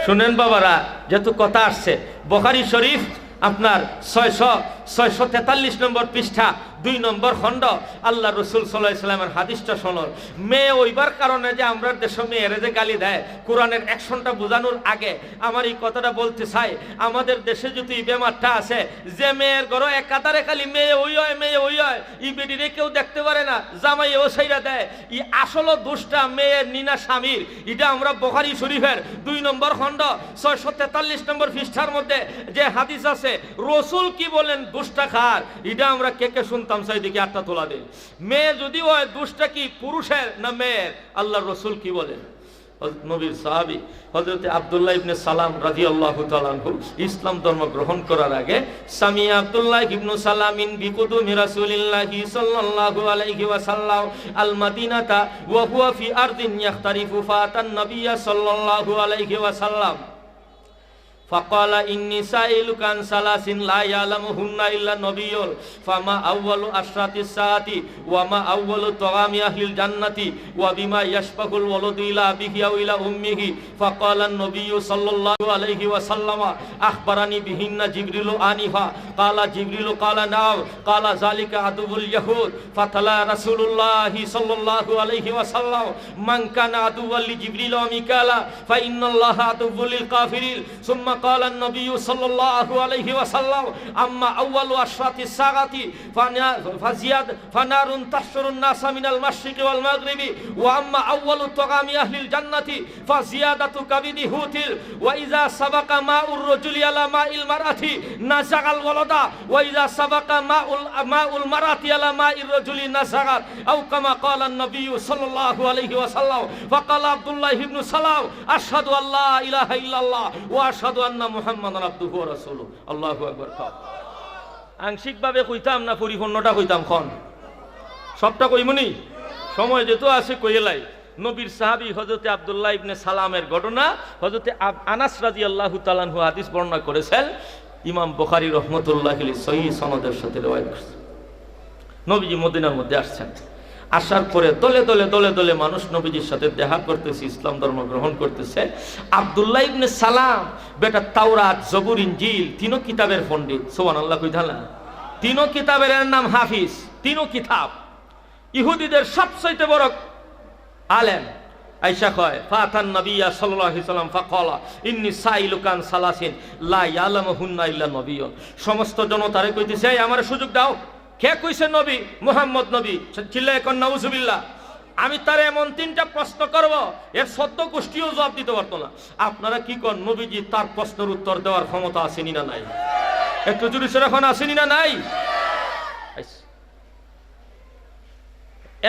[SPEAKER 1] শুনেন বাবারা, যেহেতু কথা আসছে, বুখারী শরীফ আপনার 643 নম্বর পৃষ্ঠা 2 নম্বর খণ্ড, আল্লাহ রসুল সাল্লাল্লাহু আলাইহি ওয়াসাল্লামের হাদিসটা শোনো। মেয়ে ওইবার কারণে যে আমরা দেশে মেয়েরে যে গালি দেয়, কোরআনের অ্যাকশনটা বোঝানোর আগে আমার এই কথাটা বলতে চাই। আমাদের দেশে যদি এই বেমারটা আছে যে মেয়ের ঘরে একাধারে খালি মেয়ে ওই হয় মেয়ে ওই হয়, এই বেডিরে কেউ দেখতে পারে না, জামাই ও সাইরা দেয়, এই আসলে দোষটা মেয়ের নিনা স্বামীর। এটা আমরা বুখারী শরীফের 2 নম্বর খণ্ড 643 নম্বর পৃষ্ঠার মধ্যে যে হাদিস আছে, রসুল কি বলেন দোষটা খার, এটা আমরা কে কে শুনতাম চাই দেখি, 8টা তোলা দেয়। মেয়ে যদি হয় দোষটা কি পুরুষের না মেয়ের? আল্লাহ রসুল কি বলেন? নবীর সাহাবী হযরত আব্দুল্লাহ ইবনে সালাম রাদিয়াল্লাহু তাআলা আনহু ইসলাম ধর্ম গ্রহণ করার আগে স্বামী আব্দুল্লাহ ইবনে সালামিন বিকুদুমি রাসূলিল্লাহি সাল্লাল্লাহু আলাইহি ওয়াসাল্লাম আল মাদিনাতা ওয়া হুয়া ফি আরদিন ইয়াখতারিফু ফাতান নাবিয়্য সাল্লাল্লাহু আলাইহি ওয়াসাল্লাম فقال إني سائلك عن ثلاث لا يعلمهن إلا النبي فما أول أشراط الساعة وما أول طعام أهل الجنة وبما يشبه الولد إلى أبيه أو إلى أمه فقال النبي صلى الله عليه وسلم أخبرني بهن جبريل آنفا قال جبريل قال نعم قال ذلك عدو اليهود فتلا رسول الله صلى الله عليه وسلم من كان عدوا لجبريل وميكالا فإن الله عدو للكافرين ثم قال النبي صلى الله عليه وسلم أما أول أشراط الساعة فزياد فنار تحشر الناس من المشرق والمغرب وأما أول طعام أهل الجنة فزيادة كبد هوتل وإذا سبق ماء الرجل على ماء المرأة نزغ الولد وإذا سبق ماء المرأة على ماء الرجل نزغت أو كما قال النبي صلى الله عليه وسلم فقال عبد الله بن سلام أشهد أن لا إله إلا الله وأشهد أن মুহাম্মাদান আবদুহু ওয়া রাসূলুহু। আল্লাহু আকবার। আংশিকভাবে কইতাম না পরিপূর্ণটা কইতাম, খন সবটা কইমনি, সময় যেত আছে কইলাই। নবীর সাহাবী হযরতে আব্দুল্লাহ ইবনে সালামের ঘটনা হযরতে আনাস রাদিয়াল্লাহু তাআলা আনহু হাদিস বর্ণনা করেছেন, ইমাম বুখারী রাহমাতুল্লাহি আলাইহি সহিহ সনদের সাথে রওয়ায়াত করেছেন। নবীজি মদিনার মধ্যে আসছেন, আসার পরে দলে দলে দলে দলে মানুষ নবীজির সাথে দেখা করতেছে, ইসলাম ধর্ম গ্রহণ করতেছে। আব্দুল্লাহ ইবনে সালাম বেটা তাওরাত জবুর ইনজিল 3 কিতাবের পণ্ডিত, সুবহানাল্লাহ কইতালা, 3 কিতাবের নাম হাফিজ, 3 কিতাব। ইহুদিদের সবচেয়ে বড় আলেম। আয়েশা কয় ফাতান নবিয়্য সাল্লাল্লাহু আলাইহি ওয়াসাল্লাম ফাকালা ইন্নী সাইলুকান সালাসিন লা ইয়ালামুহুন্না ইল্লা নবিয়্যুন। সমস্ত জনতারে কইতেছে আমার সুযোগ দাও। কে কইছে? নবী, মুহাম্মদ নবী। চিল্লায়ে কোন নাউজুবিল্লাহ। আমি তার এমন 3টা প্রশ্ন করব, এর 14 গোষ্ঠীও জবাব দিতে পারতো না। আপনারা কি কোন নবীজি তার প্রশ্নের উত্তর দেওয়ার ক্ষমতা আসেনি না নাই? একটু জোরে সরে এখন আসেনি না নাই?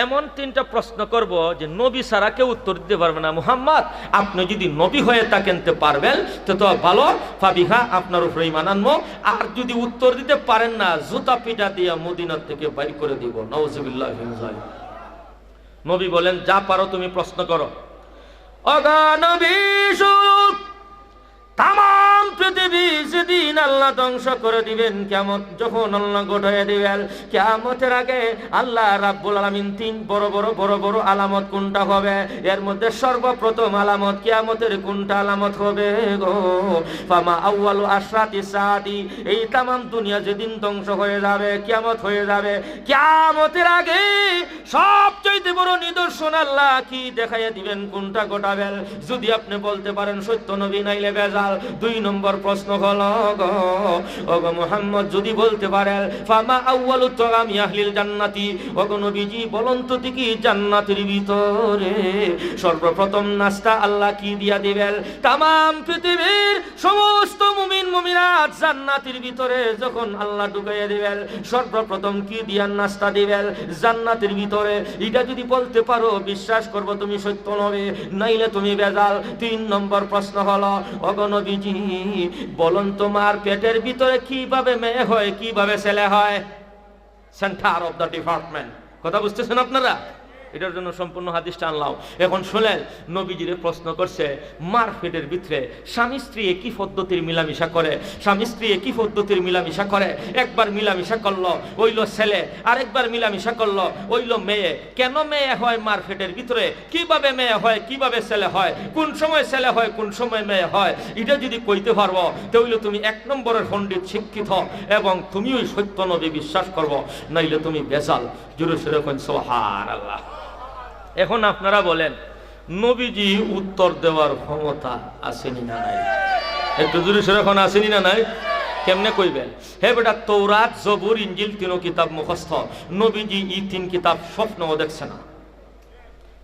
[SPEAKER 1] এমন 3টা প্রশ্ন করব যে নবী ছাড়া কেউ উত্তর দিতে পারবে না। মুহাম্মদ আপনি যদি নবী হয়ে থাকেন তো পারবেন, তো ভালো, ফাবিহা আপনার উপরে ঈমান আনবো। আর যদি উত্তর দিতে পারেন না, জুতা পিটা দিয়া মদিনা থেকে বাইর করে দিব। নাউজুবিল্লাহ মিন যালিক। নবী বলেন যা পারো তুমি প্রশ্ন করো। অগা নবী তাম পৃথিবী যেদিন আল্লাহ আল্লাহ ধ্বংস করে দিবেন। কিয়ামত যখন আল্লাহ ঘটায় দিবেন, কিয়ামতের আগে আল্লাহ রাব্বুল আলামিন তিন বড় বড় আলামত কোনটা হবে? এর মধ্যে সর্বপ্রথম আলামত কিয়ামতের কোনটা আলামত হবে গো? ফামা আউয়ালু আশরাতি সাআতি, এই তামাম দুনিয়া যেদিন ধ্বংস হয়ে যাবে, কিয়ামত হয়ে যাবে, কিয়ামতের আগে সবচেয়ে বড় নিদর্শন আল্লাহ কি দেখাইয়া দিবেন, কোনটা ঘটাবেন? যদি আপনি বলতে পারেন সত্য নবী নাইলে বেজাল। 2 নম্বর প্রশ্ন হলো গো ওগো মুহাম্মদ, যদি বলতে পারেন ফামা আউয়ালু তাআমি আহলিল জান্নাতি, ওগো নবীজি বলুন তো দেখি জান্নাতের ভিতরে সর্বপ্রথম নাস্তা আল্লাহ কি দিয়া দিবেন? তামাম পৃথিবীর সমস্ত মুমিন মুমিনাত জান্নাতের ভিতরে যখন আল্লাহ ঢুকাইয়া দিবেন, সর্বপ্রথম কি দিয়া নাস্তা দিবেন জান্নাতের ভিতরে? এটা যদি বলতে পারো বিশ্বাস করব তুমি সত্য নবী, নাইলে তুমি বেজাল। 3 নম্বর প্রশ্ন হলো ওগো নবীজি বলুন তোমার পেটের ভিতরে কিভাবে মেয়ে হয়, কিভাবে ছেলে হয়? Centre of the department. কথা বুঝতেছেন আপনারা? এটার জন্য সম্পূর্ণ হাদিসটা আনলাম। এখন শুনেন, নবীজিরে প্রশ্ন করছে মার পেটের ভিতরে স্বামী স্ত্রী কি পদ্ধতির মিলামিশা করে, স্বামী স্ত্রী কি পদ্ধতির মিলামিশা করে? একবার মিলামিশা করলো ওইল ছেলে, আরেকবার মিলামিশা করলো ওইল মেয়ে। কেন মেয়ে হয় মার পেটের ভিতরে? কিভাবে মেয়ে হয়, কিভাবে ছেলে হয়, কোন সময় ছেলে হয়, কোন সময় মেয়ে হয়? এটা যদি কইতে পারবো তাহলে তুমি 1 নম্বরের পণ্ডিত শিক্ষিত এবং তুমি ওই সত্য নবী বিশ্বাস করবো, নাইলে তুমি বেজাল। জোরে সোরে কইন সুবহানাল্লাহ। এখন আপনারা বলেন নবীজি উত্তর দেওয়ার ক্ষমতা আসেনি না নাই? একটু জোরে সোরে এখন আসেনি না নাই? কেমনে কইবেন? হে বেটা, তৌরাত জবুর ইনজিল 3 কিতাব মুখস্থ, নবীজি এই 3 কিতাব স্বপ্নও দেখছে না।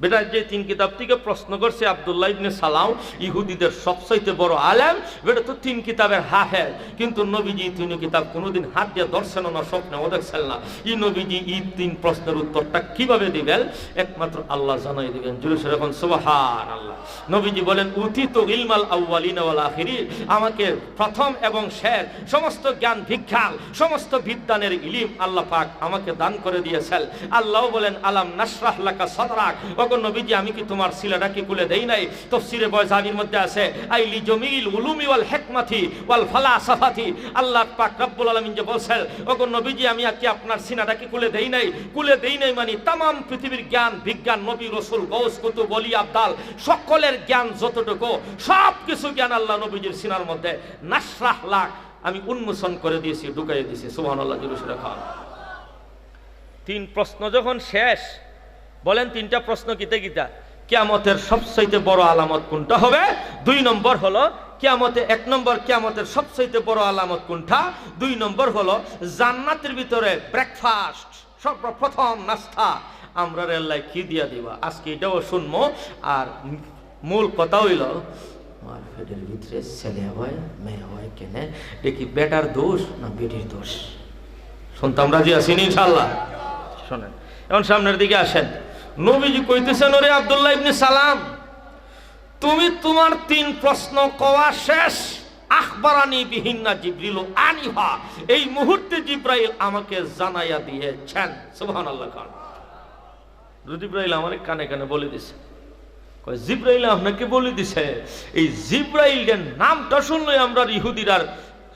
[SPEAKER 1] বেটা যে 3 কিতাব থেকে প্রশ্ন করছে আব্দুল্লাহ ইবনে সালাম, ইহুদিদের সবচাইতে বড় আলেম, বেটা তো 3 কিতাবের হাফেজ, কিন্তু নবীজি 3 কিতাব কোনোদিন হাত দিয়ে ধরছেন না, স্বপ্নেও দেখছেন না। এই নবীজি এই 3 প্রশ্নের উত্তরটা কিভাবে দিবেন একমাত্র আল্লাহ জানাই দিবেন। জোরে সোরে এখন সুবহানাল্লাহ। নবীজি বলেন উতিতু ইলমাল আউয়ালিনা ওয়াল আখিরিন, আমাকে প্রথম এবং শেষ সমস্ত জ্ঞান ভিক্ষাল, সমস্ত বিদ্যানের ইলম আল্লাহ পাক আমাকে দান করে দিয়েছেন। আল্লাহ বলেন আলাম নাশরাহ লাকা সাদরাক, নবীজি আমি কি তোমার সিলাটা কি খুলে দেই নাই? তাফসীরে বয়জাবির মধ্যে আছে আইলি জমিল উলুমি ওয়াল হিকমাতি ওয়াল ফালাসাফাতি, আল্লাহ পাক রব্বুল আলামিন যে বলেন ওগো নবীজি আমি কি আপনার সিনাটা কি খুলে দেই নাই? খুলে দেই নাই মানে तमाम পৃথিবীর জ্ঞান বিজ্ঞান, নবী রাসূল গাউস কুতুব ওলি আবদাল সকলের জ্ঞান যতটুকু সব কিছু জ্ঞান আল্লাহ নবীজির সিনার মধ্যে নাশরাহ লাক আমি উন্মোচন করে দিয়েছি, ঢুকাই দিয়েছি। সুবহানাল্লাহ। জোরে সোরে খান। 3 প্রশ্ন যখন শেষ, বলেন 3টা প্রশ্ন কিতা কিতা? কিয়ামতের সবচেয়ে বড় আলামত কোনটা হবে? 2 নম্বর হলো কিয়ামতে 1 নম্বর কিয়ামতের সবচেয়ে বড় আলামত কোনটা? 2 নম্বর হলো জান্নাতের ভিতরে ব্রেকফাস্ট, সর্বপ্রথম নাস্তা আমরা আল্লাহ কি দিয়া দিবা। আজকে এটাও শুনবো। আর মূল কথা হইল আমার পেটের ভিতরে ছেলে হয় মেয়ে হয় কেন, দেখি বেটার দোষ না বেটির দোষ? শুনতাম রাজি আছি ইনশাআল্লাহ। শোনেন, এখন সামনের দিকে আসেন। নবীজি কইতেছেন ওরে আব্দুল্লাহ ইবনে সালাম, তুমি তোমার 3 প্রশ্ন কওয়া শেষ, আখবারানি বিহিন্না জিবরিল আনিহা, এই মুহূর্তে জিব্রাইল আমাকে জানাইয়া দিয়েছেন। সুবহানাল্লাহ। খান জিব্রাইল আমার কানে কানে বলে দিছে। কয় জিব্রাইল আপনাকে বলে দিছে? এই জিব্রাইলের নামটা শুনলে আমরা ইহুদিরার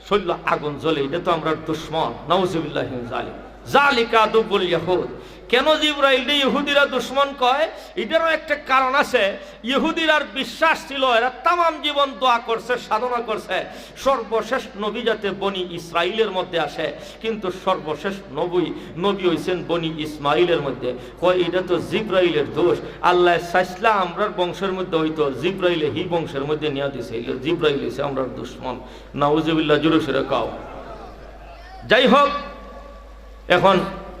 [SPEAKER 1] শৈল আগুন জ্বলে, এটা তো আমরা দুশমন। নাউজুবিল্লাহি মিন যালিক, যালিকা দুবুল ইয়াহুদ। কেন জিব্রাইল ইহুদিরা দুশমন কয়? এটারও একটা কারণ আছে। ইহুদিরার বিশ্বাস ছিল এরা তামাম জীবন দোয়া করছে, সাধনা করছে সর্বশেষ নবী যাতে বনি ইসরাইলের মধ্যে আসে, কিন্তু সর্বশেষ নবী হইছেন বনি ইসমাইলের মধ্যে। কয় এটা তো জিব্রাইলের দোষ, আল্লাহ চাইছলা আমরার বংশের মধ্যে হইতো, জিব্রাইলে হি বংশের মধ্যে নিয়ে দিছে, জিব্রাইল হইছে আমরার দুশমন। নাউজুবিল্লাহ। জোরে সোরে কাও। যাই হোক, এখন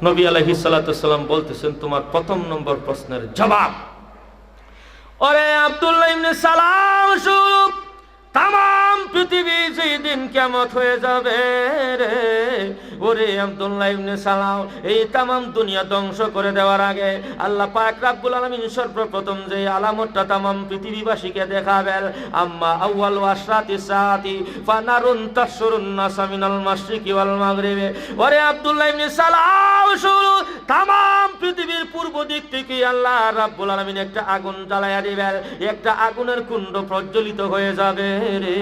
[SPEAKER 1] নবী আলাইহিস সালাতু সালাম বলতেছেন তোমার 1 নম্বর প্রশ্নের জবাব। ওরে আব্দুল্লাহ ইবনে সালাম, শুন, তামাম পৃথিবী যেদিন কিয়ামত হয়ে যাবে রে, ওরে আব্দুল্লাহ ইবনে সালাম, এই তামাম দুনিয়া ধ্বংস করে দেওয়ার আগে আল্লাহ পাক রব্বুল আলামিন সর্বপ্রথম যে আলামতটা তামাম পৃথিবীবাসীকে দেখাবেন, আম্মা আউয়াল ওয়াশরাতি সাআতি ফানারুন তাশরুন নাসা মিনাল মাশরিকি ওয়াল মাগরিবি। ওরে আব্দুল্লাহ ইবনে সালাম, শুনো, তামাম পৃথিবীর পূর্ব দিক থেকে আল্লাহ রাব্বুল আলামিন একটা আগুন জ্বালায়া দিবেন, একটা আগুনের কুণ্ড প্রজ্বলিত হয়ে যাবে রে।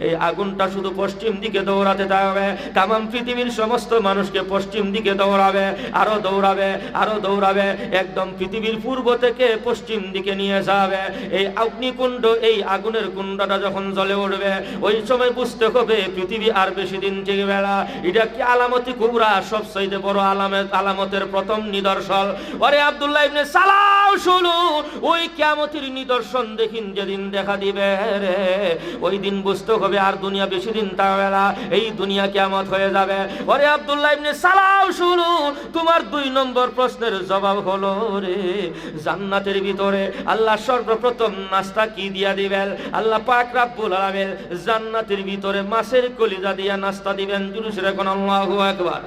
[SPEAKER 1] এই আগুনটা শুধু পশ্চিম দিকে দৌড়াতে থাকবে, তামাম পৃথিবীর সমস্ত মানুষকে পশ্চিম দিকে দৌড়াবে, আরো দৌড়াবে, আরো দৌড়াবে, একদম পৃথিবীর পূর্ব থেকে পশ্চিম দিকে নিয়ে যাবে। এই অগ্নিকুণ্ড, এই আগুনের কুণ্ডটা যখন জ্বলে উঠবে, ওই সময় বুঝতে হবে পৃথিবী আর বেশি দিন টিকবে না। এটা কি আলামতি কুবরা, সবচেয়ে বড় আলামতের প্রথম নিদর্শন। ওরে আব্দুল্লাহ ইবনে সালাম, শুনো, ওই কিয়ামতের নিদর্শন দেখিন যেদিন দেখা দিবে রে, ওই দিন বুঝতে হবে আর দুনিয়া বেশি দিন থাকবে না, এই দুনিয়া কিয়ামত হয়ে যাবে। ওরে আব্দুল্লাহ ইবনে সালাম, শুনো, তোমার 2 নম্বর প্রশ্নের জবাব হলো রে, জান্নাতের ভিতরে আল্লাহ সর্বপ্রথম নাস্তা কি দিয়া দিবেন? আল্লাহ পাক রব্বুল আলামিন জান্নাতের ভিতরে মাছের কলিজা দিয়া নাস্তা দিবেন। জুলুস রেখুন আল্লাহু আকবার।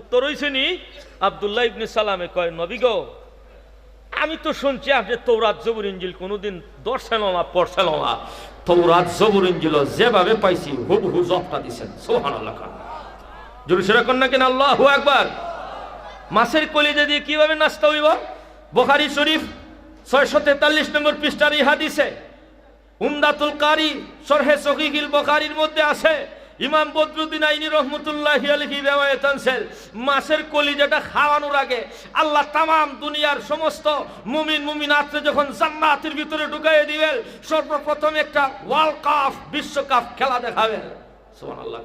[SPEAKER 1] উত্তর হইছে নি, আব্দুল্লাহ ইবনে সালামে কয়, নবী গো, আমি তো শুনছি আপনি তৌরাত জবুর ইনজিল কোনোদিন দর্শন না পড়ছেন না, তৌরাত জবুর ইনজিল যেভাবে পাইছি হুবহু জবটা দিছেন। সুবহানাল্লাহ। জুলুস রেখুন না কেন আল্লাহু আকবার। মাছের কলিজা দিয়ে কিভাবে নাস্তা হইব? বুখারী শরীফ 643 নম্বর পৃষ্ঠার এই হাদিসে, উমদাতুল কারি শরহে সহিহুল বুখারীর মধ্যে আছে, ইমাম বদরুদ্দিন আইনি রহমতুল্লাহি আলাইহি রিওয়ায়াত আনছেন, মাছের কলিজাটা খাওয়ানোর আগে আল্লাহ তামাম দুনিয়ার সমস্ত মুমিন মুমিনাতকে যখন জান্নাতের ভিতরে ঢুকাইয়ে দিবেন, সর্বপ্রথম একটা ওয়ার্ল্ড কাপ, বিশ্বকাপ খেলা দেখাবেন। সুবহানাল্লাহ।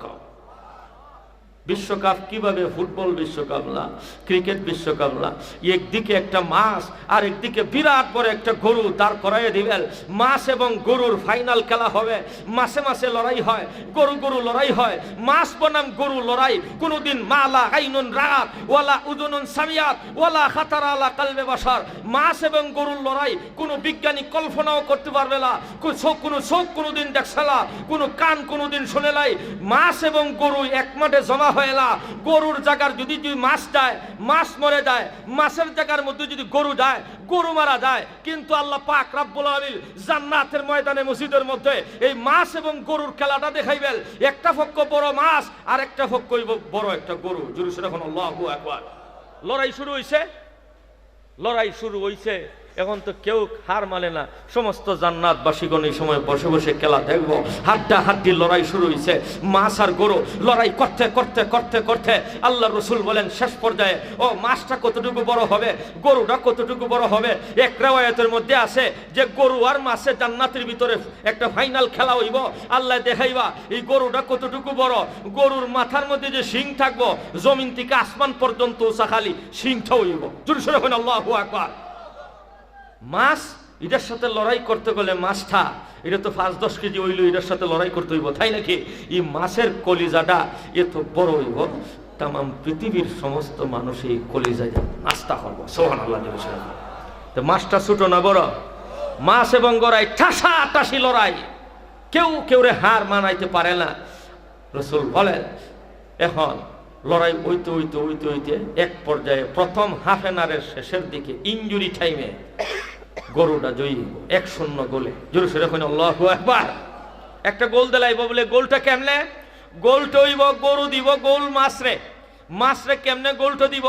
[SPEAKER 1] বিশ্বকাপ কিভাবে? ফুটবল বিশ্বকাপ না, ক্রিকেট বিশ্বকাপ না, একদিকে একটা মাছ আর একদিকে বিরাট বড় একটা গরু দাঁড় করাইয়ে দিবেন। মাছ এবং গরুর ফাইনাল খেলা হবে, মাসে মাসে লড়াই হয়, গরু গরু লড়াই হয়, মাছ বনাম গরু লড়াই। কোনোদিন মালা আইনুন রাত ওয়ালা উযুনুন সামিয়াত ওয়ালা খাতারা আলা কলবে বাশার, মাছ এবং গরুর লড়াই কোনো বিজ্ঞানী কল্পনাও করতে পারবে না, কোনো চোখ কোনোদিন দেখছে না, কোনো কান কোনোদিন শুনে নাই। মাছ এবং গরু এক মাঠে জমা হয় না। গরুর জায়গার যদি মাছ যায়, মাছ মরে যায়, মাছের জায়গার মধ্যে যদি গরু যায়, গরু মারা যায়। কিন্তু আল্লাহ পাক রব্বুল আলামিন জান্নাতের ময়দানে মসজিদের মধ্যে এই মাছ এবং গরুর খেলাটা দেখাইবেন। একটা পক্ষ বড় মাছ আর একটা পক্ষ বড় একটা গরু। জোরে সোরে এখন আল্লাহু আকবার। লড়াই শুরু হইছে, লড়াই শুরু হইছে। এখন তো কেউ হার মানে না, সমস্ত জান্নাতবাসীগণ এই সময় বসে বসে খেলা দেখবো। হাড্ডা হাড্ডি লড়াই শুরু হয়েছে, মাছ আর গরু লড়াই করতে করতে করতে করতে আল্লাহ রসুল বলেন শেষ পর্যায়ে, ও মাছটা কতটুকু বড় হবে, গরুটা কতটুকু বড় হবে। এক রিওয়ায়াতের মধ্যে আছে যে গরু আর মাছে জান্নাতের ভিতরে একটা ফাইনাল খেলা হইব। আল্লাহ দেখাইবা এই গরুটা কতটুকু বড়। গরুর মাথার মধ্যে যে শিং থাকবো, জমিন থেকে আসমান পর্যন্ত খালি শিংটা হইব। জোরে সোরে হইন আল্লাহু আকবার। মাছ এটার সাথে লড়াই করতে গেলে, মাছটা এটা তো 5-10 কেজি হইল, এটার সাথে লড়াই করতে হইব, তাই নাকি? এই মাছের কলিজাটা এত বড় হইব, তামাম পৃথিবীর সমস্ত মানুষ এই কলিজায় নাস্তা করবো। সুবহানাল্লাহ। তো মাছটা ছোট না বড়? মাছ এবং গড়াই ঠাসা টাসি লড়াই, কেউ কেউরে হার মানাইতে পারে না। রসুল বলেন এখন লড়াই হইতে হইতে হইতে হইতে এক পর্যায়ে প্রথম হাফ এন আওয়ারের শেষের দিকে ইনজুরি টাইমে গরুটা জয়ী 1-0 গোলে। জোরে সোরে কইন আল্লাহু আকবার। একটা গোল দিলাইব বলে, গোলটা কেমনে? গোলটা হইব গরু দিব গোল মাছরে। মাছরে কেমনে গোলটা দিব?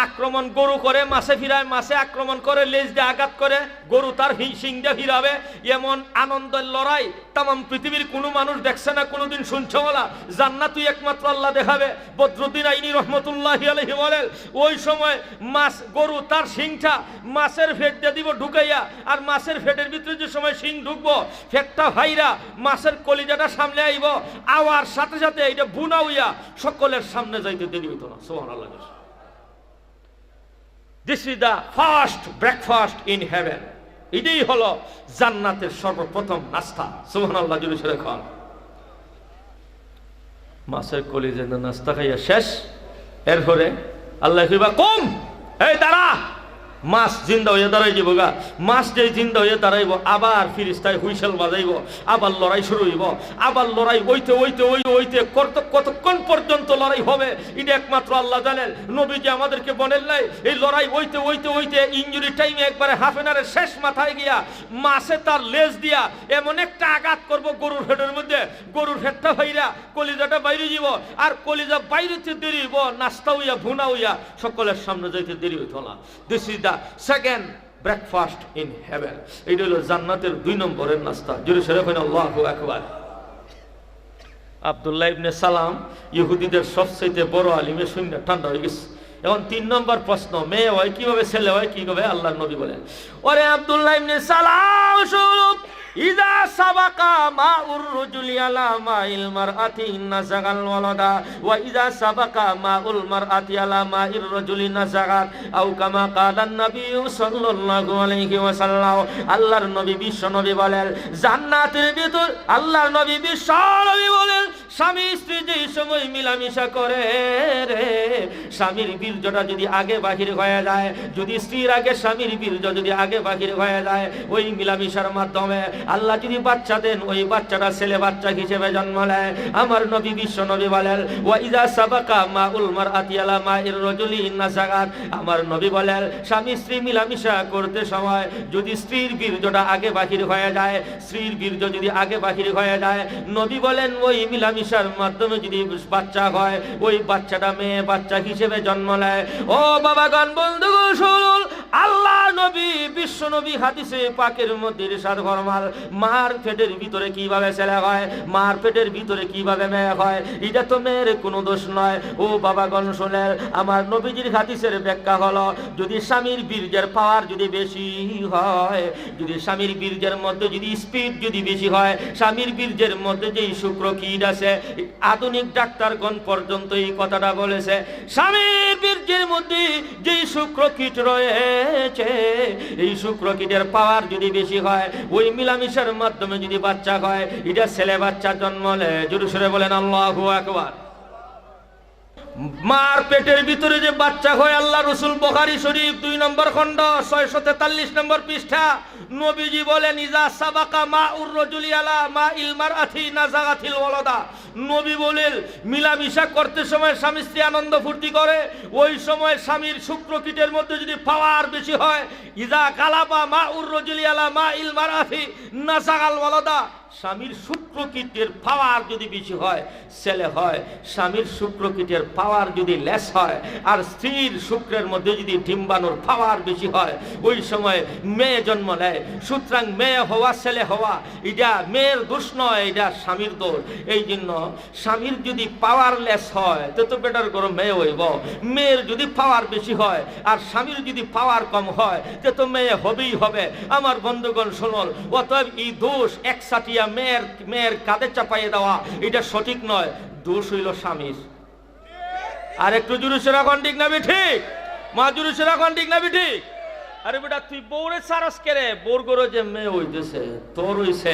[SPEAKER 1] আক্রমণ গরু করে, মাছে ফিরায়, মাছে আক্রমণ করে, লেজ দিয়ে আঘাত করে, গরু তার শিং দিয়ে ফিরাবে। এমন আনন্দের লড়াই তামাম পৃথিবীর কোনো মানুষ দেখছে না, কোনোদিন শুনছে না। জান্নাতুই একমাত্র আল্লাহ দেখাবে। বদরুদ্দিন আইনি রহমতুল্লাহি আলাইহি বলেন, ওই সময় মাছ গরু তার শিংটা মাছের ফেট দিয়ে দিব ঢুকাইয়া, আর মাছের ফেটের ভিতরে যে সময় শিং ঢুকবো, ফেটটা ভাইরা মাছের কলিজাটা সামনে আইব, আওয়ার সাথে সাথে এটা বুনা হইয়া সকলের সামনে যাইতে দেরি হইতো না। সুবহানাল্লাহ। This is the first breakfast in heaven. এটাই হলো জান্নাতের সর্বপ্রথম নাস্তা। সুবহানাল্লাহ। জোরে সোরে খান। মাছের কলিজা নাস্তা খাইয়া শেষ। এরপরে আল্লাহ কইবা, কম, এই দাঁড়া, মাছ জিন্দা হয়ে দাঁড়াই যাব গা, মাছ যেই জিন্দা হয়ে দাঁড়াইব আবার ফিরিস্তায় হুইসেল বাজাইব, আবার লড়াই শুরু হইব, আবার লড়াই হইতে হইতে হইতে হইতে কতক্ষণ পর্যন্ত লড়াই হবে এটা একমাত্র আল্লাহ জানেন। নবীজি আমাদেরকে বলেন নাই এই লড়াই হইতে হইতে হইতে ইনজুরি টাইমে একবারে হাফ এন আওয়ারের শেষ মাথায় গিয়া মাছে তার লেজ দিয়া এমন একটা আঘাত করব গরুর হেডের মধ্যে, গরুর হেডটা ভাইরা কলিজাটা বাইরে যাব, আর কলিজা বাইরেতে দেরি হইব, নাস্তা হইয়া ভুনা হইয়া সকলের সামনে যাইতে দেরি হইত না। This is the second breakfast in heaven. এইটা হলো জান্নাতের 2 নম্বরের নাস্তা। জোরে সরে কইন আল্লাহু আকবার। আব্দুল্লাহ ইবনে সালাম ইহুদিদের সবচেয়ে বড় আলিমে শূন্য ঠান্ডা হয়ে গেছে। এখন 3 নম্বর প্রশ্ন, মেয়ে হয় কিভাবে, ছেলে হয় কিভাবে? আল্লাহর নবী বলেন, ওরে আব্দুল্লাহ ইবনে সালাম শুনো, ইদা সাবাকা মাউর রাজুলি আলা মাইল মারআতি নাযাগাল ওয়ালাদা ওয়া ইদা সাবাকা মাউল মারআতি আলা মাইর রাজুলি নাযাগাত আও কামা ক্বালান নবী সাল্লাল্লাহু আলাইহি ওয়াসাল্লাম। আল্লাহর নবী বিশ্ব নবী বলেন জান্নাতের ভিতর, আল্লাহর নবী বিশ্ব নবী বলেন স্বামী স্ত্রী যেই সময় মিলামিশা করে রে, স্বামীর বীর্যটা যদি আগে বাহির হয়ে যায়, যদি স্ত্রীর আগে স্বামীর বীর্য যদি আগে বাহির হয়ে যায়, ওই মিলামিশার মাধ্যমে আল্লাহ যদি বাচ্চা দেন, ওই বাচ্চাটা ছেলে বাচ্চা হিসেবে জন্ম নেয়। আমার নবী বিশ্ব নবী বলেন ওয়া ইযা সাবাকা মাউল মারআতি আলা মাইর রাজুলি নাযাগাত। আমার নবী বলেন স্বামী স্ত্রী মিলামিশা করতে সময় যদি স্ত্রীর বীর্যটা আগে বাহির হয়ে যায়, স্ত্রীর বীর্য যদি আগে বাহির হয়ে যায়, নবী বলেন ওই মিলামিশার মাধ্যমে যদি বাচ্চা হয়, ওই বাচ্চাটা মেয়ে বাচ্চা হিসেবে জন্ম নেয়। ও বাবাগণ, বন্ধুগণ শুনুন, আল্লাহ নবী বিশ্ব নবী হাদিসে পাকের মধ্যে ইরশাদ ফরমান মার পেটের ভিতরে কিভাবে ছেলে হয়, মার পেটের ভিতরে কিভাবে মেয়ে হয়, এটা তো মেয়ের কোনো দোষ নয়। ও বাবাগণ শুনেন, আমার নবীজির হাদিসের ব্যাখ্যা হলো যদি স্বামীর বীর্যের পাওয়ার যদি বেশি হয়, যদি স্বামীর বীর্যের মধ্যে যদি স্পিড যদি বেশি হয়, স্বামীর বীর্যের মধ্যে যেই শুক্রকীট আছে, আধুনিক ডাক্তারগণ পর্যন্ত এই কথাটা বলেছে, স্বামীর বীর্যের মধ্যে যেই শুক্রকীট রয়েছে, এই শুক্রকীটের পাওয়ার যদি বেশি হয়, ওই মিলামিশার মাধ্যমে যদি বাচ্চা হয়, এটা ছেলে বাচ্চা জন্ম নেয়। জোরে সরে বলেন আল্লাহু আকবার। মার পেটের ভিতরে যে বাচ্চা হয়, আল্লাহ রাসূল বুখারী শরীফ 2 নম্বর খণ্ড 643 নম্বর পৃষ্ঠা, নবীজি বলেন ইজা সাবাকা মাউর রাজুলি আলা মাইল মারআতি নাযাগাতিল ওয়ালাদা। নবী বলেন মিলামিশা করতে সময় স্বামী স্ত্রী আনন্দ ফুর্তি করে, ওই সময় স্বামীর শুক্রকীটের মধ্যে যদি পাওয়ার বেশি হয়, ইজা গালাবা মাউর রাজুলি আলা মাইল মারআতি নাযাগাল ওয়ালাদা, স্বামীর শুক্রকীটের পাওয়ার যদি বেশি হয় ছেলে হয়, স্বামীর শুক্রকীটের পাওয়ার যদি লেস হয় আর স্ত্রীর শুক্রের মধ্যে যদি ডিম্বাণুর পাওয়ার বেশি হয়, ওই সময় মেয়ে জন্ম নেয়। সুতরাং মেয়ে হওয়া ছেলে হওয়া এটা মেয়ের দোষ নয়, এটা স্বামীর দোষ। এই জন্য স্বামীর যদি পাওয়ার লেস হয় তো বেটার করে মেয়ে হইব, মেয়ের যদি পাওয়ার বেশি হয় আর স্বামীর যদি পাওয়ার কম হয় তো মেয়ে হবেই হবে। আমার বন্ধুগণ শুনুন, অতএব এই দোষ একসাথিয়া মেয়ের কাঁধে চাপাইয়ে দেওয়া এটা সঠিক নয়, দোষ হইল স্বামীর। আর একটু জোরে সরে রাখুন, ঠিক না ঠিক? মা জোরে সরে রাখুন, ঠিক না ঠিক? আরে বেটা তুই বউরে সারস কেরে, বোর গরো যে মেয়ে হইতেছে তোর হইছে।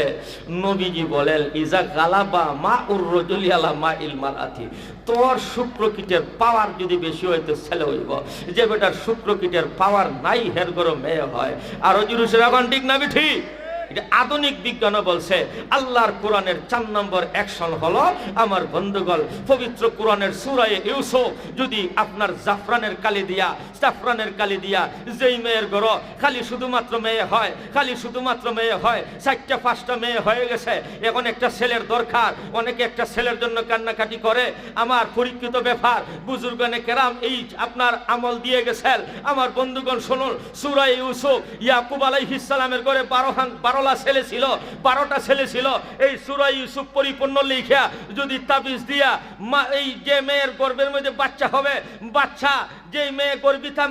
[SPEAKER 1] নবীজি বলেন ইজা গালাবা মাউর রাজুলি আলা মাইল মারআতি, তোর শুক্রকীটের পাওয়ার যদি বেশি হইতে ছেলে হইব, যে বেটার শুক্রকীটের পাওয়ার নাই হের গরো মেয়ে হয়। আর জোরে সরে রাখুন, ঠিক না ঠিক? এটা আধুনিক বিজ্ঞান বলছে। আল্লাহর কোরআনের 4 নম্বর অ্যাকশন হলো, আমার বন্ধুগণ, পবিত্র কোরআনের সূরা ইউসুফ যদি আপনার জাফরানের কালি দিয়া যেই মেয়ের ঘর খালি শুধুমাত্র মেয়ে হয়, খালি শুধুমাত্র মেয়ে হয়, 4টা 5টা মেয়ে হয়ে গেছে, এখন একটা ছেলের দরকার, অনেকে একটা ছেলের জন্য কান্নাকাটি করে। আমার পরীক্ষিত ব্যাপার, বুজুর্গানে কেরাম এই আপনার আমল দিয়ে গেছেন। আমার বন্ধুগণ শুনুন, সূরা ইউসুফ, ইয়াকুব আলাইহিস সালামের ঘরে 12টা ছেলে ছিল, 12টা ছেলে ছিল। এই সূরা ইউসুফ পরিপূর্ণ লিখা যদি তাবিজ দিয়া এই যে মেয়ের গর্ভের মধ্যে বাচ্চা হবে, বাচ্চা যে মেয়ে গর্ভিতা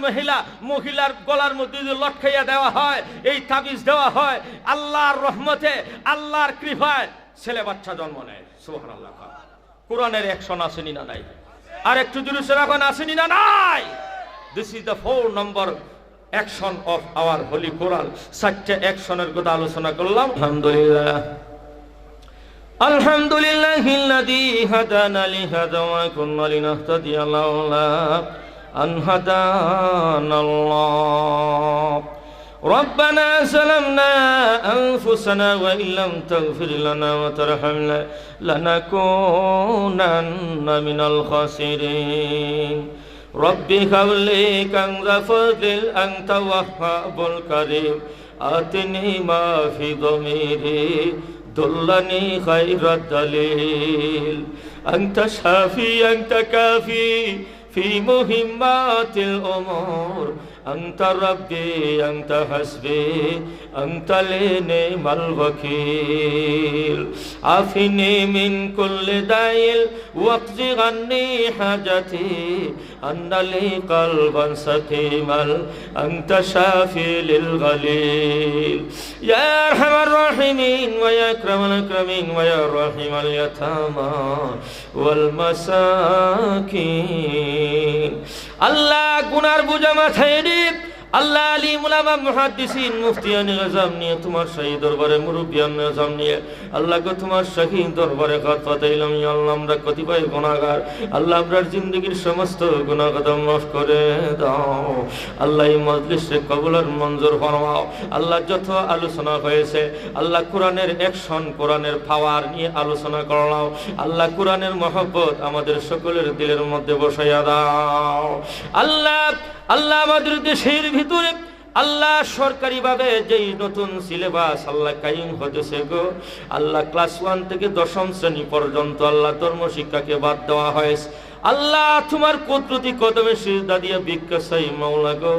[SPEAKER 1] মহিলার গলার মধ্যে যদি লটকাইয়া দেওয়া হয়, এই তাবিজ দেওয়া হয়, আল্লাহর রহমতে আল্লাহর কৃপায় ছেলে বাচ্চা জন্ম নেয়। সুবহানাল্লাহ। কোরআনের অ্যাকশন আসেনি না নাই? আর একটু জোরে সরে রাখুন, আসেনি না নাই? This is the 4 number action of our holy Quran. 4টা অ্যাকশনের কথা আলোচনা করলাম। আলহামদুলিল্লাহিল্লাযী হাদানা লিহাযা ওয়া কুন্না লিনাহতাদিয়া লাওলা أن هدانا الله ربنا ظلمنا أنفسنا وإن لم تغفر لنا وترحمنا لنكونن من الخاسرين ربي هب لي كنز فضل أنت وهاب الكريم آتني ما في ضميري دلني خير الدليل أنت شافي أنت كافي في مهمات الأمور أنت ربي أنت حسبي أنت لي نعم الوكيل عافني من كل داء واقض عني حاجتي أن لي قلبا سقيما أنت شافي للغليل يا أرحم الراحمين ويا أكرم الأكرمين ويا رحيم اليتامى والمساكين الله গুনার বোঝা মাথায় নিয়ে আল্লাহ আলিম উলামা মুহাদ্দিসিন মুফতিয়ান আযম নিয়ে তোমার শাহী দরবারে মুরব্বিয়ান আযম নিয়ে আল্লাহ গো তোমার শাহী দরবারে হাত পাতাইলাম ইয়া আল্লাহ আমরা কতিপয় গুনাহগার আল্লাহ আমরার জিন্দেগীর সমস্ত গুনাহ খতা মাফ করে দাও আল্লাহ এই মজলিসে কবুল আর মঞ্জুর ফরমাও আল্লাহ যত আলোচনা হয়েছে আল্লাহ কোরআনের অ্যাকশন কোরআনের পাওয়ার নিয়ে আলোচনা করলাম আল্লাহ কোরআনের মহব্বত আমাদের সকলের দিলের মধ্যে বসাইয়া দাও আল্লাহ আল্লাহ আমাদের দেশের ভিতরে আল্লাহ সরকারি ভাবে যেই নতুন সিলেবাস আল্লাহ কায়েম হতেছে গো আল্লাহ ক্লাস 1 থেকে 10ম শ্রেণী পর্যন্ত আল্লাহ ধর্ম শিক্ষাকে বাদ দেওয়া হয়েছে আল্লাহ তোমার কুদরতি কদমে সিজদা দিয়ে ভিক্ষা চাই মাওলা গো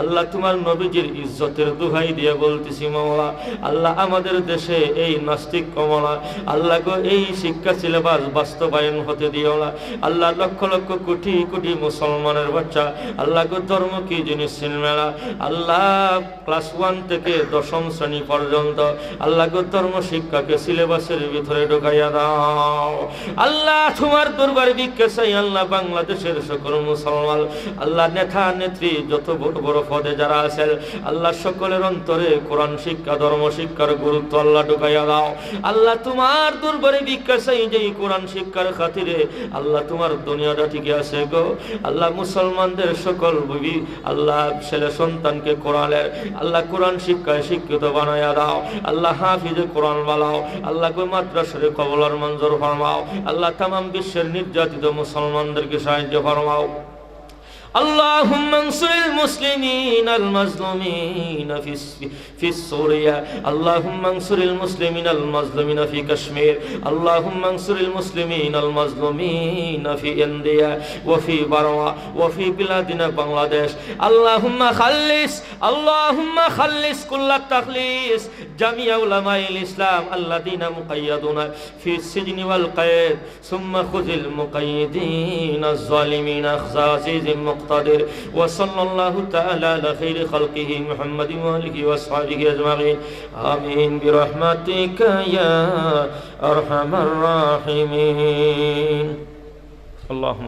[SPEAKER 1] আল্লাহ তোমার নবীজির ইজ্জতের দোহাই দিয়ে বলতেছি মাওলা আল্লাহ আমাদের দেশে এই নাস্তিক কমলা আল্লাহ গো এই শিক্ষা সিলেবাস বাস্তবায়ন হতে দিও না আল্লাহ লক্ষ লক্ষ কোটি কোটি মুসলমানের বাচ্চা আল্লাহ গো ধর্ম কি জিনিস চিনবে না আল্লাহ ক্লাস 1 থেকে 10ম শ্রেণী পর্যন্ত আল্লাহ গো ধর্ম শিক্ষাকে সিলেবাসের ভিতরে ঢুকাইয়া দাও আল্লাহ তোমার দরবারে ভিক্ষা চাই আল্লাহ বাংলাদেশের সকল মুসলমান আল্লাহ নেতা নেত্রী যত বড় বড় পদে যারা আছেন আল্লাহ সকলের অন্তরে কোরআন শিক্ষা ধর্ম শিক্ষার গুরুত্ব আল্লাহ ঢুকাইয়া দাও আল্লাহ তোমার দরবারে ভিক্ষা চাই যে কোরআন শিক্ষার খাতিরে আল্লাহ তোমার দুনিয়াটা ঠিকই আছে গো আল্লাহ মুসলমানদের সকল বিবি আল্লাহ ছেলে সন্তানকে কোরআনের আল্লাহ কোরআন শিক্ষায় শিক্ষিত বানাইয়া দাও আল্লাহ হাফিজে কোরআন বানাও আল্লাহ কো মাদ্রাসারে কবুল আর মঞ্জুর ফরমাও আল্লাহ तमाम বিশ্বের নির্যাতিত মুসলমানদেরকে সাহায্য ফরমাও اللهم انصر المسلمين المظلومين في سوريا اللهم انصر المسلمين المظلومين في كشمير اللهم انصر المسلمين المظلومين في انديا وفي برما وفي بلادنا بنغلاديش اللهم خلص كل التخليص جميع علماء الاسلام الذين مقيدون في السجن والقيد ثم خذ المقيدين الظالمين اخذ عزيز مقتدر وصلى الله تعالى على خير خلقه محمد وآله وأصحابه أجمعين آمين برحمتك يا أرحم الراحمين اللهم